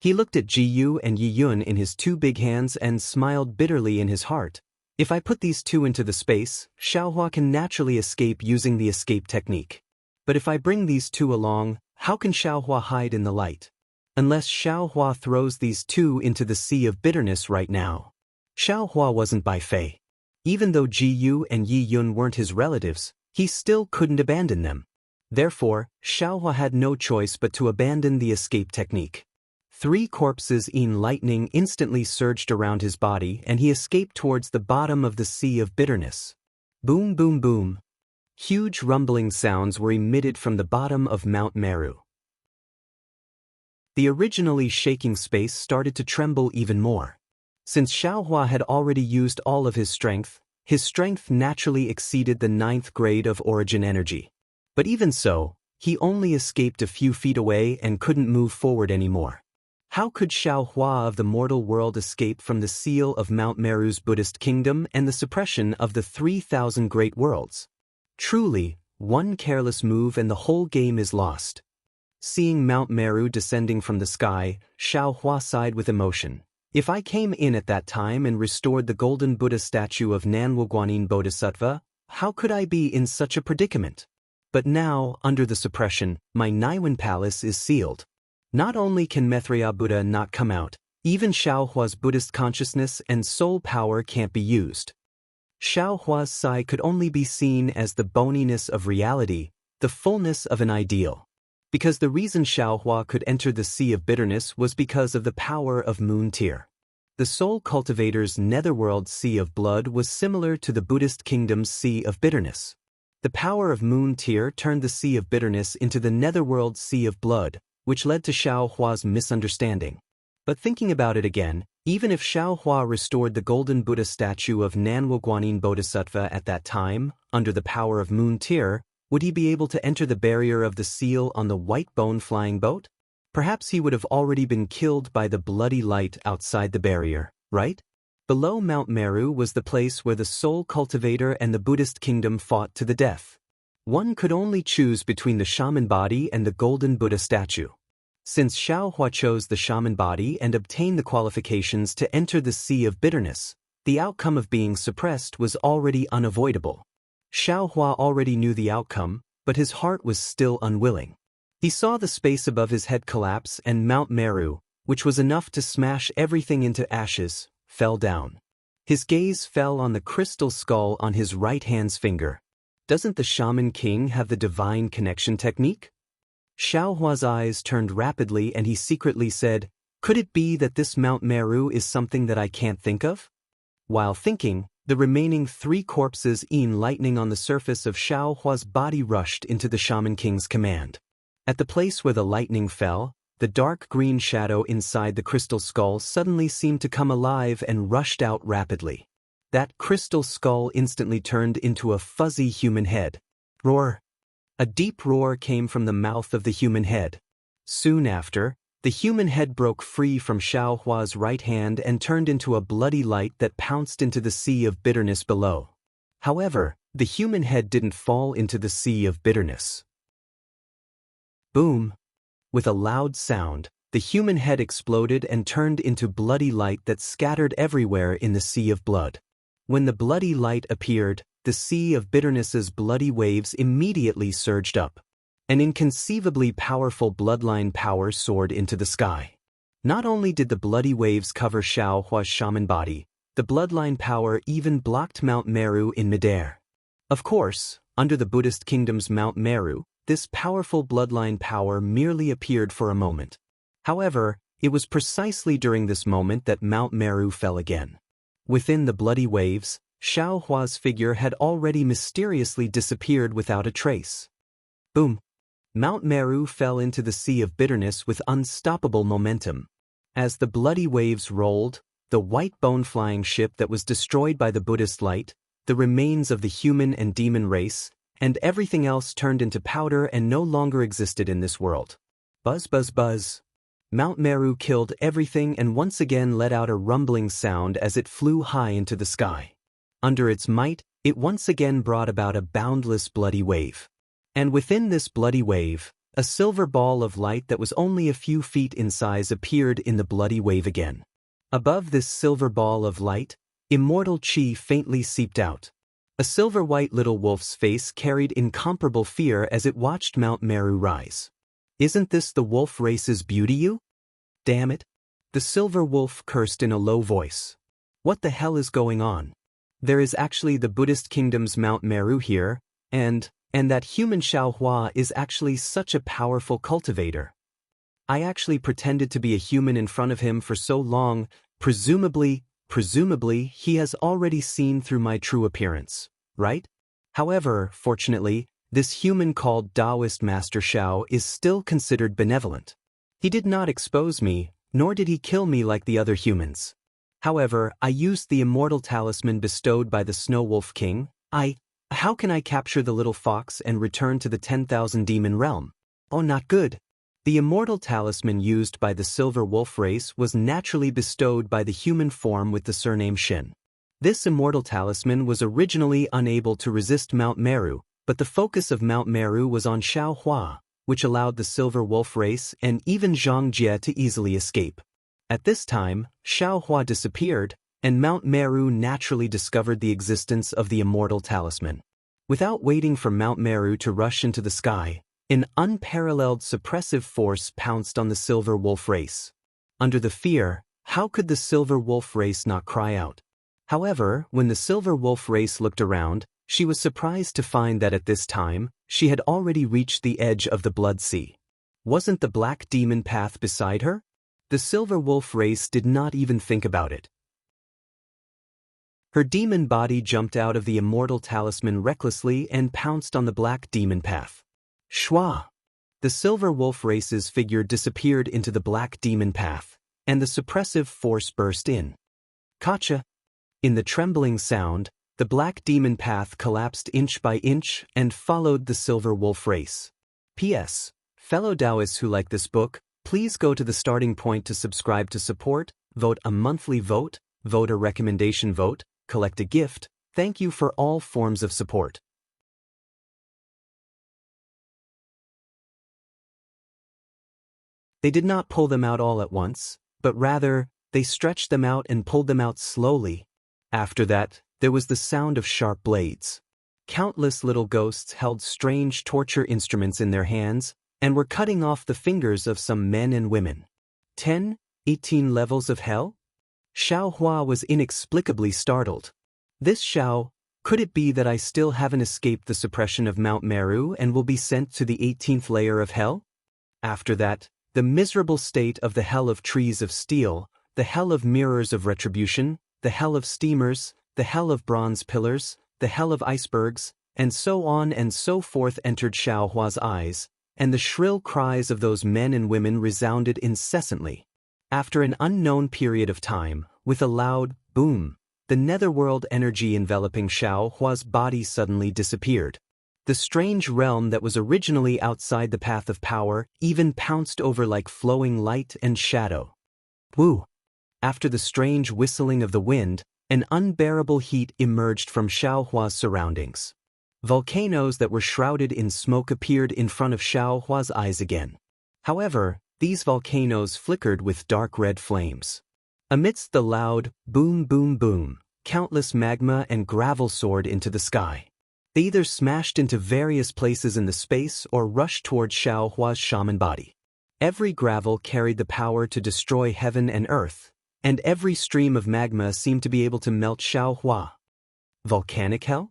He looked at Jiyu and Yiyun in his two big hands and smiled bitterly in his heart. If I put these two into the space, Xiaohua can naturally escape using the escape technique. But if I bring these two along, how can Xiaohua hide in the light? Unless Xiaohua throws these two into the sea of bitterness right now. Xiaohua wasn't Bai Fei. Even though Jiyu and Yiyun weren't his relatives, he still couldn't abandon them. Therefore, Xiaohua had no choice but to abandon the escape technique. 3 corpses in lightning instantly surged around his body and he escaped towards the bottom of the sea of bitterness. Boom, boom, boom. Huge rumbling sounds were emitted from the bottom of Mount Meru. The originally shaking space started to tremble even more. Since Xiaohua had already used all of his strength naturally exceeded the 9th grade of origin energy. But even so, he only escaped a few feet away and couldn't move forward anymore. How could Xiaohua of the mortal world escape from the seal of Mount Meru's Buddhist kingdom and the suppression of the 3,000 great worlds? Truly, one careless move and the whole game is lost. Seeing Mount Meru descending from the sky, Xiaohua sighed with emotion. If I came in at that time and restored the golden Buddha statue of Nanwuguanin Bodhisattva, how could I be in such a predicament? But now, under the suppression, my Naiwan palace is sealed. Not only can Maitreya Buddha not come out, even Xiaohua's Buddhist consciousness and soul power can't be used. Xiaohua's sigh could only be seen as the boniness of reality, the fullness of an ideal. Because the reason Xiaohua could enter the Sea of Bitterness was because of the power of Moon Tear. The Soul Cultivator's netherworld Sea of Blood was similar to the Buddhist kingdom's Sea of Bitterness. The power of Moon Tear turned the Sea of Bitterness into the netherworld Sea of Blood, which led to Xiaohua's misunderstanding. But thinking about it again, even if Xiaohua restored the golden Buddha statue of Nanwuguanin Bodhisattva at that time, under the power of Moon Tear, would he be able to enter the barrier of the seal on the white bone flying boat? Perhaps he would have already been killed by the bloody light outside the barrier, right? Below Mount Meru was the place where the Soul Cultivator and the Buddhist kingdom fought to the death. One could only choose between the shaman body and the golden Buddha statue. Since Xiaohua chose the shaman body and obtained the qualifications to enter the Sea of Bitterness, the outcome of being suppressed was already unavoidable. Xiaohua already knew the outcome, but his heart was still unwilling. He saw the space above his head collapse and Mount Meru, which was enough to smash everything into ashes, fell down. His gaze fell on the crystal skull on his right hand's finger. Doesn't the Shaman King have the divine connection technique? Xiaohua's eyes turned rapidly and he secretly said, "Could it be that this Mount Meru is something that I can't think of?" While thinking, the remaining 3 corpses in lightning on the surface of Xiaohua's body rushed into the Shaman King's command. At the place where the lightning fell, the dark green shadow inside the crystal skull suddenly seemed to come alive and rushed out rapidly. That crystal skull instantly turned into a fuzzy human head. Roar! A deep roar came from the mouth of the human head. Soon after, the human head broke free from Xiaohua's right hand and turned into a bloody light that pounced into the Sea of Bitterness below. However, the human head didn't fall into the Sea of Bitterness. Boom! With a loud sound, the human head exploded and turned into bloody light that scattered everywhere in the Sea of Blood. When the bloody light appeared, the Sea of Bitterness's bloody waves immediately surged up. An inconceivably powerful bloodline power soared into the sky. Not only did the bloody waves cover Xiaohua's shaman body, the bloodline power even blocked Mount Meru in midair. Of course, under the Buddhist kingdom's Mount Meru, this powerful bloodline power merely appeared for a moment. However, it was precisely during this moment that Mount Meru fell again. Within the bloody waves, Xiaohua's figure had already mysteriously disappeared without a trace. Boom! Mount Meru fell into the Sea of Bitterness with unstoppable momentum. As the bloody waves rolled, the white bone-flying ship that was destroyed by the Buddhist light, the remains of the human and demon race, and everything else turned into powder and no longer existed in this world. Buzz buzz buzz. Mount Meru killed everything and once again let out a rumbling sound as it flew high into the sky. Under its might, it once again brought about a boundless bloody wave. And within this bloody wave, a silver ball of light that was only a few feet in size appeared in the bloody wave again. Above this silver ball of light, immortal chi faintly seeped out. A silver-white little wolf's face carried incomparable fear as it watched Mount Meru rise. "Isn't this the wolf race's beauty, you? Damn it!" The silver wolf cursed in a low voice. "What the hell is going on? There is actually the Buddhist kingdom's Mount Meru here, and that human Xiaohua is actually such a powerful cultivator. I actually pretended to be a human in front of him for so long, presumably he has already seen through my true appearance, right? However, fortunately, this human called Taoist Master Xiao is still considered benevolent. He did not expose me, nor did he kill me like the other humans. However, I used the immortal talisman bestowed by the Snow Wolf King. How can I capture the little fox and return to the 10,000 demon realm? Oh, not good. The immortal talisman used by the Silver Wolf race was naturally bestowed by the human form with the surname Shin. This immortal talisman was originally unable to resist Mount Meru, but the focus of Mount Meru was on Xiaohua, which allowed the Silver Wolf race and even Zhang Jie to easily escape. At this time, Xiaohua disappeared, and Mount Meru naturally discovered the existence of the immortal talisman. Without waiting for Mount Meru to rush into the sky, an unparalleled suppressive force pounced on the Silver Wolf race. Under the fear, how could the Silver Wolf race not cry out? However, when the Silver Wolf race looked around, she was surprised to find that at this time, she had already reached the edge of the Blood Sea. Wasn't the black demon path beside her? The Silver Wolf race did not even think about it. Her demon body jumped out of the immortal talisman recklessly and pounced on the black demon path. Shwa! The Silver Wolf race's figure disappeared into the black demon path, and the suppressive force burst in. Kacha! In the trembling sound, the black demon path collapsed inch by inch and followed the Silver Wolf race. P.S. Fellow Taoists who like this book, please go to the starting point to subscribe to support, vote a monthly vote, vote a recommendation vote, collect a gift. Thank you for all forms of support. They did not pull them out all at once, but rather, they stretched them out and pulled them out slowly. After that, there was the sound of sharp blades. Countless little ghosts held strange torture instruments in their hands and were cutting off the fingers of some men and women. 18 levels of hell? Xiaohua was inexplicably startled. This Xiao, could it be that I still haven't escaped the suppression of Mount Meru and will be sent to the 18th layer of hell? After that, the miserable state of the hell of trees of steel, the hell of mirrors of retribution, the hell of steamers, the hell of bronze pillars, the hell of icebergs, and so on and so forth entered Xiaohua's eyes, and the shrill cries of those men and women resounded incessantly. After an unknown period of time, with a loud boom, the netherworld energy enveloping Xiaohua's body suddenly disappeared. The strange realm that was originally outside the path of power even pounced over like flowing light and shadow. Woo! After the strange whistling of the wind, an unbearable heat emerged from Xiaohua's surroundings. Volcanoes that were shrouded in smoke appeared in front of Xiaohua's eyes again. However, these volcanoes flickered with dark red flames. Amidst the loud boom boom boom, countless magma and gravel soared into the sky. They either smashed into various places in the space or rushed toward Xiaohua's shaman body. Every gravel carried the power to destroy heaven and earth, and every stream of magma seemed to be able to melt Xiaohua. Volcanic hell?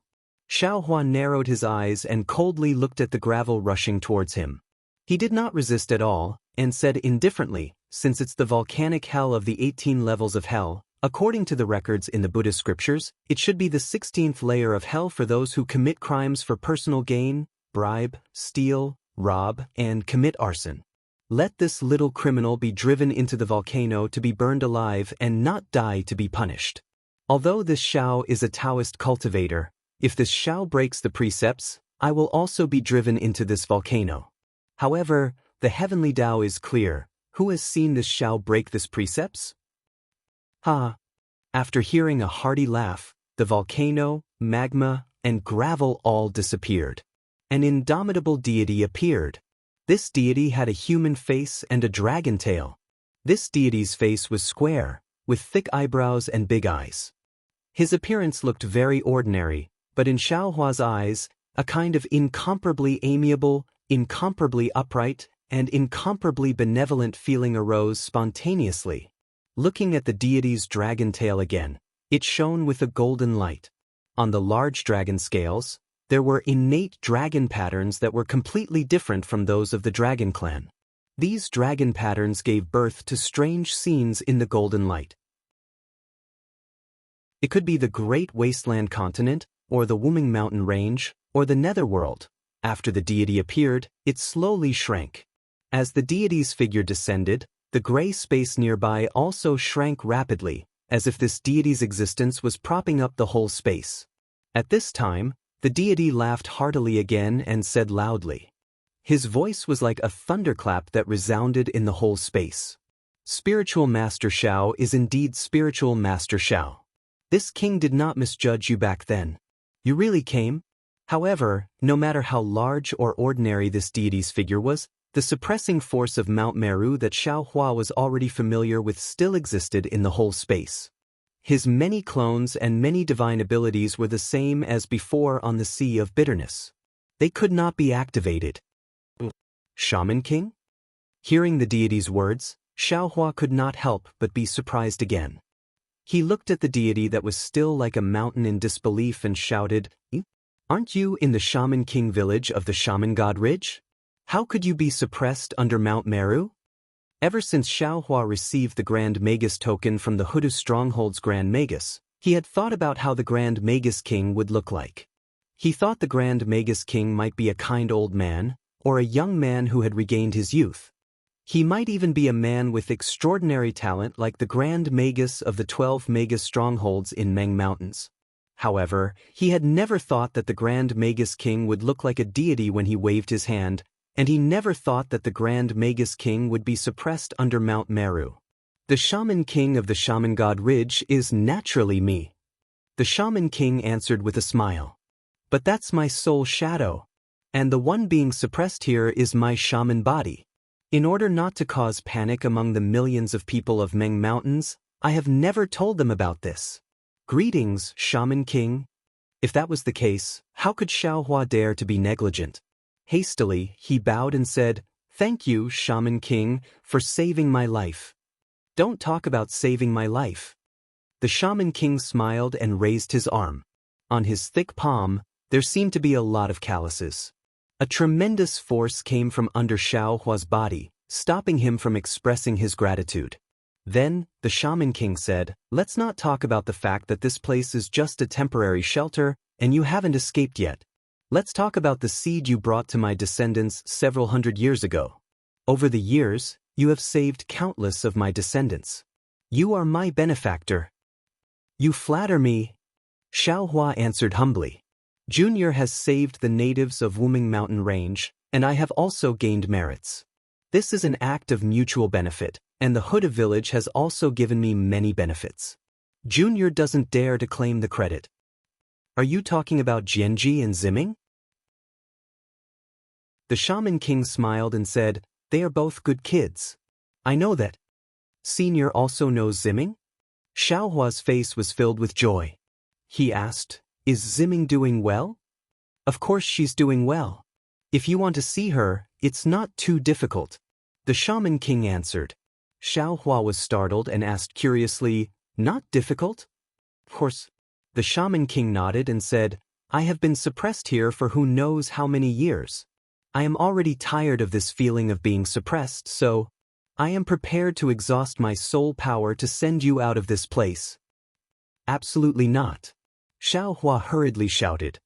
Xiaohua narrowed his eyes and coldly looked at the gravel rushing towards him. He did not resist at all, and said indifferently, since it's the volcanic hell of the 18 levels of hell, according to the records in the Buddhist scriptures, it should be the 16th layer of hell for those who commit crimes for personal gain, bribe, steal, rob, and commit arson. Let this little criminal be driven into the volcano to be burned alive and not die to be punished. Although this Xiao is a Taoist cultivator, if this Xiao breaks the precepts, I will also be driven into this volcano. However, the heavenly Tao is clear. Who has seen this Xiao break this precepts? Ha! After hearing a hearty laugh, the volcano, magma, and gravel all disappeared. An indomitable deity appeared. This deity had a human face and a dragon tail. This deity's face was square, with thick eyebrows and big eyes. His appearance looked very ordinary, but in Xiaohua's eyes, a kind of incomparably amiable, incomparably upright, and incomparably benevolent feeling arose spontaneously. Looking at the deity's dragon tail again, it shone with a golden light. On the large dragon scales, there were innate dragon patterns that were completely different from those of the dragon clan. These dragon patterns gave birth to strange scenes in the golden light. It could be the Great Wasteland Continent, or the Wuming Mountain Range, or the Netherworld. After the deity appeared, it slowly shrank. As the deity's figure descended, the gray space nearby also shrank rapidly, as if this deity's existence was propping up the whole space. At this time, the deity laughed heartily again and said loudly. His voice was like a thunderclap that resounded in the whole space. Spiritual Master Shao is indeed Spiritual Master Shao. This king did not misjudge you back then. You really came? However, no matter how large or ordinary this deity's figure was, the suppressing force of Mount Meru that Xiao Hua was already familiar with still existed in the whole space. His many clones and many divine abilities were the same as before on the Sea of Bitterness. They could not be activated. Shaman King? Hearing the deity's words, Xiao Hua could not help but be surprised again. He looked at the deity that was still like a mountain in disbelief and shouted, "Aren't you in the Shaman King village of the Shaman God Ridge? How could you be suppressed under Mount Meru?" Ever since Xiao Hua received the Grand Magus token from the Hudu Stronghold's Grand Magus, he had thought about how the Grand Magus King would look like. He thought the Grand Magus King might be a kind old man, or a young man who had regained his youth. He might even be a man with extraordinary talent like the Grand Magus of the 12 Magus Strongholds in Meng Mountains. However, he had never thought that the Grand Magus King would look like a deity when he waved his hand, and he never thought that the Grand Magus King would be suppressed under Mount Meru. The Shaman King of the Shaman God Ridge is naturally me. The Shaman King answered with a smile. But that's my soul shadow. And the one being suppressed here is my shaman body. In order not to cause panic among the millions of people of Meng Mountains, I have never told them about this. Greetings, Shaman King. If that was the case, how could Xiao Hua dare to be negligent? Hastily, he bowed and said, "Thank you, Shaman King, for saving my life." "Don't talk about saving my life." The Shaman King smiled and raised his arm. On his thick palm, there seemed to be a lot of calluses. A tremendous force came from under Xiao Hua's body, stopping him from expressing his gratitude. Then, the Shaman King said, "Let's not talk about the fact that this place is just a temporary shelter, and you haven't escaped yet. Let's talk about the seed you brought to my descendants several hundred years ago. Over the years, you have saved countless of my descendants. You are my benefactor." "You flatter me." Xiao Hua answered humbly. "Junior has saved the natives of Wuming Mountain Range, and I have also gained merits. This is an act of mutual benefit, and the Huda village has also given me many benefits. Junior doesn't dare to claim the credit." "Are you talking about Jianji and Ziming?" The Shaman King smiled and said, "They are both good kids. I know that." "Senior also knows Ziming?" Xiao Hua's face was filled with joy. He asked, "Is Ziming doing well?" "Of course she's doing well. If you want to see her, it's not too difficult." The Shaman King answered. Xiao Hua was startled and asked curiously, "Not difficult?" "Of course." The Shaman King nodded and said, "I have been suppressed here for who knows how many years. I am already tired of this feeling of being suppressed, so I am prepared to exhaust my soul power to send you out of this place." "Absolutely not." Xiao Hua hurriedly shouted.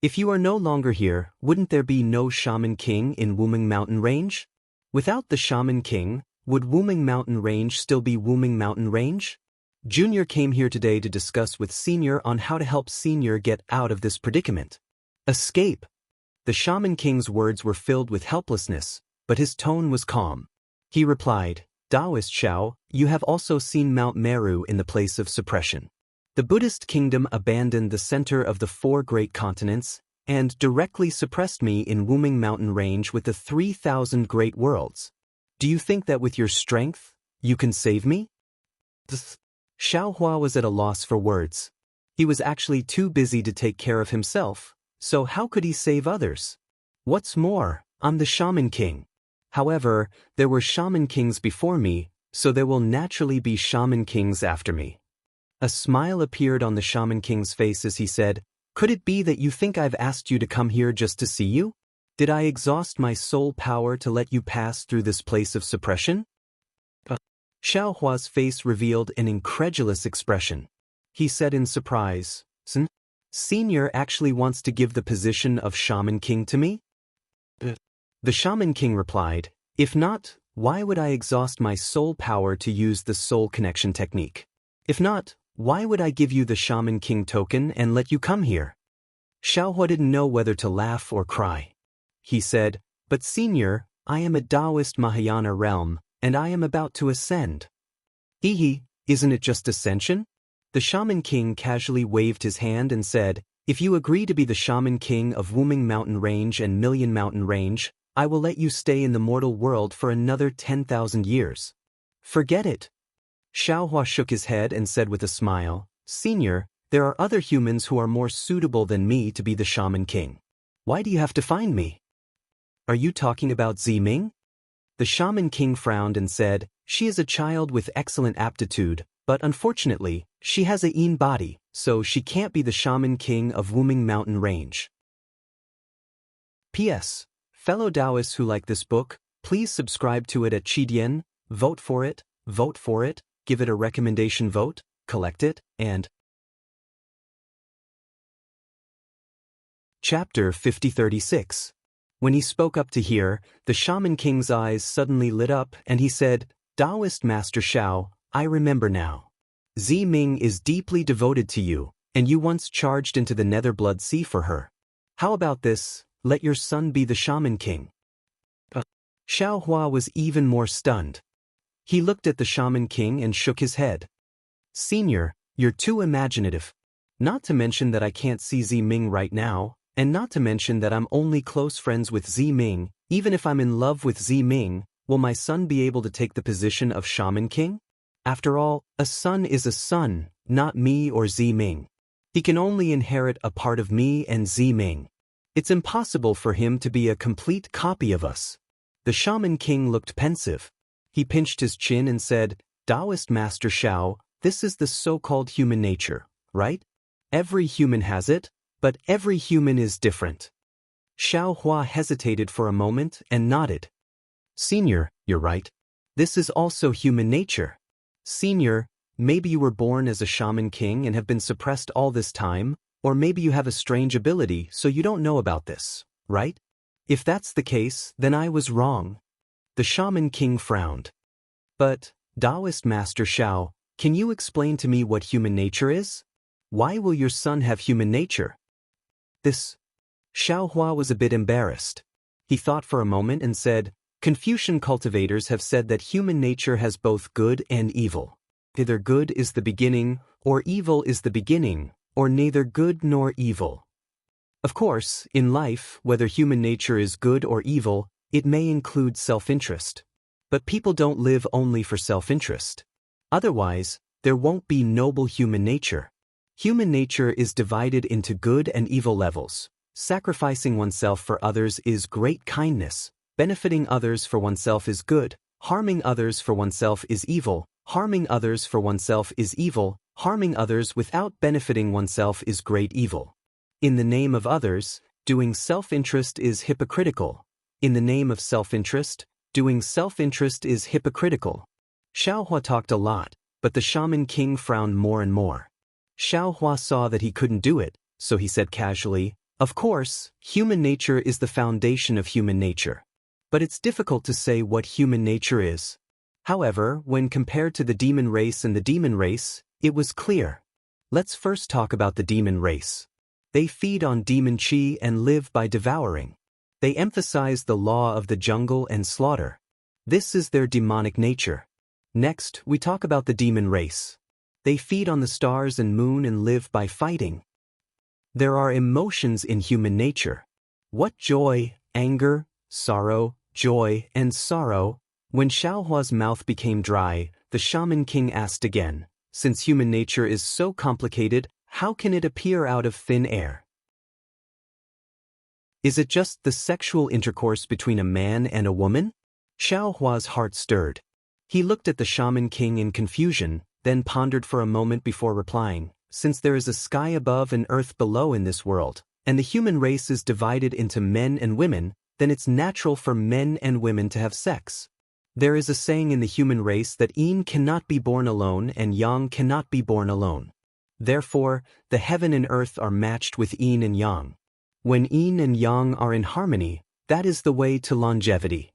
"If you are no longer here, wouldn't there be no Shaman King in Wuming Mountain Range? Without the Shaman King, would Wuming Mountain Range still be Wuming Mountain Range? Junior came here today to discuss with Senior on how to help Senior get out of this predicament. Escape." The Shaman King's words were filled with helplessness, but his tone was calm. He replied, "Taoist Xiao, you have also seen Mount Meru in the place of suppression. The Buddhist kingdom abandoned the center of the 4 great continents and directly suppressed me in Wuming Mountain Range with the 3,000 great worlds. Do you think that with your strength, you can save me?" Xiao Hua was at a loss for words. He was actually too busy to take care of himself, so how could he save others? What's more, I'm the Shaman King. However, there were Shaman Kings before me, so there will naturally be Shaman Kings after me. A smile appeared on the Shaman King's face as he said, "Could it be that you think I've asked you to come here just to see you? Did I exhaust my soul power to let you pass through this place of suppression?" Xiao Hua's face revealed an incredulous expression. He said in surprise, "Senior actually wants to give the position of Shaman King to me?" The Shaman King replied, If not, why would I exhaust my soul power to use the soul connection technique? If not, why would I give you the Shaman King token and let you come here? Xiaohua didn't know whether to laugh or cry. He said, "But senior, I am a Taoist Mahayana realm, and I am about to ascend." Isn't it just ascension? The Shaman King casually waved his hand and said, "If you agree to be the Shaman King of Wuming Mountain Range and Million Mountain Range, I will let you stay in the mortal world for another 10,000 years. Forget it." Xiaohua shook his head and said with a smile, "Senior, there are other humans who are more suitable than me to be the Shaman King. Why do you have to find me?" "Are you talking about Ziming?" The Shaman King frowned and said, "She is a child with excellent aptitude, but unfortunately, she has a yin body, so she can't be the Shaman King of Wuming Mountain Range." P.S. Fellow Taoists who like this book, please subscribe to it at Qidian, vote for it, give it a recommendation vote, collect it, and Chapter 5036. When he spoke up to hear, the Shaman King's eyes suddenly lit up and he said, "Taoist Master Xiao, I remember now. Ziming is deeply devoted to you, and you once charged into the Netherblood Sea for her. How about this, let your son be the Shaman King?" Xiaohua was even more stunned. He looked at the Shaman King and shook his head. "Senior, you're too imaginative. Not to mention that I can't see Ziming right now, and not to mention that I'm only close friends with Ziming. Even if I'm in love with Ziming, will my son be able to take the position of Shaman King? After all, a son is a son, not me or Ziming. He can only inherit a part of me and Ziming. It's impossible for him to be a complete copy of us." The Shaman King looked pensive. He pinched his chin and said, "Taoist Master Xiao, this is the so-called human nature, right? Every human has it, but every human is different." Xiaohua hesitated for a moment and nodded. "Senior, you're right. This is also human nature. Senior, maybe you were born as a Shaman King and have been suppressed all this time, or maybe you have a strange ability so you don't know about this, right? If that's the case, then I was wrong." The Shaman King frowned. "But, Taoist Master Xiao, can you explain to me what human nature is? Why will your son have human nature?" This. Xiaohua was a bit embarrassed. He thought for a moment and said, "Confucian cultivators have said that human nature has both good and evil. Either good is the beginning, or evil is the beginning, or neither good nor evil. Of course, in life, whether human nature is good or evil, it may include self-interest. But people don't live only for self-interest. Otherwise, there won't be noble human nature. Human nature is divided into good and evil levels. Sacrificing oneself for others is great kindness. Benefiting others for oneself is good. Harming others for oneself is evil. Harming others for oneself is evil. Harming others without benefiting oneself is great evil. In the name of others, doing self-interest is hypocritical. In the name of self-interest, doing self-interest is hypocritical." Xiaohua talked a lot, but the Shaman King frowned more and more. Xiaohua saw that he couldn't do it, so he said casually, "Of course, human nature is the foundation of human nature. But it's difficult to say what human nature is. However, when compared to the demon race and the demon race, it was clear. Let's first talk about the demon race. They feed on demon qi and live by devouring. They emphasize the law of the jungle and slaughter. This is their demonic nature. Next, we talk about the demon race. They feed on the stars and moon and live by fighting. There are emotions in human nature. What joy, anger, sorrow, joy, and sorrow? When Xiaohua's mouth became dry, the Shaman King asked again, "Since human nature is so complicated, how can it appear out of thin air? Is it just the sexual intercourse between a man and a woman?" Xiaohua's heart stirred. He looked at the Shaman King in confusion, then pondered for a moment before replying, "Since there is a sky above and earth below in this world, and the human race is divided into men and women, then it's natural for men and women to have sex. There is a saying in the human race that yin cannot be born alone and yang cannot be born alone. Therefore, the heaven and earth are matched with yin and yang. When yin and yang are in harmony, that is the way to longevity.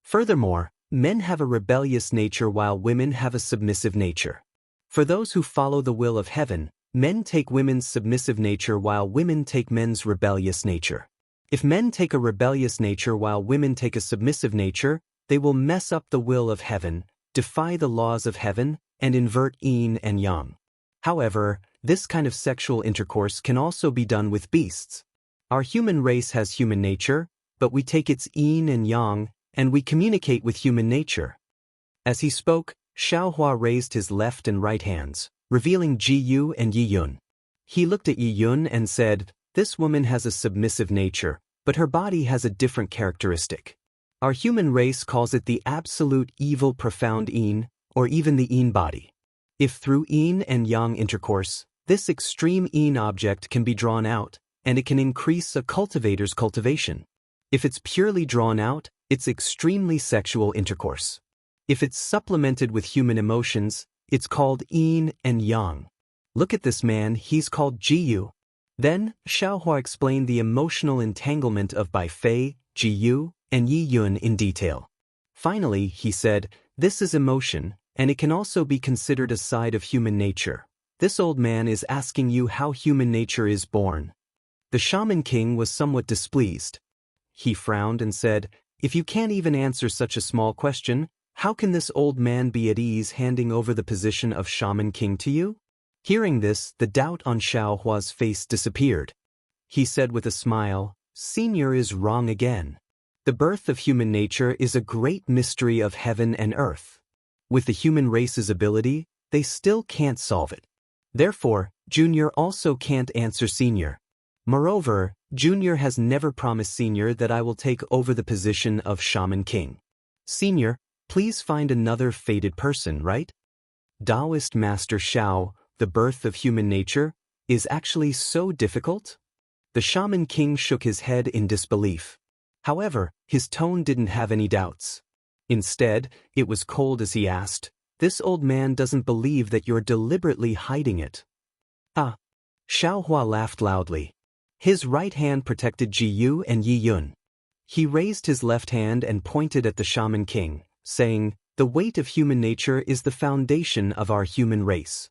Furthermore, men have a rebellious nature while women have a submissive nature. For those who follow the will of heaven, men take women's submissive nature while women take men's rebellious nature. If men take a rebellious nature while women take a submissive nature, they will mess up the will of heaven, defy the laws of heaven, and invert yin and yang. However, this kind of sexual intercourse can also be done with beasts. Our human race has human nature, but we take its yin and yang, and we communicate with human nature. As he spoke, Xiaohua raised his left and right hands, revealing Ji-yu and Yi-yun. He looked at Yi-yun and said, "This woman has a submissive nature, but her body has a different characteristic. Our human race calls it the absolute evil profound yin, or even the yin body. If through yin and yang intercourse, this extreme yin object can be drawn out, and it can increase a cultivator's cultivation. If it's purely drawn out, it's extremely sexual intercourse. If it's supplemented with human emotions, it's called yin and yang. Look at this man, he's called Ji-yu." Then, Xiaohua explained the emotional entanglement of Bai Fei, Ji-yu, and Yi-yun in detail. Finally, he said, "This is emotion, and it can also be considered a side of human nature. This old man is asking you how human nature is born." The shaman king was somewhat displeased. He frowned and said, "If you can't even answer such a small question, how can this old man be at ease handing over the position of shaman king to you?" Hearing this, the doubt on Xiaohua's face disappeared. He said with a smile, "Senior is wrong again. The birth of human nature is a great mystery of heaven and earth. With the human race's ability, they still can't solve it. Therefore, Junior also can't answer Senior. Moreover, Junior has never promised Senior that I will take over the position of Shaman King. Senior, please find another fated person, right?" Taoist Master Xiao, the birth of human nature, is actually so difficult? The Shaman King shook his head in disbelief. However, his tone didn't have any doubts. Instead, it was cold as he asked, "This old man doesn't believe that you're deliberately hiding it." "Ah." Xiaohua laughed loudly. His right hand protected Ji-yu and Yi-yun. He raised his left hand and pointed at the Shaman King, saying, "The weight of human nature is the foundation of our human race.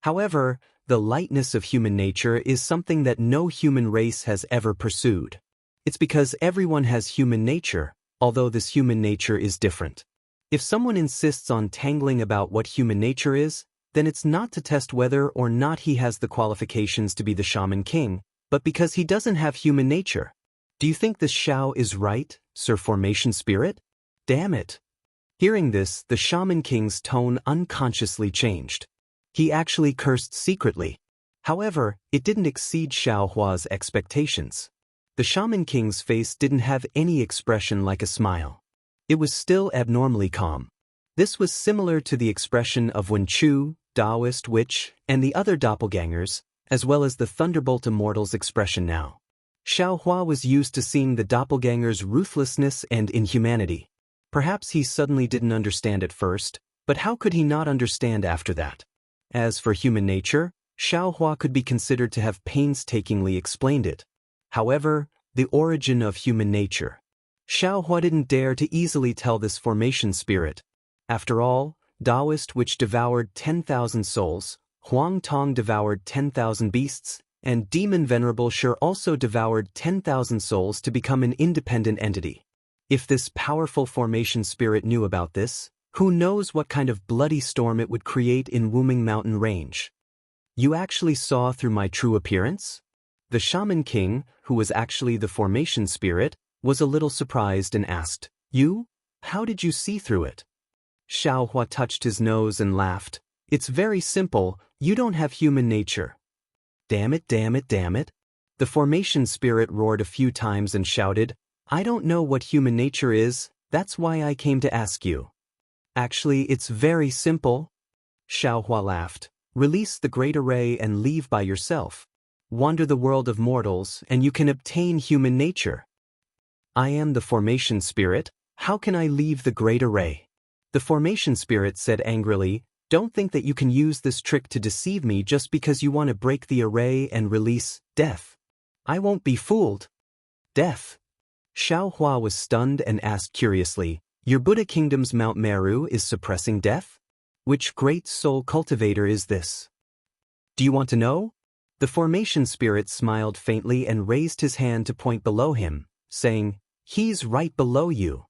However, the lightness of human nature is something that no human race has ever pursued. It's because everyone has human nature, although this human nature is different. If someone insists on tangling about what human nature is, then it's not to test whether or not he has the qualifications to be the Shaman King, but because he doesn't have human nature. Do you think this Xiao is right, Sir Formation Spirit? Damn it." Hearing this, the Shaman King's tone unconsciously changed. He actually cursed secretly. However, it didn't exceed Xiaohua's expectations. The Shaman King's face didn't have any expression like a smile. It was still abnormally calm. This was similar to the expression of Wen Chu, Taoist Witch, and the other doppelgangers, as well as the Thunderbolt Immortal's expression now. Xiaohua was used to seeing the doppelganger's ruthlessness and inhumanity. Perhaps he suddenly didn't understand at first, but how could he not understand after that? As for human nature, Xiaohua could be considered to have painstakingly explained it. However, the origin of human nature. Xiaohua didn't dare to easily tell this formation spirit. After all, Taoist which devoured 10,000 souls, Huang Tong devoured 10,000 beasts, and Demon Venerable Sure also devoured 10,000 souls to become an independent entity. If this powerful formation spirit knew about this, who knows what kind of bloody storm it would create in Wuming Mountain Range. "You actually saw through my true appearance?" The Shaman King, who was actually the formation spirit, was a little surprised and asked, "You? How did you see through it?" Xiaohua touched his nose and laughed. "It's very simple, you don't have human nature." "Damn it, damn it, damn it." The formation spirit roared a few times and shouted, "I don't know what human nature is, that's why I came to ask you." "Actually, it's very simple." Xiaohua laughed. "Release the great array and leave by yourself. Wander the world of mortals and you can obtain human nature." "I am the formation spirit, how can I leave the great array?" The formation spirit said angrily, "Don't think that you can use this trick to deceive me just because you want to break the array and release death. I won't be fooled." "Death?" Xiao Hua was stunned and asked curiously, "Your Buddha Kingdom's Mount Meru is suppressing death? Which great soul cultivator is this? Do you want to know?" The formation spirit smiled faintly and raised his hand to point below him, saying, "He's right below you."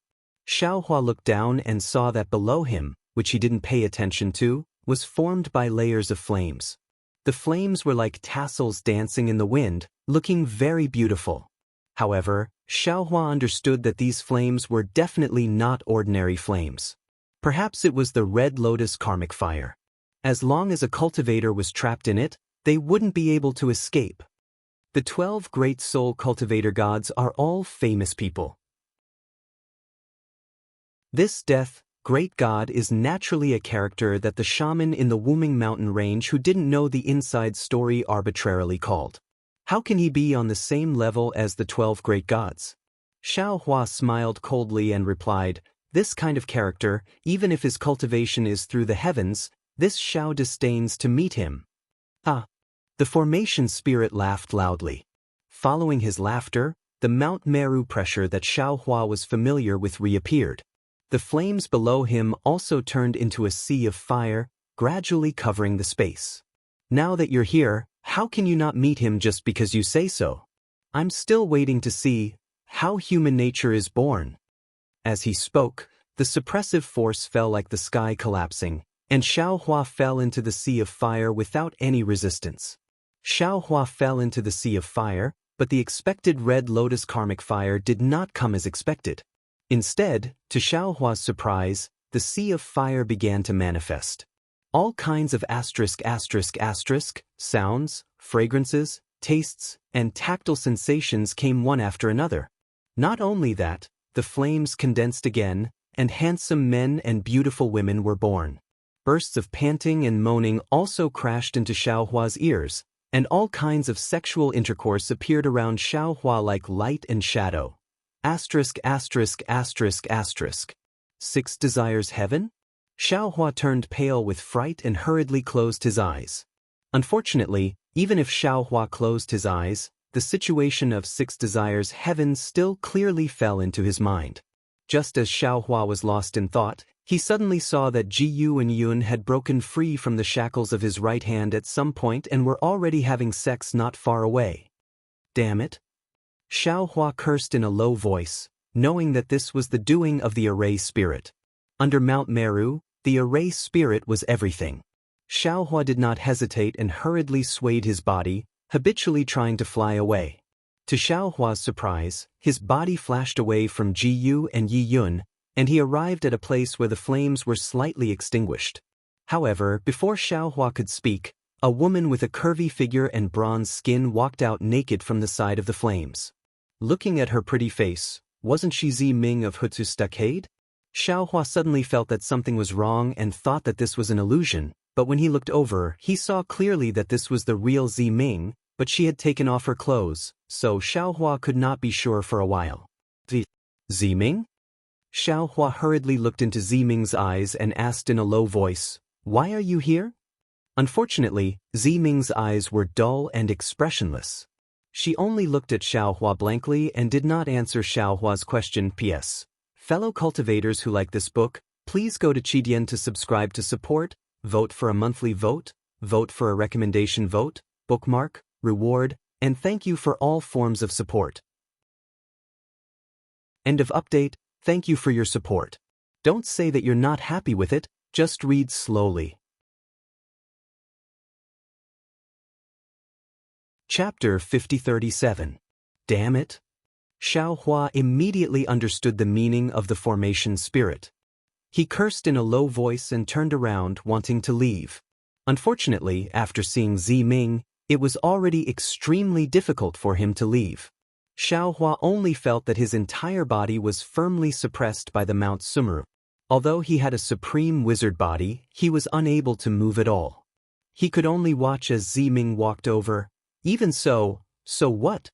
Xiao Hua looked down and saw that below him, which he didn't pay attention to, was formed by layers of flames. The flames were like tassels dancing in the wind, looking very beautiful. However, Xiao Hua understood that these flames were definitely not ordinary flames. Perhaps it was the red lotus karmic fire. As long as a cultivator was trapped in it, they wouldn't be able to escape. The 12 great soul cultivator gods are all famous people. This death, great god is naturally a character that the shaman in the Wuming mountain range who didn't know the inside story arbitrarily called. How can he be on the same level as the 12 great gods? Xiao Hua smiled coldly and replied, "This kind of character, even if his cultivation is through the heavens, this Xiao disdains to meet him." Ah! The formation spirit laughed loudly. Following his laughter, the Mount Meru pressure that Xiao Hua was familiar with reappeared. The flames below him also turned into a sea of fire, gradually covering the space. "Now that you're here, how can you not meet him just because you say so? I'm still waiting to see how human nature is born." As he spoke, the suppressive force fell like the sky collapsing, and Xiao Hua fell into the sea of fire without any resistance. Xiao Hua fell into the sea of fire, but the expected red lotus karmic fire did not come as expected. Instead, to Xiao Hua's surprise, the sea of fire began to manifest. All kinds of sounds, fragrances, tastes, and tactile sensations came one after another. Not only that, the flames condensed again, and handsome men and beautiful women were born. Bursts of panting and moaning also crashed into Xiao Hua's ears, and all kinds of sexual intercourse appeared around Xiao Hua like light and shadow. Six desires heaven? Xiao Hua turned pale with fright and hurriedly closed his eyes. Unfortunately, even if Xiao Hua closed his eyes, the situation of 6 desires heaven still clearly fell into his mind. Just as Xiao Hua was lost in thought, he suddenly saw that Ji Yu and Yun had broken free from the shackles of his right hand at some point and were already having sex not far away. Damn it! Xiao Hua cursed in a low voice, knowing that this was the doing of the Array Spirit. Under Mount Meru, the Array Spirit was everything. Xiao Hua did not hesitate and hurriedly swayed his body, habitually trying to fly away. To Xiao Hua's surprise, his body flashed away from Ji Yu and Yi Yun, and he arrived at a place where the flames were slightly extinguished. However, before Xiao Hua could speak, a woman with a curvy figure and bronze skin walked out naked from the side of the flames. Looking at her pretty face, wasn't she Zi Ming of Hutsu Stockade? Xiao Hua suddenly felt that something was wrong and thought that this was an illusion, but when he looked over, he saw clearly that this was the real Zi Ming, but she had taken off her clothes, so Xiao Hua could not be sure for a while. Zi Ming? Xiao Hua hurriedly looked into Zi Ming's eyes and asked in a low voice, "Why are you here?" Unfortunately, Zi Ming's eyes were dull and expressionless. She only looked at Xiao Hua blankly and did not answer Xiao Hua's question. P.S. Fellow cultivators who like this book, please go to Qidian to subscribe to support, vote for a monthly vote, vote for a recommendation vote, bookmark, reward, and thank you for all forms of support. End of update. Thank you for your support. Don't say that you're not happy with it, just read slowly. Chapter 5037. Damn it! Xiao Hua immediately understood the meaning of the formation spirit. He cursed in a low voice and turned around, wanting to leave. Unfortunately, after seeing Zi Ming, it was already extremely difficult for him to leave. Xiao Hua only felt that his entire body was firmly suppressed by the Mount Sumeru. Although he had a supreme wizard body, he was unable to move at all. He could only watch as Zi Ming walked over. Even so what?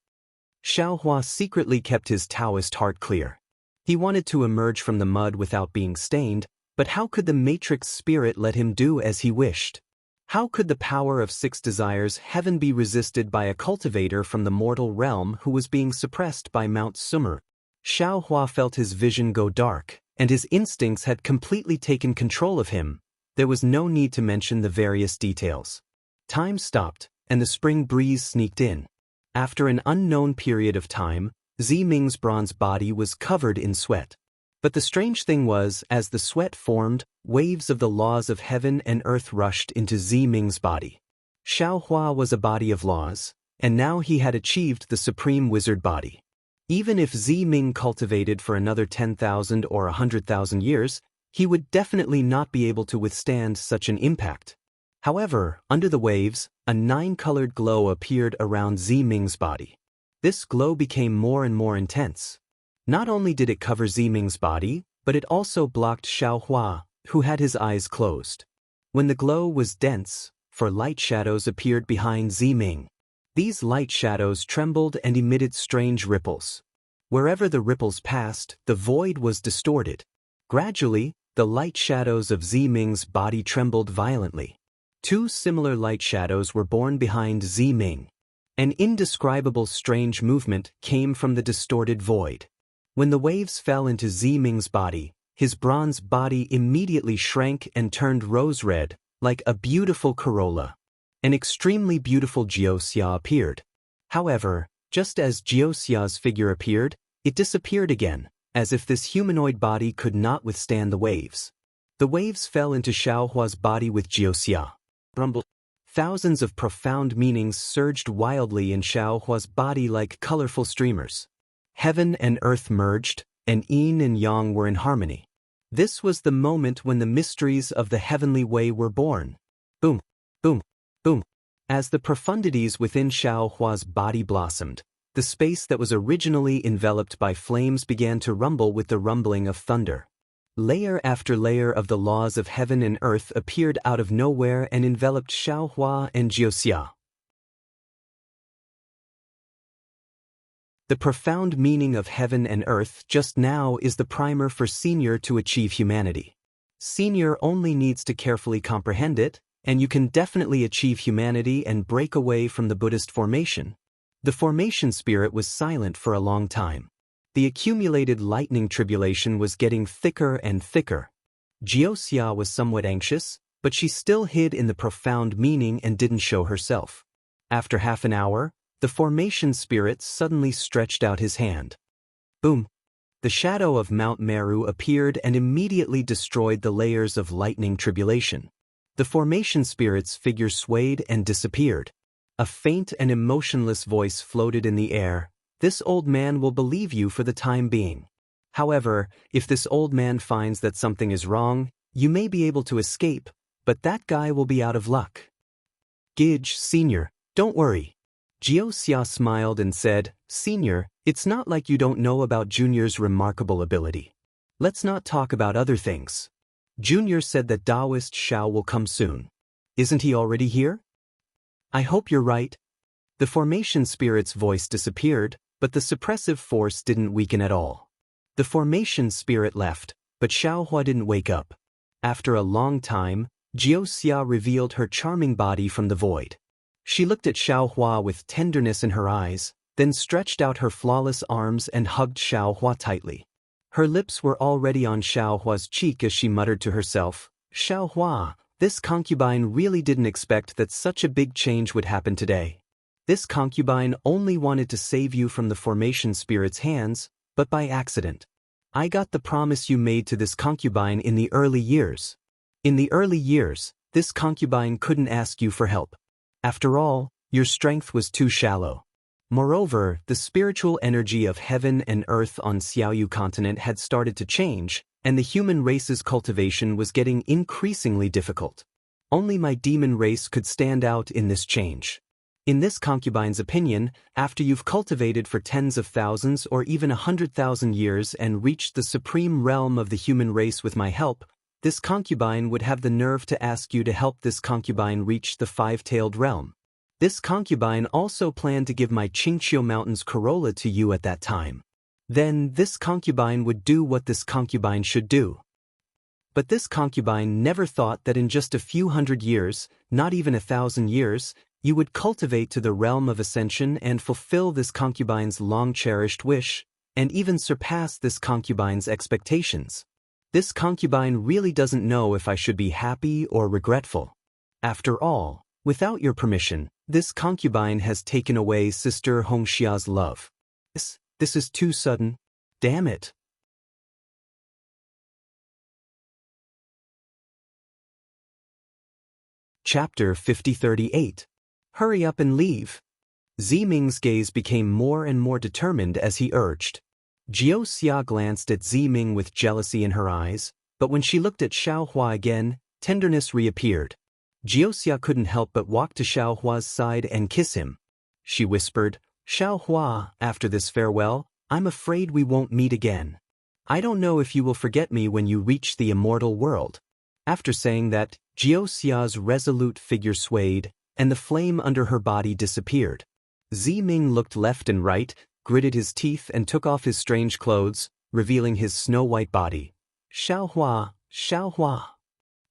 Xiao Hua secretly kept his Taoist heart clear. He wanted to emerge from the mud without being stained, but how could the matrix spirit let him do as he wished? How could the power of 6 desires heaven be resisted by a cultivator from the mortal realm who was being suppressed by Mount Sumeru? Xiao Hua felt his vision go dark, and his instincts had completely taken control of him. There was no need to mention the various details. Time stopped, and the spring breeze sneaked in. After an unknown period of time, Ziming's bronze body was covered in sweat. But the strange thing was, as the sweat formed, waves of the laws of heaven and earth rushed into Ziming's body. Xiao Hua was a body of laws, and now he had achieved the supreme wizard body. Even if Ziming cultivated for another 10,000 or 100,000 years, he would definitely not be able to withstand such an impact. However, under the waves, a 9-colored glow appeared around Ziming's body. This glow became more and more intense. Not only did it cover Ziming's body, but it also blocked Xiao Hua, who had his eyes closed. When the glow was dense, light shadows appeared behind Ziming. These light shadows trembled and emitted strange ripples. Wherever the ripples passed, the void was distorted. Gradually, the light shadows of Ziming's body trembled violently. 2 similar light shadows were born behind Ziming. An indescribable strange movement came from the distorted void. When the waves fell into Ziming's body, his bronze body immediately shrank and turned rose-red, like a beautiful corolla. An extremely beautiful Jiuxia appeared. However, just as Jiuxia's figure appeared, it disappeared again, as if this humanoid body could not withstand the waves. The waves fell into Xiao Hua's body with Jiuxia. Rumble. Thousands of profound meanings surged wildly in Xiao Hua's body like colorful streamers. Heaven and earth merged, and yin and yang were in harmony. This was the moment when the mysteries of the heavenly way were born. Boom, boom, boom. As the profundities within Xiao Hua's body blossomed, the space that was originally enveloped by flames began to rumble with the rumbling of thunder. Layer after layer of the laws of heaven and earth appeared out of nowhere and enveloped Xiao Hua and Jiuxia. The profound meaning of heaven and earth just now is the primer for Senior to achieve humanity. Senior only needs to carefully comprehend it, and you can definitely achieve humanity and break away from the Buddhist formation. The formation spirit was silent for a long time. The accumulated lightning tribulation was getting thicker and thicker. Jiuxia was somewhat anxious, but she still hid in the profound meaning and didn't show herself. After half an hour, the formation spirit suddenly stretched out his hand. Boom! The shadow of Mount Meru appeared and immediately destroyed the layers of lightning tribulation. The formation spirit's figure swayed and disappeared. A faint and emotionless voice floated in the air. This old man will believe you for the time being. However, if this old man finds that something is wrong, you may be able to escape, but that guy will be out of luck. Gidge, Senior, don't worry. Jiuxia smiled and said, Senior, it's not like you don't know about Junior's remarkable ability. Let's not talk about other things. Junior said that Taoist Shao will come soon. Isn't he already here? I hope you're right. The formation spirit's voice disappeared, but the suppressive force didn't weaken at all. The formation spirit left, but Xiao Hua didn't wake up. After a long time, Jiuxia revealed her charming body from the void. She looked at Xiao Hua with tenderness in her eyes, then stretched out her flawless arms and hugged Xiao Hua tightly. Her lips were already on Xiao Hua's cheek as she muttered to herself, Xiao Hua, this concubine really didn't expect that such a big change would happen today. This concubine only wanted to save you from the formation spirit's hands, but by accident. I got the promise you made to this concubine in the early years. In the early years, this concubine couldn't ask you for help. After all, your strength was too shallow. Moreover, the spiritual energy of heaven and earth on Xiaoyu continent had started to change, and the human race's cultivation was getting increasingly difficult. Only my demon race could stand out in this change. In this concubine's opinion, after you've cultivated for tens of thousands or even 100,000 years and reached the supreme realm of the human race with my help, this concubine would have the nerve to ask you to help this concubine reach the five-tailed realm. This concubine also planned to give my Qingqiu Mountains corolla to you at that time. Then this concubine would do what this concubine should do. But this concubine never thought that in just a few hundred years, not even 1,000 years, you would cultivate to the realm of ascension and fulfill this concubine's long-cherished wish, and even surpass this concubine's expectations. This concubine really doesn't know if I should be happy or regretful. After all, without your permission, this concubine has taken away Sister Hongxia's love. This is too sudden. Damn it. Chapter 5038. Hurry up and leave. Ziming's gaze became more and more determined as he urged. Jiao Xia glanced at Ziming with jealousy in her eyes, but when she looked at Xiaohua again, tenderness reappeared. Jiao Xia couldn't help but walk to Xiaohua's side and kiss him. She whispered, Xiaohua, after this farewell, I'm afraid we won't meet again. I don't know if you will forget me when you reach the immortal world. After saying that, Jiao Xia's resolute figure swayed, and the flame under her body disappeared. Ziming looked left and right, gritted his teeth and took off his strange clothes, revealing his snow-white body. Xiaohua, Xiaohua.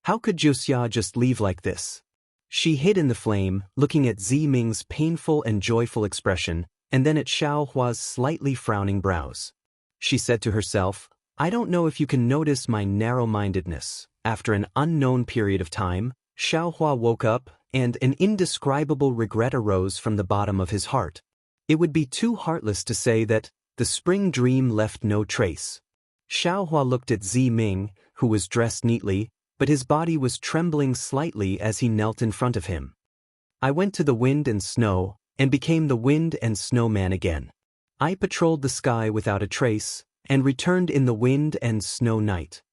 How could Jiao Xia just leave like this? She hid in the flame, looking at Ziming's painful and joyful expression, and then at Xiaohua's slightly frowning brows. She said to herself, I don't know if you can notice my narrow-mindedness. After an unknown period of time, Xiaohua woke up, and an indescribable regret arose from the bottom of his heart. It would be too heartless to say that the spring dream left no trace. Xiaohua looked at Ziming, who was dressed neatly, but his body was trembling slightly as he knelt in front of him. I went to the wind and snow, and became the wind and snow man again. I patrolled the sky without a trace, and returned in the wind and snow night.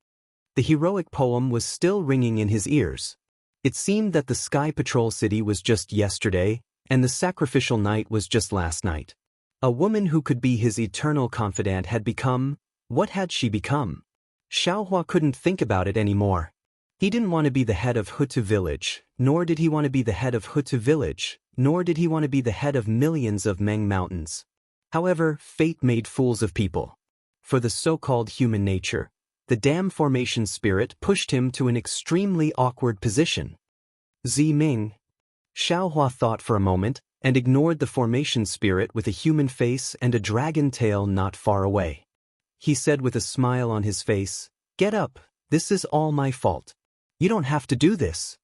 The heroic poem was still ringing in his ears. It seemed that the Sky Patrol City was just yesterday, and the sacrificial night was just last night. A woman who could be his eternal confidant had become, what had she become? Xiaohua couldn't think about it anymore. He didn't want to be the head of Hutu village, nor did he want to be the head of Hutu village, nor did he want to be the head of millions of Meng mountains. However, fate made fools of people. For the so-called human nature, the dam formation spirit pushed him to an extremely awkward position. Ziming. Xiaohua thought for a moment, and ignored the formation spirit with a human face and a dragon tail not far away. He said with a smile on his face, Get up, this is all my fault. You don't have to do this.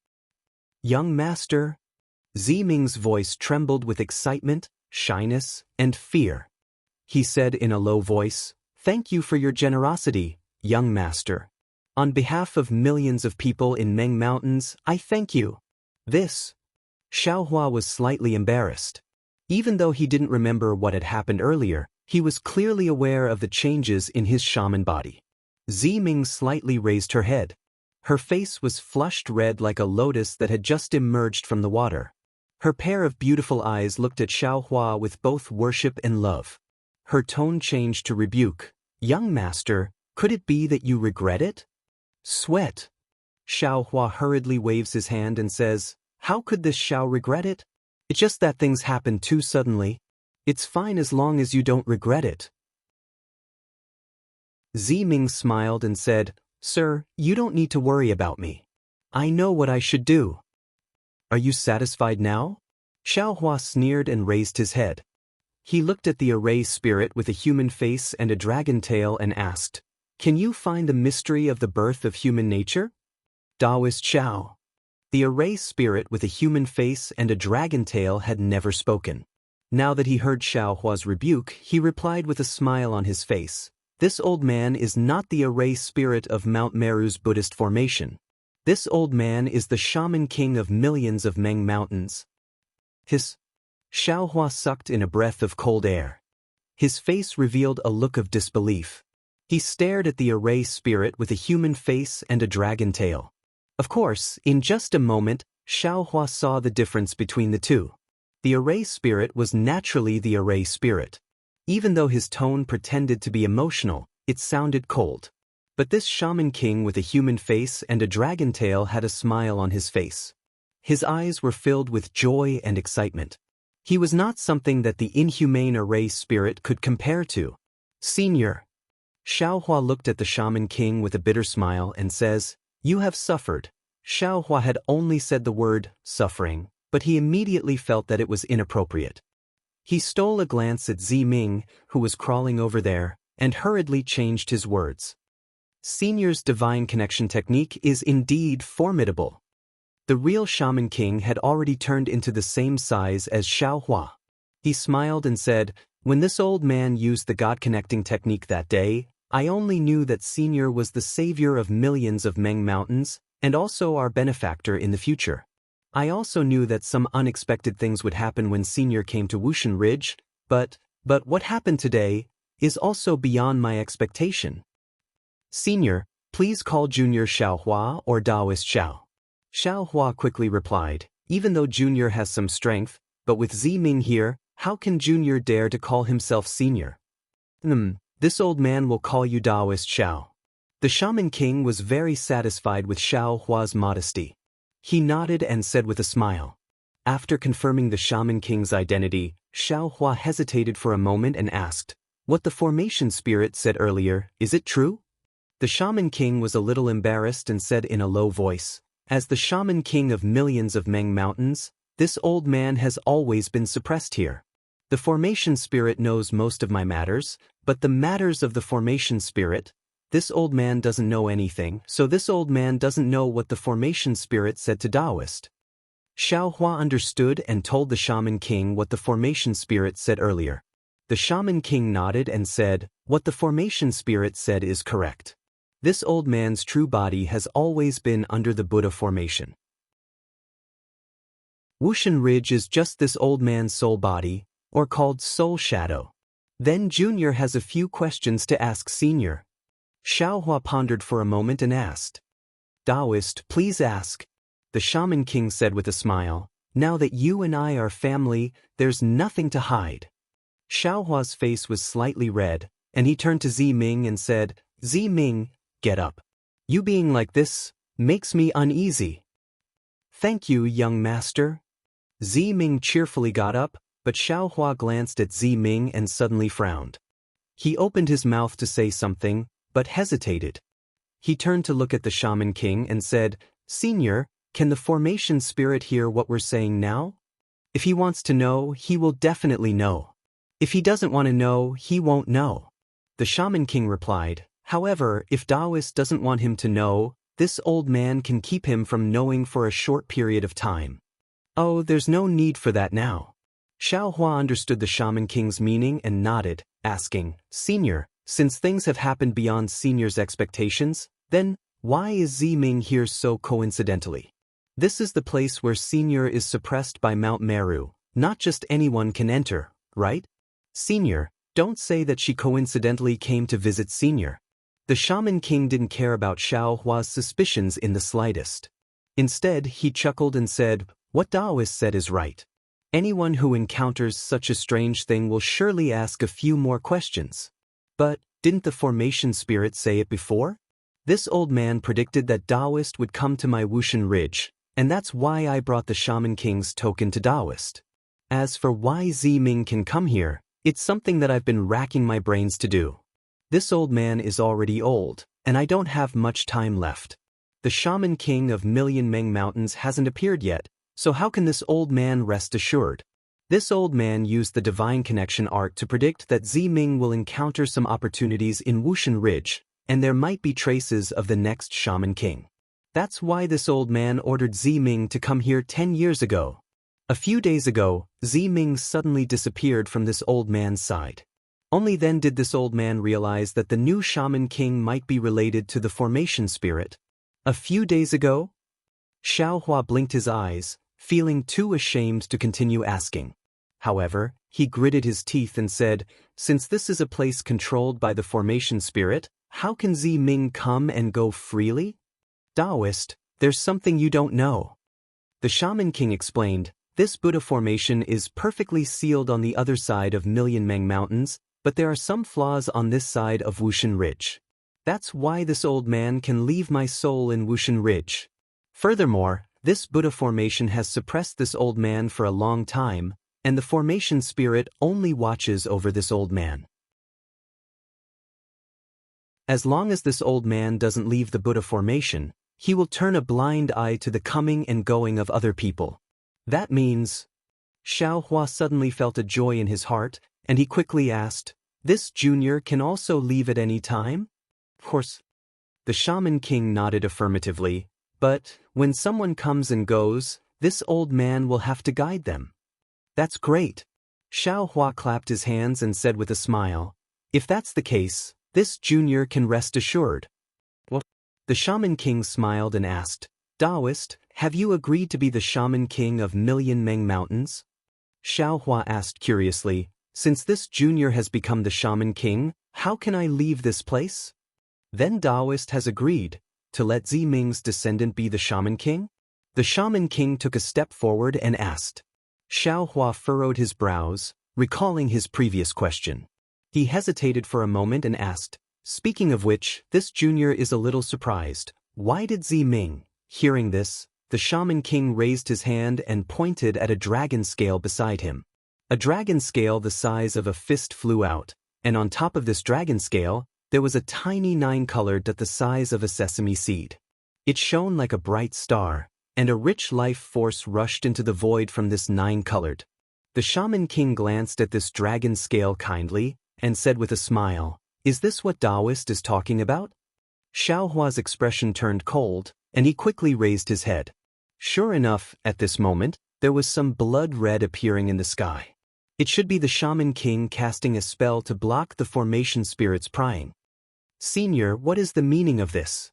Young master. Ziming's voice trembled with excitement, shyness, and fear. He said in a low voice, Thank you for your generosity, young master. On behalf of millions of people in Meng Mountains, I thank you. This. Xiaohua was slightly embarrassed. Even though he didn't remember what had happened earlier, he was clearly aware of the changes in his shaman body. Ziming slightly raised her head. Her face was flushed red like a lotus that had just emerged from the water. Her pair of beautiful eyes looked at Xiaohua with both worship and love. Her tone changed to rebuke. Young master, could it be that you regret it? Sweat. Xiaohua hurriedly waves his hand and says, How could this Xiao regret it? It's just that things happen too suddenly. It's fine as long as you don't regret it. Ziming smiled and said, Sir, you don't need to worry about me. I know what I should do. Are you satisfied now? Xiaohua sneered and raised his head. He looked at the array spirit with a human face and a dragon tail and asked, Can you find the mystery of the birth of human nature? Taoist Xiao. The array spirit with a human face and a dragon tail had never spoken. Now that he heard Xiaohua's rebuke, he replied with a smile on his face. This old man is not the array spirit of Mount Meru's Buddhist formation. This old man is the shaman king of millions of Meng mountains. Xiaohua sucked in a breath of cold air. His face revealed a look of disbelief. He stared at the array spirit with a human face and a dragon tail. Of course, in just a moment, Xiaohua saw the difference between the two. The array spirit was naturally the array spirit. Even though his tone pretended to be emotional, it sounded cold. But this shaman king with a human face and a dragon tail had a smile on his face. His eyes were filled with joy and excitement. He was not something that the inhumane array spirit could compare to. Senior. Xiaohua looked at the shaman king with a bitter smile and says, You have suffered. Xiaohua had only said the word, suffering, but he immediately felt that it was inappropriate. He stole a glance at Ziming, who was crawling over there, and hurriedly changed his words. Senior's divine connection technique is indeed formidable. The real Shaman King had already turned into the same size as Xiaohua. He smiled and said, "When this old man used the God-connecting technique that day, I only knew that Senior was the savior of millions of Meng mountains, and also our benefactor in the future. I also knew that some unexpected things would happen when Senior came to Wushan Ridge, but what happened today is also beyond my expectation. Senior, please call Junior Xiaohua or Daoist Xiao." Xiaohua quickly replied, "Even though Junior has some strength, but with Ziming here, how can Junior dare to call himself Senior? This old man will call you Daoist Xiao." The Shaman King was very satisfied with Xiaohua's modesty. He nodded and said with a smile. After confirming the Shaman King's identity, Xiaohua hesitated for a moment and asked, "What the formation spirit said earlier, is it true?" The Shaman King was a little embarrassed and said in a low voice, "As the Shaman King of millions of Meng mountains, this old man has always been suppressed here. The formation spirit knows most of my matters, but the matters of the formation spirit, this old man doesn't know anything, so this old man doesn't know what the formation spirit said to Taoist." Xiaohua understood and told the Shaman King what the formation spirit said earlier. The Shaman King nodded and said, "What the formation spirit said is correct. This old man's true body has always been under the Buddha formation. Wushan Ridge is just this old man's soul body, or called soul shadow. Then Junior has a few questions to ask Senior." Xiaohua pondered for a moment and asked, "Taoist, please ask." The Shaman King said with a smile, "Now that you and I are family, there's nothing to hide." Xiaohua's face was slightly red, and he turned to Ziming and said, "Ziming, get up. You being like this makes me uneasy." "Thank you, young master." Ziming cheerfully got up, but Xiaohua glanced at Ziming and suddenly frowned. He opened his mouth to say something, but hesitated. He turned to look at the Shaman King and said, "Senior, can the formation spirit hear what we're saying now? If he wants to know, he will definitely know. If he doesn't want to know, he won't know." The Shaman King replied, "However, if Taoist doesn't want him to know, this old man can keep him from knowing for a short period of time." "Oh, there's no need for that now." Xiaohua understood the Shaman King's meaning and nodded, asking, "Senior, since things have happened beyond Senior's expectations, then why is Ziming here so coincidentally? This is the place where Senior is suppressed by Mount Meru. Not just anyone can enter, right? Senior, don't say that she coincidentally came to visit Senior." The Shaman King didn't care about Xiaohua's suspicions in the slightest. Instead, he chuckled and said, "What Taoist said is right. Anyone who encounters such a strange thing will surely ask a few more questions. But didn't the formation spirit say it before? This old man predicted that Taoist would come to my Wushan Ridge, and that's why I brought the Shaman King's token to Taoist. As for why Ziming can come here, it's something that I've been racking my brains to do. This old man is already old, and I don't have much time left. The Shaman King of Million Meng Mountains hasn't appeared yet, so how can this old man rest assured? This old man used the divine connection art to predict that Ziming will encounter some opportunities in Wushan Ridge, and there might be traces of the next Shaman King. That's why this old man ordered Ziming to come here 10 years ago. A few days ago, Ziming suddenly disappeared from this old man's side. Only then did this old man realize that the new Shaman King might be related to the formation spirit. A few days ago? Xiaohua blinked his eyes, feeling too ashamed to continue asking. However, he gritted his teeth and said, "Since this is a place controlled by the formation spirit, how can Ziming come and go freely?" "Taoist, there's something you don't know." The Shaman King explained, "This Buddha formation is perfectly sealed on the other side of Million Meng Mountains, but there are some flaws on this side of Wushan Ridge. That's why this old man can leave my soul in Wushan Ridge. Furthermore, this Buddha formation has suppressed this old man for a long time, and the formation spirit only watches over this old man. As long as this old man doesn't leave the Buddha formation, he will turn a blind eye to the coming and going of other people. That means..." Xiaohua suddenly felt a joy in his heart, and he quickly asked, This junior can also leave at any time? Of course. The Shaman King nodded affirmatively, but when someone comes and goes, this old man will have to guide them. That's great. Xiao Hua clapped his hands and said with a smile, if that's the case, this junior can rest assured. What? The Shaman King smiled and asked, Taoist, have you agreed to be the Shaman King of Million Meng Mountains? Xiao Hua asked curiously, since this junior has become the Shaman King, how can I leave this place? Then Taoist has agreed to let Ziming's descendant be the Shaman King? The Shaman King took a step forward and asked. Xiao Hua furrowed his brows, recalling his previous question. He hesitated for a moment and asked, speaking of which, this junior is a little surprised. Why did Ziming? Hearing this, the Shaman King raised his hand and pointed at a dragon scale beside him. A dragon scale the size of a fist flew out, and on top of this dragon scale, there was a tiny nine-colored dot the size of a sesame seed. It shone like a bright star, and a rich life force rushed into the void from this nine-colored. The Shaman King glanced at this dragon scale kindly, and said with a smile, is this what Taoist is talking about? Xiao Hua's expression turned cold, and he quickly raised his head. Sure enough, at this moment, there was some blood red appearing in the sky. It should be the Shaman King casting a spell to block the formation spirit's prying. Senior, what is the meaning of this?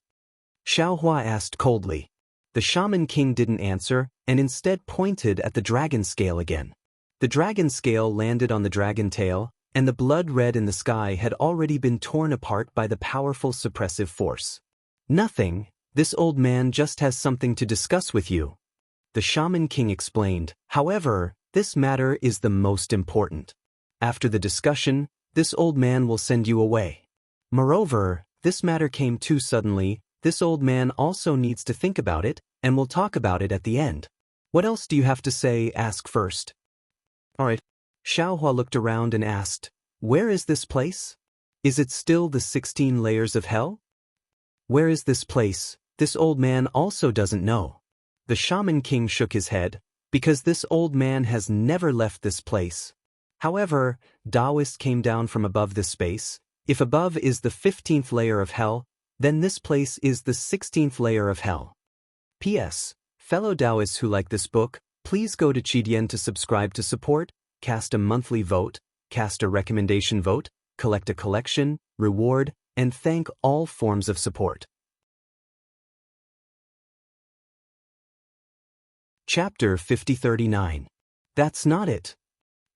Xiao Hua asked coldly. The Shaman King didn't answer, and instead pointed at the dragon scale again. The dragon scale landed on the dragon tail, and the blood red in the sky had already been torn apart by the powerful suppressive force. Nothing, this old man just has something to discuss with you. The Shaman King explained, however, this matter is the most important. After the discussion, this old man will send you away. Moreover, this matter came too suddenly, this old man also needs to think about it, and we'll talk about it at the end. What else do you have to say? Ask first. Alright. Xiao Hua looked around and asked, where is this place? Is it still the 16 layers of hell? Where is this place? This old man also doesn't know. The Shaman King shook his head, because this old man has never left this place. However, Taoist came down from above this space. If above is the 15th layer of hell, then this place is the 16th layer of hell. P.S. Fellow Taoists who like this book, please go to Qidian to subscribe to support, cast a monthly vote, cast a recommendation vote, collect a collection, reward, and thank all forms of support. Chapter 5039. That's not it.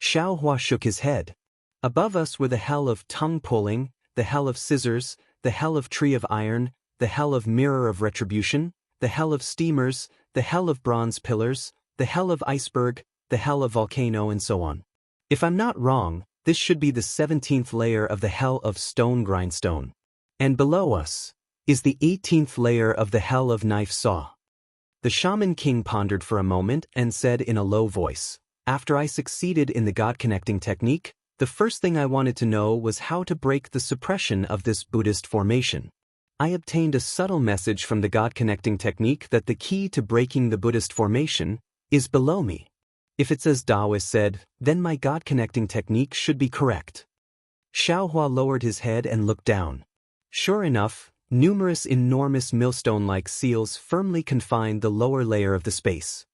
Xiao Hua shook his head. Above us were the hell of tongue pulling, the hell of scissors, the hell of tree of iron, the hell of mirror of retribution, the hell of steamers, the hell of bronze pillars, the hell of iceberg, the hell of volcano, and so on. If I'm not wrong, this should be the 17th layer of the hell of stone grindstone. And below us is the 18th layer of the hell of knife saw. The Shaman King pondered for a moment and said in a low voice, after I succeeded in the God-connecting technique, the first thing I wanted to know was how to break the suppression of this Buddhist formation. I obtained a subtle message from the God-connecting technique that the key to breaking the Buddhist formation is below me. If it's as Taoist said, then my God-connecting technique should be correct. Xiao Hua lowered his head and looked down. Sure enough, numerous enormous millstone-like seals firmly confined the lower layer of the space.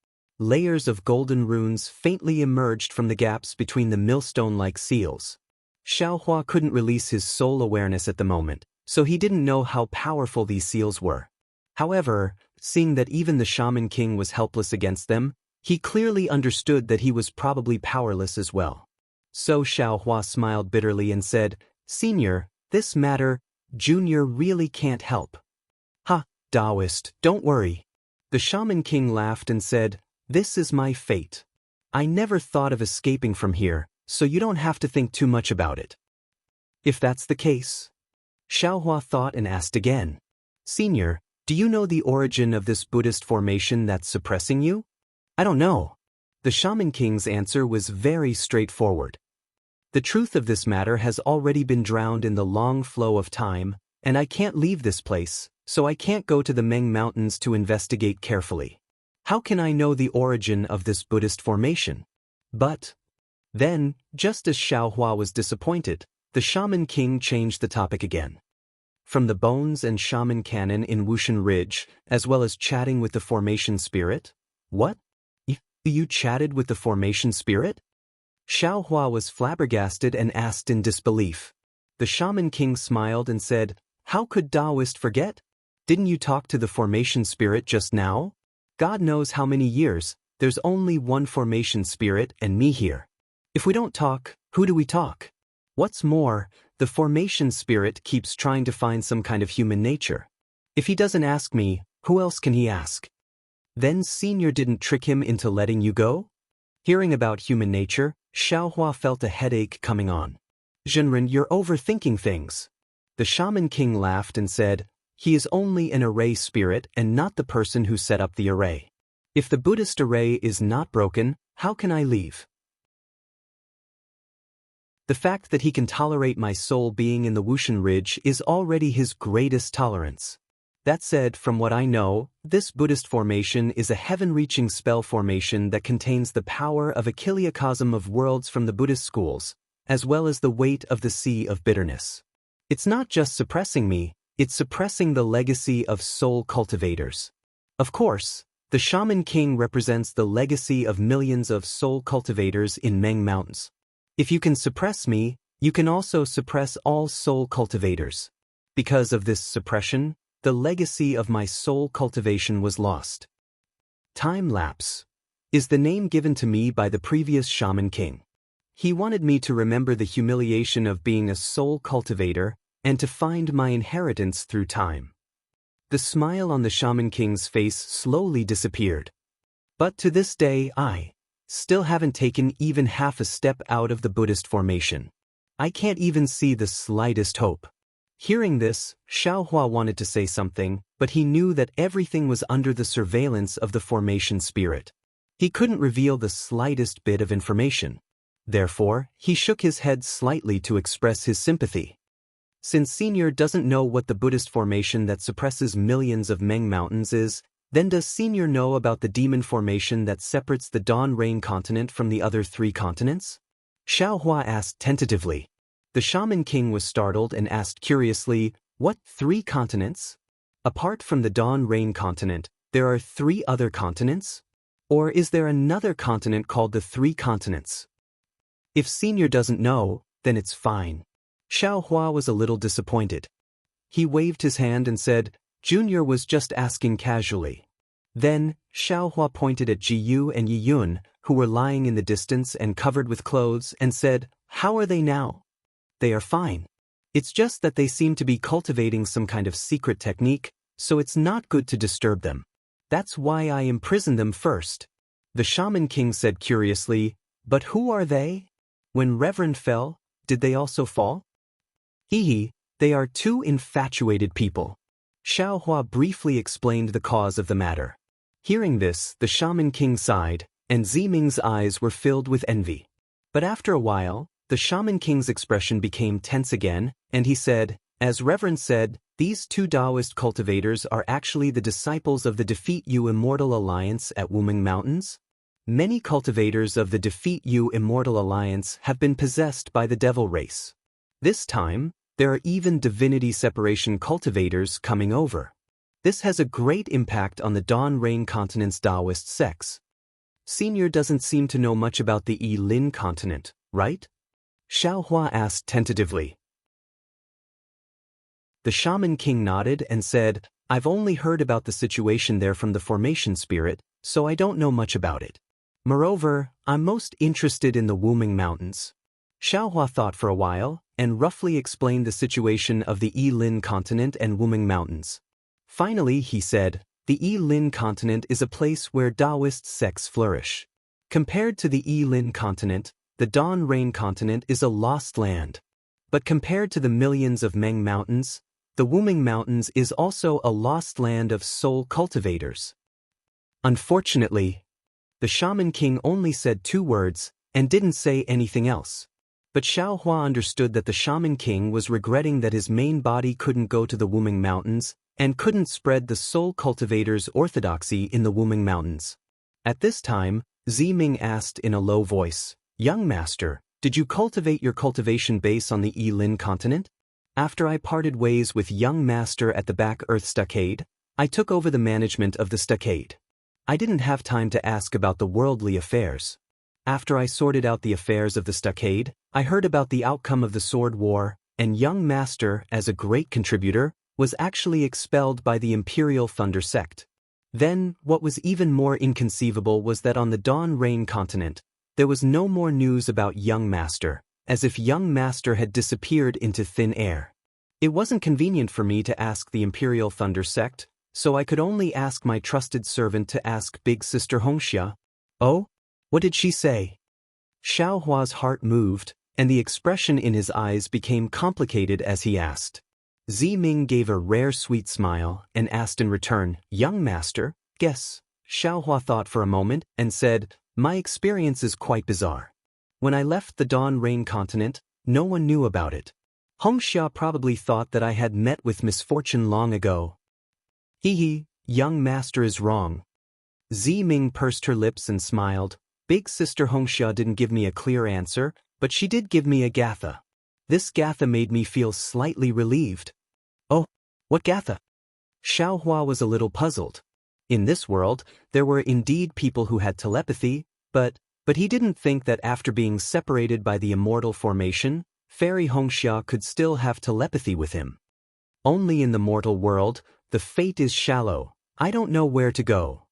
Layers of golden runes faintly emerged from the gaps between the millstone-like seals. Xiao Hua couldn't release his soul awareness at the moment, so he didn't know how powerful these seals were. However, seeing that even the Shaman King was helpless against them, he clearly understood that he was probably powerless as well. So Xiao Hua smiled bitterly and said, Senior, this matter, Junior really can't help. Ha, Taoist, don't worry. The Shaman King laughed and said, this is my fate. I never thought of escaping from here, so you don't have to think too much about it. If that's the case. Xiao Hua thought and asked again. Senior, do you know the origin of this Buddhist formation that's suppressing you? I don't know. The Shaman King's answer was very straightforward. The truth of this matter has already been drowned in the long flow of time, and I can't leave this place, so I can't go to the Meng Mountains to investigate carefully. How can I know the origin of this Buddhist formation? But then, just as Xiao Hua was disappointed, The Shaman King changed the topic again. From the bones and shaman canon in Wushan Ridge, as well as chatting with the formation spirit? What? You chatted with the formation spirit? Xiao Hua was flabbergasted and asked in disbelief. The Shaman King smiled and said, "How could Taoist forget? Didn't you talk to the formation spirit just now? God knows how many years, there's only one formation spirit and me here. If we don't talk, who do we talk? What's more, the formation spirit keeps trying to find some kind of human nature. If he doesn't ask me, who else can he ask? Then Senior didn't trick him into letting you go?" Hearing about human nature, Xiaohua felt a headache coming on. "Zhenren, you're overthinking things." The Shaman King laughed and said, "He is only an array spirit and not the person who set up the array. If the Buddhist array is not broken, how can I leave? The fact that he can tolerate my soul being in the Wushan Ridge is already his greatest tolerance. That said, from what I know, this Buddhist formation is a heaven-reaching spell formation that contains the power of a kiliacosm of worlds from the Buddhist schools, as well as the weight of the sea of bitterness. It's not just suppressing me, it's suppressing the legacy of soul cultivators. Of course, the Shaman King represents the legacy of millions of soul cultivators in Meng Mountains. If you can suppress me, you can also suppress all soul cultivators. Because of this suppression, the legacy of my soul cultivation was lost. Time lapse is the name given to me by the previous Shaman King. He wanted me to remember the humiliation of being a soul cultivator and to find my inheritance through time. The smile on the Shaman King's face slowly disappeared. But to this day I still haven't taken even half a step out of the Buddhist formation. I can't even see the slightest hope. Hearing this, Xiaohua wanted to say something, but he knew that everything was under the surveillance of the formation spirit. He couldn't reveal the slightest bit of information. Therefore, he shook his head slightly to express his sympathy. Since Senior doesn't know what the Buddhist formation that suppresses millions of Meng Mountains is, then does Senior know about the demon formation that separates the Dawn Rain continent from the other 3 continents? Xiaohua asked tentatively. The Shaman King was startled and asked curiously, "What 3 continents? Apart from the Dawn Rain continent, there are 3 other continents? Or is there another continent called the 3 continents?" If Senior doesn't know, then it's fine. Xiaohua was a little disappointed. He waved his hand and said, "Junior was just asking casually." Then, Xiaohua pointed at Jiyu and Yiyun, who were lying in the distance and covered with clothes, and said, "How are they now?" "They are fine. It's just that they seem to be cultivating some kind of secret technique, so it's not good to disturb them. That's why I imprisoned them first." The Shaman King said curiously, "But who are they? When Reverend fell, did they also fall?" "Hee, they are 2 infatuated people." Xiaohua briefly explained the cause of the matter. Hearing this, the Shaman King sighed, and Ziming's eyes were filled with envy. But after a while, the Shaman King's expression became tense again, and he said, "As Reverend said, these 2 Taoist cultivators are actually the disciples of the Defeat You Immortal Alliance at Wuming Mountains. Many cultivators of the Defeat You Immortal Alliance have been possessed by the devil race. This time, there are even divinity separation cultivators coming over. This has a great impact on the Dawn Rain continent's Taoist sects. Senior doesn't seem to know much about the Yi-Lin continent, right?" Xiaohua asked tentatively. The Shaman King nodded and said, "I've only heard about the situation there from the formation spirit, so I don't know much about it. Moreover, I'm most interested in the Wuming Mountains." Xiaohua thought for a while, and roughly explained the situation of the Yi-Lin continent and Wuming Mountains. Finally, he said, "The Yi-Lin continent is a place where Taoist sects flourish. Compared to the Yi-Lin continent, the Dawn Rain continent is a lost land. But compared to the millions of Meng Mountains, the Wuming Mountains is also a lost land of soul cultivators." Unfortunately, the Shaman King only said 2 words, and didn't say anything else. But Xiaohua understood that the Shaman King was regretting that his main body couldn't go to the Wuming Mountains, and couldn't spread the soul cultivators' orthodoxy in the Wuming Mountains. At this time, Ziming asked in a low voice, "Young master, Did you cultivate your cultivation base on the Lin continent? After I parted ways with young master at the back Earth stockade, I took over the management of the stockade. I didn't have time to ask about the worldly affairs. After I sorted out the affairs of the stockade, I heard about the outcome of the sword war, and young master, as a great contributor, was actually expelled by the Imperial Thunder sect. Then, what was even more inconceivable was that on the Dawn Rain continent, there was no more news about young master, as if young master had disappeared into thin air. It wasn't convenient for me to ask the Imperial Thunder sect, so I could only ask my trusted servant to ask Big Sister Hongxia. Oh? What did she say? Xiao Hua's heart moved, and the expression in his eyes became complicated as he asked. Ziming gave a rare sweet smile and asked in return, "Young master, guess." Xiao Hua thought for a moment and said, "My experience is quite bizarre. When I left the Dawn Rain continent, no one knew about it. Hongxia probably thought that I had met with misfortune long ago." Hee, young master is wrong. Ziming pursed her lips and smiled. Big Sister Hongxia didn't give me a clear answer, but she did give me a gatha. This gatha made me feel slightly relieved. Oh, what gatha? Xiao Hua was a little puzzled. In this world, there were indeed people who had telepathy, but he didn't think that after being separated by the immortal formation, Fairy Hongxia could still have telepathy with him. Only in the mortal world, the fate is shallow. I don't know where to go.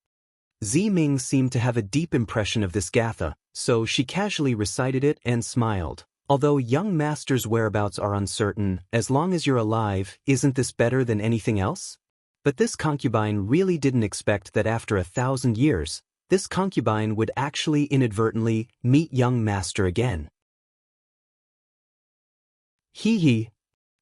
Ziming seemed to have a deep impression of this gatha, so she casually recited it and smiled. Although young master's whereabouts are uncertain, as long as you're alive, isn't this better than anything else? But this concubine really didn't expect that after 1,000 years, this concubine would actually inadvertently meet young master again. Hee.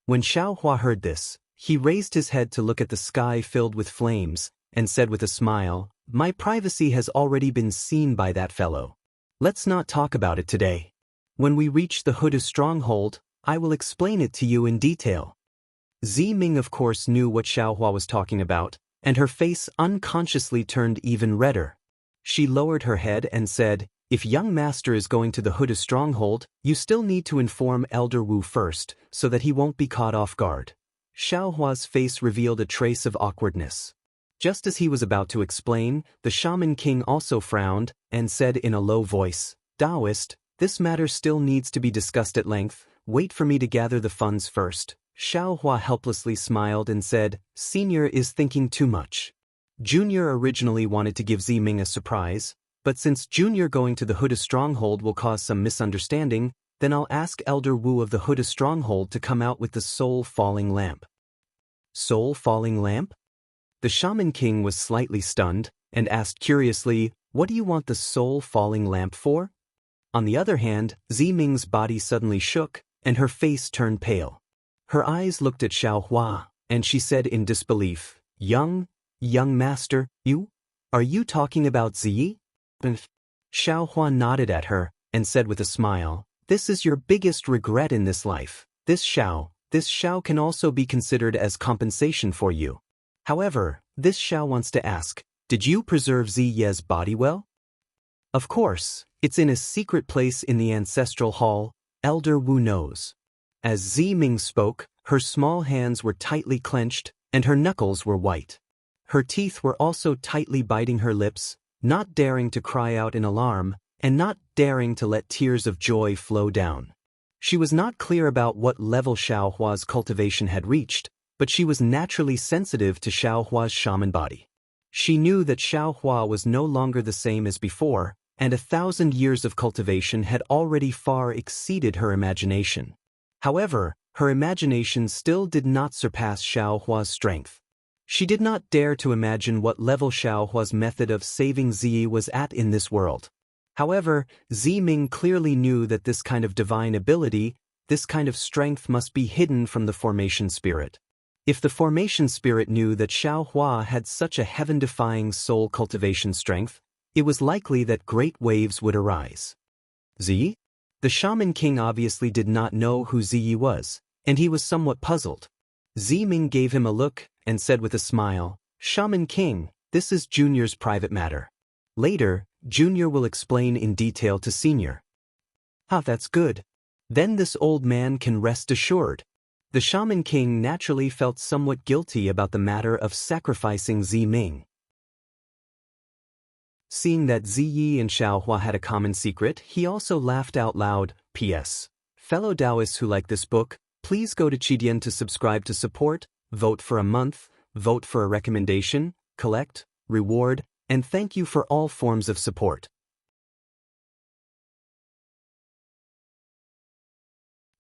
When Xiao Hua heard this, he raised his head to look at the sky filled with flames, and said with a smile, "My privacy has already been seen by that fellow. Let's not talk about it today. When we reach the Huda stronghold, I will explain it to you in detail." Ziming of course knew what Xiao Hua was talking about, and her face unconsciously turned even redder. She lowered her head and said, "If young master is going to the Huda stronghold, you still need to inform Elder Wu first, so that he won't be caught off guard." Xiao Hua's face revealed a trace of awkwardness. Just as he was about to explain, the Shaman King also frowned and said in a low voice, "Taoist, this matter still needs to be discussed at length. Wait for me to gather the funds first." Xiao Hua helplessly smiled and said, "Senior is thinking too much." Junior originally wanted to give Ziming a surprise, but since Junior going to the Huda stronghold will cause some misunderstanding, then I'll ask Elder Wu of the Huda stronghold to come out with the soul-falling lamp. Soul-falling lamp? The Shaman King was slightly stunned and asked curiously, "What do you want the soul-falling lamp for?" On the other hand, Ziming's body suddenly shook, and her face turned pale. Her eyes looked at Xiao Hua, and she said in disbelief, Young master, are you talking about Ziyi?" Xiao Hua nodded at her, and said with a smile, "This is your biggest regret in this life. This Xiao can also be considered as compensation for you. However, this Xiao wants to ask, did you preserve Ziye's body well?" "Of course, it's in a secret place in the ancestral hall. Elder Wu knows." As Ziming spoke, her small hands were tightly clenched, and her knuckles were white. Her teeth were also tightly biting her lips, not daring to cry out in alarm, and not daring to let tears of joy flow down. She was not clear about what level Xiao Hua's cultivation had reached, but she was naturally sensitive to Xiao Hua's shaman body. She knew that Xiao Hua was no longer the same as before, and 1,000 years of cultivation had already far exceeded her imagination. However, her imagination still did not surpass Xiao Hua's strength. She did not dare to imagine what level Xiao Hua's method of saving Ziyi was at in this world. However, Ziming clearly knew that this kind of divine ability, this kind of strength must be hidden from the formation spirit. If the formation spirit knew that Xiao Hua had such a heaven-defying soul cultivation strength, it was likely that great waves would arise. Ziyi? The Shaman King obviously did not know who Ziyi was, and he was somewhat puzzled. Ziming gave him a look and said with a smile, "Shaman King, this is Junior's private matter. Later, Junior will explain in detail to Senior." Ah, that's good. Then this old man can rest assured. The Shaman King naturally felt somewhat guilty about the matter of sacrificing Ziming. Seeing that Ziyi and Xiaohua had a common secret, he also laughed out loud. P.S. Fellow Taoists who like this book, please go to Qidian to subscribe to support, vote for a month, vote for a recommendation, collect, reward, and thank you for all forms of support.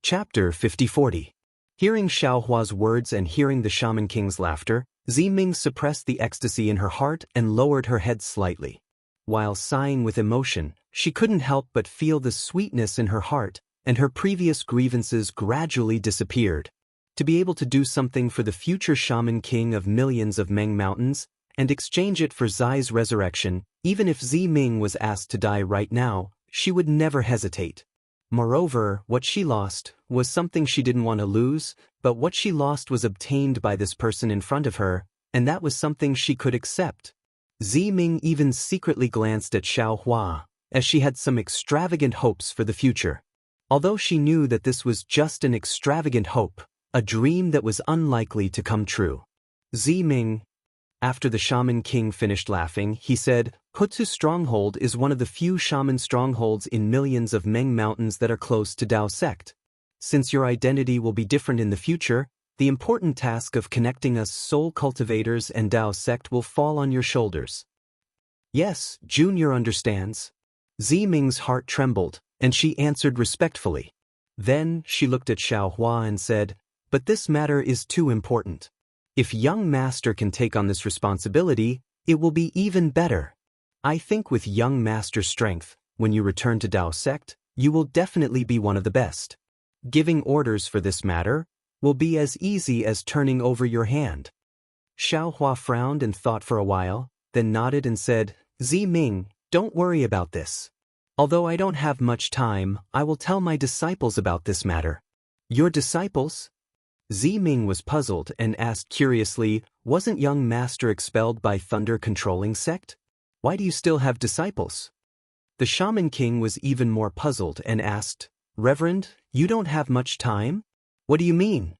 Chapter 50-40. Hearing Xiaohua's words and hearing the Shaman King's laughter, Ziming suppressed the ecstasy in her heart and lowered her head slightly. While sighing with emotion, she couldn't help but feel the sweetness in her heart, and her previous grievances gradually disappeared. To be able to do something for the future Shaman King of millions of Meng Mountains, and exchange it for Zai's resurrection, even if Ziming was asked to die right now, she would never hesitate. Moreover, what she lost was something she didn't want to lose, but what she lost was obtained by this person in front of her, and that was something she could accept. Ziming even secretly glanced at Xiaohua, as she had some extravagant hopes for the future. Although she knew that this was just an extravagant hope, a dream that was unlikely to come true. Ziming. After the Shaman King finished laughing, he said, Hutsu's stronghold is one of the few shaman strongholds in millions of Meng mountains that are close to Dao sect. Since your identity will be different in the future, the important task of connecting us soul cultivators and Dao sect will fall on your shoulders. Yes, Junior understands. Ziming's heart trembled, and she answered respectfully. Then she looked at Xiaohua and said, But this matter is too important. If young master can take on this responsibility, it will be even better. I think with young master's strength, when you return to Dao sect, you will definitely be one of the best. Giving orders for this matter will be as easy as turning over your hand. Xiaohua frowned and thought for a while, then nodded and said, Ziming, don't worry about this. Although I don't have much time, I will tell my disciples about this matter. Your disciples? Ziming was puzzled and asked curiously, wasn't young master expelled by Thunder Controlling Sect? Why do you still have disciples? The Shaman King was even more puzzled and asked, Reverend, you don't have much time? What do you mean?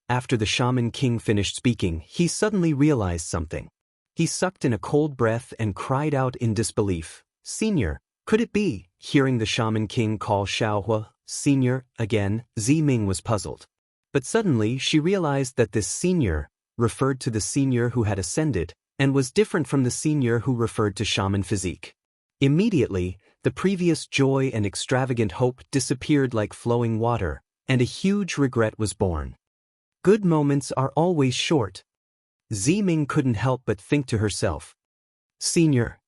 After the Shaman King finished speaking, he suddenly realized something. He sucked in a cold breath and cried out in disbelief, Senior, could it be? Hearing the Shaman King call Xiaohua, Senior, again, Ziming was puzzled. But suddenly she realized that this senior referred to the senior who had ascended and was different from the senior who referred to shaman physique. Immediately, the previous joy and extravagant hope disappeared like flowing water, and a huge regret was born. Good moments are always short. Ziming couldn't help but think to herself. Senior.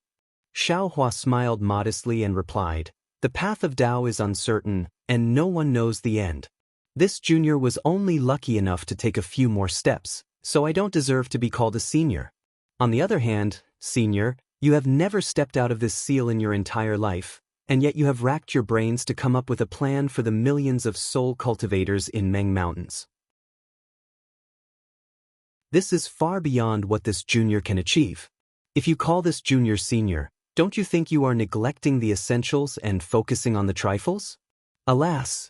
Xiaohua smiled modestly and replied, The path of Tao is uncertain, and no one knows the end. This junior was only lucky enough to take a few more steps, so I don't deserve to be called a senior. On the other hand, senior, you have never stepped out of this seal in your entire life, and yet you have racked your brains to come up with a plan for the millions of soul cultivators in Meng Mountains. This is far beyond what this junior can achieve. If you call this junior senior, don't you think you are neglecting the essentials and focusing on the trifles? Alas!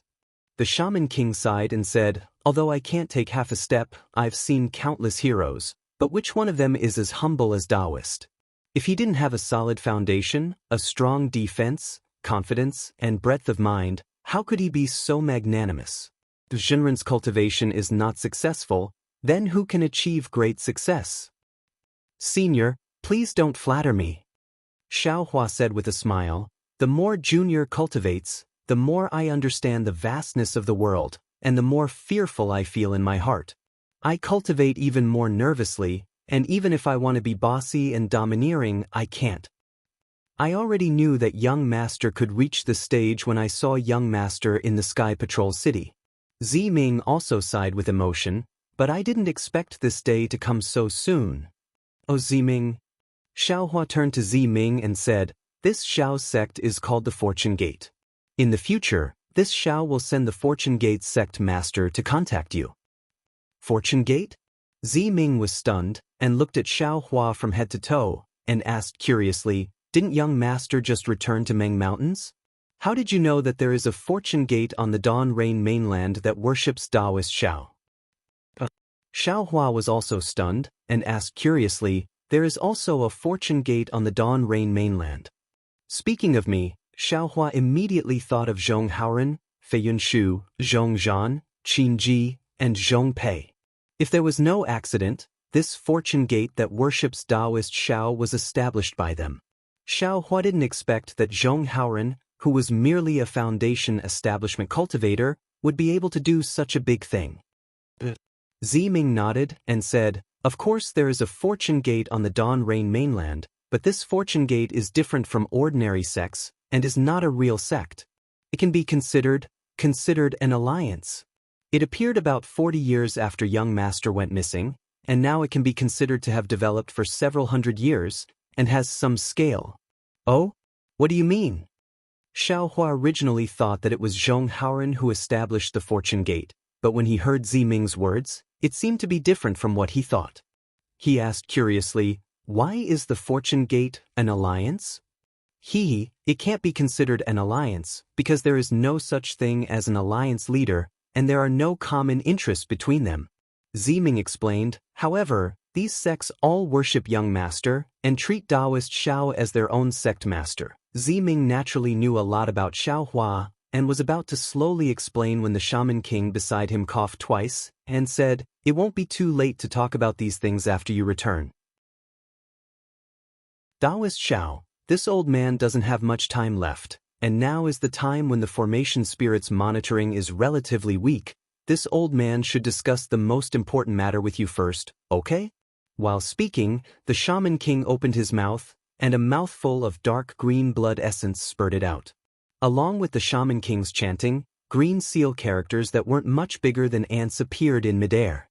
The Shaman King sighed and said, Although I can't take half a step, I've seen countless heroes, but which one of them is as humble as Taoist? If he didn't have a solid foundation, a strong defense, confidence, and breadth of mind, how could he be so magnanimous? If Shinran's cultivation is not successful, then who can achieve great success? Senior, please don't flatter me. Xiaohua said with a smile, The more Junior cultivates, the more I understand the vastness of the world, and the more fearful I feel in my heart. I cultivate even more nervously, and even if I want to be bossy and domineering, I can't. I already knew that young master could reach the stage when I saw young master in the Sky Patrol City. Ziming also sighed with emotion, but I didn't expect this day to come so soon. Oh Ziming. Xiaohua turned to Ziming and said, This Xiao sect is called the Fortune Gate. In the future, this Xiao will send the Fortune Gate sect master to contact you. Fortune Gate? Ziming was stunned and looked at Xiaohua from head to toe and asked curiously, Didn't young master just return to Meng Mountains? How did you know that there is a fortune gate on the Dawn Rain mainland that worships Taoist Xiao? Xiao Hua was also stunned, and asked curiously, there is also a fortune gate on the Dawn Rain mainland. Speaking of me, Xiao Hua immediately thought of Zhong Haoren, Fei Yunshu, Zhong Zhan, Qin Ji, and Zhong Pei. If there was no accident, this fortune gate that worships Taoist Xiao was established by them. Xiao Hua didn't expect that Zhong Haoren, who was merely a foundation establishment cultivator, would be able to do such a big thing. Ziming nodded and said, of course there is a fortune gate on the Dawn Rain mainland, but this fortune gate is different from ordinary sects, and is not a real sect. It can be considered an alliance. It appeared about 40 years after young master went missing, and now it can be considered to have developed for several hundred years, and has some scale. Oh? What do you mean? Xiao Hua originally thought that it was Zhong Haoren who established the fortune gate, but when he heard Ziming's words, it seemed to be different from what he thought. He asked curiously, why is the fortune gate an alliance? It can't be considered an alliance, because there is no such thing as an alliance leader, and there are no common interests between them. Ziming explained, however, these sects all worship young master, and treat Taoist Xiao as their own sect master. Ziming naturally knew a lot about Xiao Hua, and was about to slowly explain when the Shaman King beside him coughed twice, and said, it won't be too late to talk about these things after you return. Taoist Xiao, this old man doesn't have much time left, and now is the time when the formation spirit's monitoring is relatively weak. This old man should discuss the most important matter with you first, okay? While speaking, the Shaman King opened his mouth, and a mouthful of dark green blood essence spurted out. Along with the Shaman King's chanting, green seal characters that weren't much bigger than ants appeared in midair.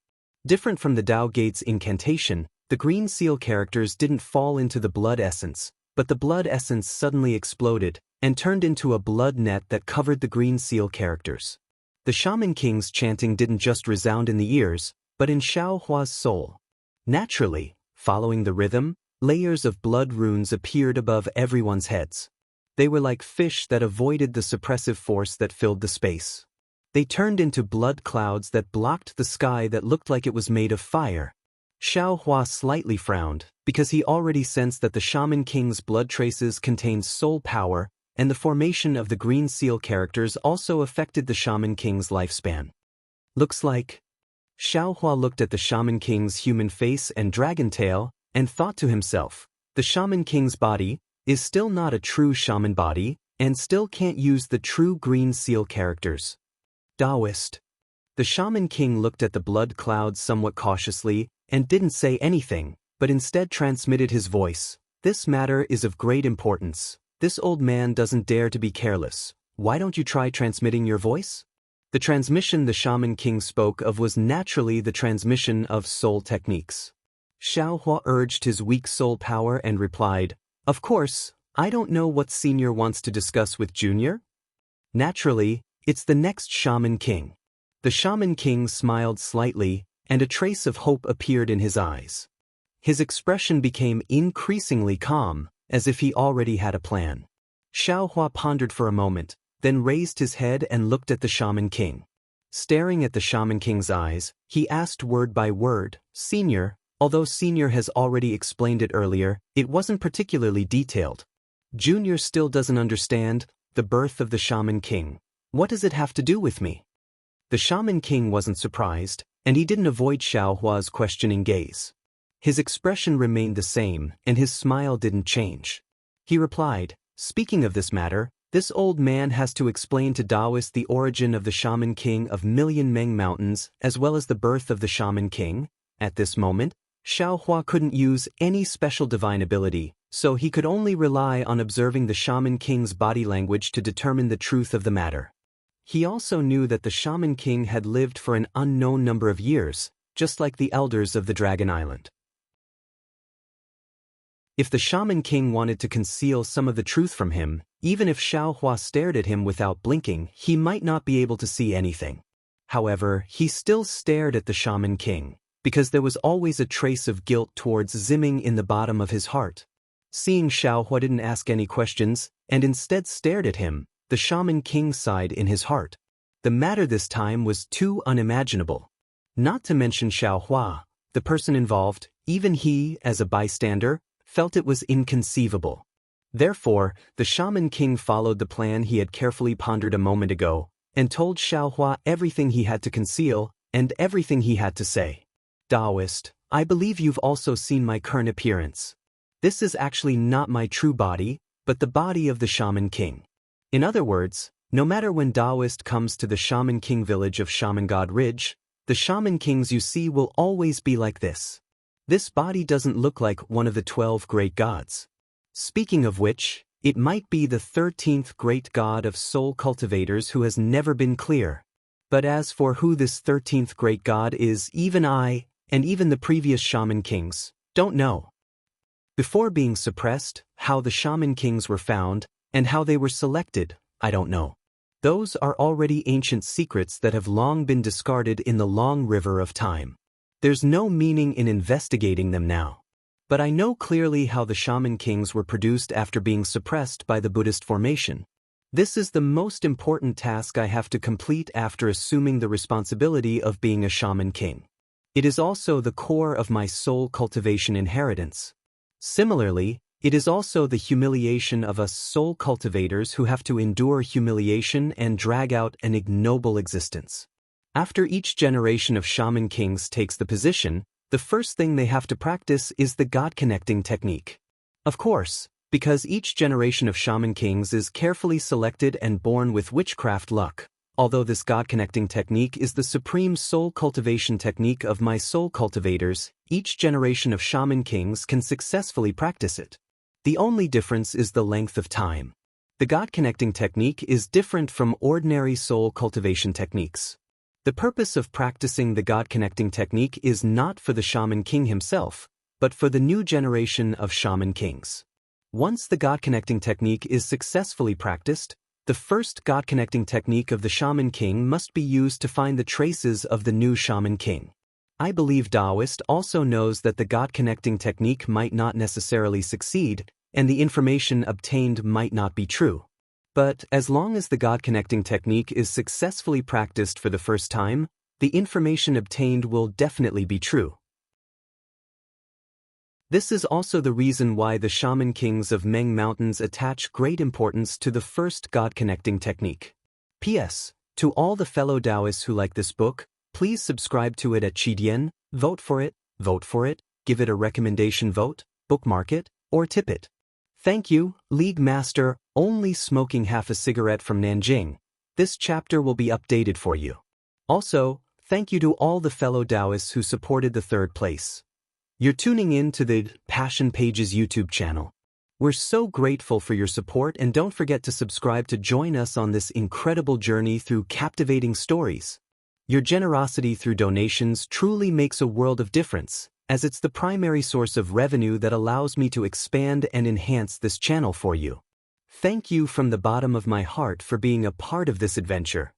Different from the Tao Gate's incantation, the green seal characters didn't fall into the blood essence, but the blood essence suddenly exploded, and turned into a blood net that covered the green seal characters. The Shaman King's chanting didn't just resound in the ears, but in Xiao Hua's soul. Naturally, following the rhythm, layers of blood runes appeared above everyone's heads. They were like fish that avoided the suppressive force that filled the space. They turned into blood clouds that blocked the sky that looked like it was made of fire. Xiao Hua slightly frowned, because he already sensed that the Shaman King's blood traces contained soul power, and the formation of the green seal characters also affected the Shaman King's lifespan. Looks like... Xiao Hua looked at the Shaman King's human face and dragon tail, and thought to himself, the Shaman King's body is still not a true shaman body, and still can't use the true green seal characters. Taoist. The Shaman King looked at the blood clouds somewhat cautiously, and didn't say anything, but instead transmitted his voice. This matter is of great importance. This old man doesn't dare to be careless. Why don't you try transmitting your voice? The transmission the Shaman King spoke of was naturally the transmission of soul techniques. Xiao Hua urged his weak soul power and replied, of course, I don't know what Senior wants to discuss with Junior. Naturally, it's the next Shaman King. The Shaman King smiled slightly, and a trace of hope appeared in his eyes. His expression became increasingly calm, as if he already had a plan. Xiao Hua pondered for a moment, then raised his head and looked at the Shaman King. Staring at the Shaman King's eyes, he asked word by word, Senior. Although Senior has already explained it earlier, it wasn't particularly detailed. Junior still doesn't understand the birth of the Shaman King. What does it have to do with me? The Shaman King wasn't surprised, and he didn't avoid Xiao Hua's questioning gaze. His expression remained the same, and his smile didn't change. He replied, speaking of this matter, this old man has to explain to Taoists the origin of the Shaman King of Million Meng Mountains, as well as the birth of the Shaman King. At this moment, Xiao Hua couldn't use any special divine ability, so he could only rely on observing the Shaman King's body language to determine the truth of the matter. He also knew that the Shaman King had lived for an unknown number of years, just like the elders of the Dragon Island. If the Shaman King wanted to conceal some of the truth from him, even if Xiao Hua stared at him without blinking, he might not be able to see anything. However, he still stared at the Shaman King, because there was always a trace of guilt towards Ziming in the bottom of his heart. Seeing Xiao Hua didn't ask any questions, and instead stared at him, the Shaman King sighed in his heart. The matter this time was too unimaginable. Not to mention Xiao Hua, the person involved, even he, as a bystander, felt it was inconceivable. Therefore, the Shaman King followed the plan he had carefully pondered a moment ago, and told Xiao Hua everything he had to conceal, and everything he had to say. Taoist, I believe you've also seen my current appearance. This is actually not my true body, but the body of the Shaman King. In other words, no matter when Taoist comes to the Shaman King village of Shaman God Ridge, the Shaman Kings you see will always be like this. This body doesn't look like one of the 12 great gods. Speaking of which, it might be the 13th great god of soul cultivators who has never been clear. But as for who this 13th great god is, even I, and even the previous Shaman Kings, don't know. Before being suppressed, how the Shaman Kings were found, and how they were selected, I don't know. Those are already ancient secrets that have long been discarded in the long river of time. There's no meaning in investigating them now. But I know clearly how the Shaman Kings were produced after being suppressed by the Buddhist formation. This is the most important task I have to complete after assuming the responsibility of being a Shaman King. It is also the core of my soul cultivation inheritance. Similarly, it is also the humiliation of us soul cultivators who have to endure humiliation and drag out an ignoble existence. After each generation of Shaman Kings takes the position, the first thing they have to practice is the God-connecting technique. Of course, because each generation of Shaman Kings is carefully selected and born with witchcraft luck, although this God-connecting technique is the supreme soul cultivation technique of my soul cultivators, each generation of Shaman Kings can successfully practice it. The only difference is the length of time. The God-connecting technique is different from ordinary soul cultivation techniques. The purpose of practicing the God-connecting technique is not for the Shaman King himself, but for the new generation of Shaman Kings. Once the God-connecting technique is successfully practiced, the first God-connecting technique of the Shaman King must be used to find the traces of the new Shaman King. I believe Taoist also knows that the God-connecting technique might not necessarily succeed, and the information obtained might not be true. But as long as the God-connecting technique is successfully practiced for the first time, the information obtained will definitely be true. This is also the reason why the Shaman Kings of Meng Mountains attach great importance to the first God-connecting technique. P.S. To all the fellow Taoists who like this book, please subscribe to it at Qidian, vote for it, give it a recommendation vote, bookmark it, or tip it. Thank you, League Master, only smoking half a cigarette from Nanjing. This chapter will be updated for you. Also, thank you to all the fellow Taoists who supported the third place. You're tuning in to the Passion Pages YouTube channel. We're so grateful for your support, and don't forget to subscribe to join us on this incredible journey through captivating stories. Your generosity through donations truly makes a world of difference, as it's the primary source of revenue that allows me to expand and enhance this channel for you. Thank you from the bottom of my heart for being a part of this adventure.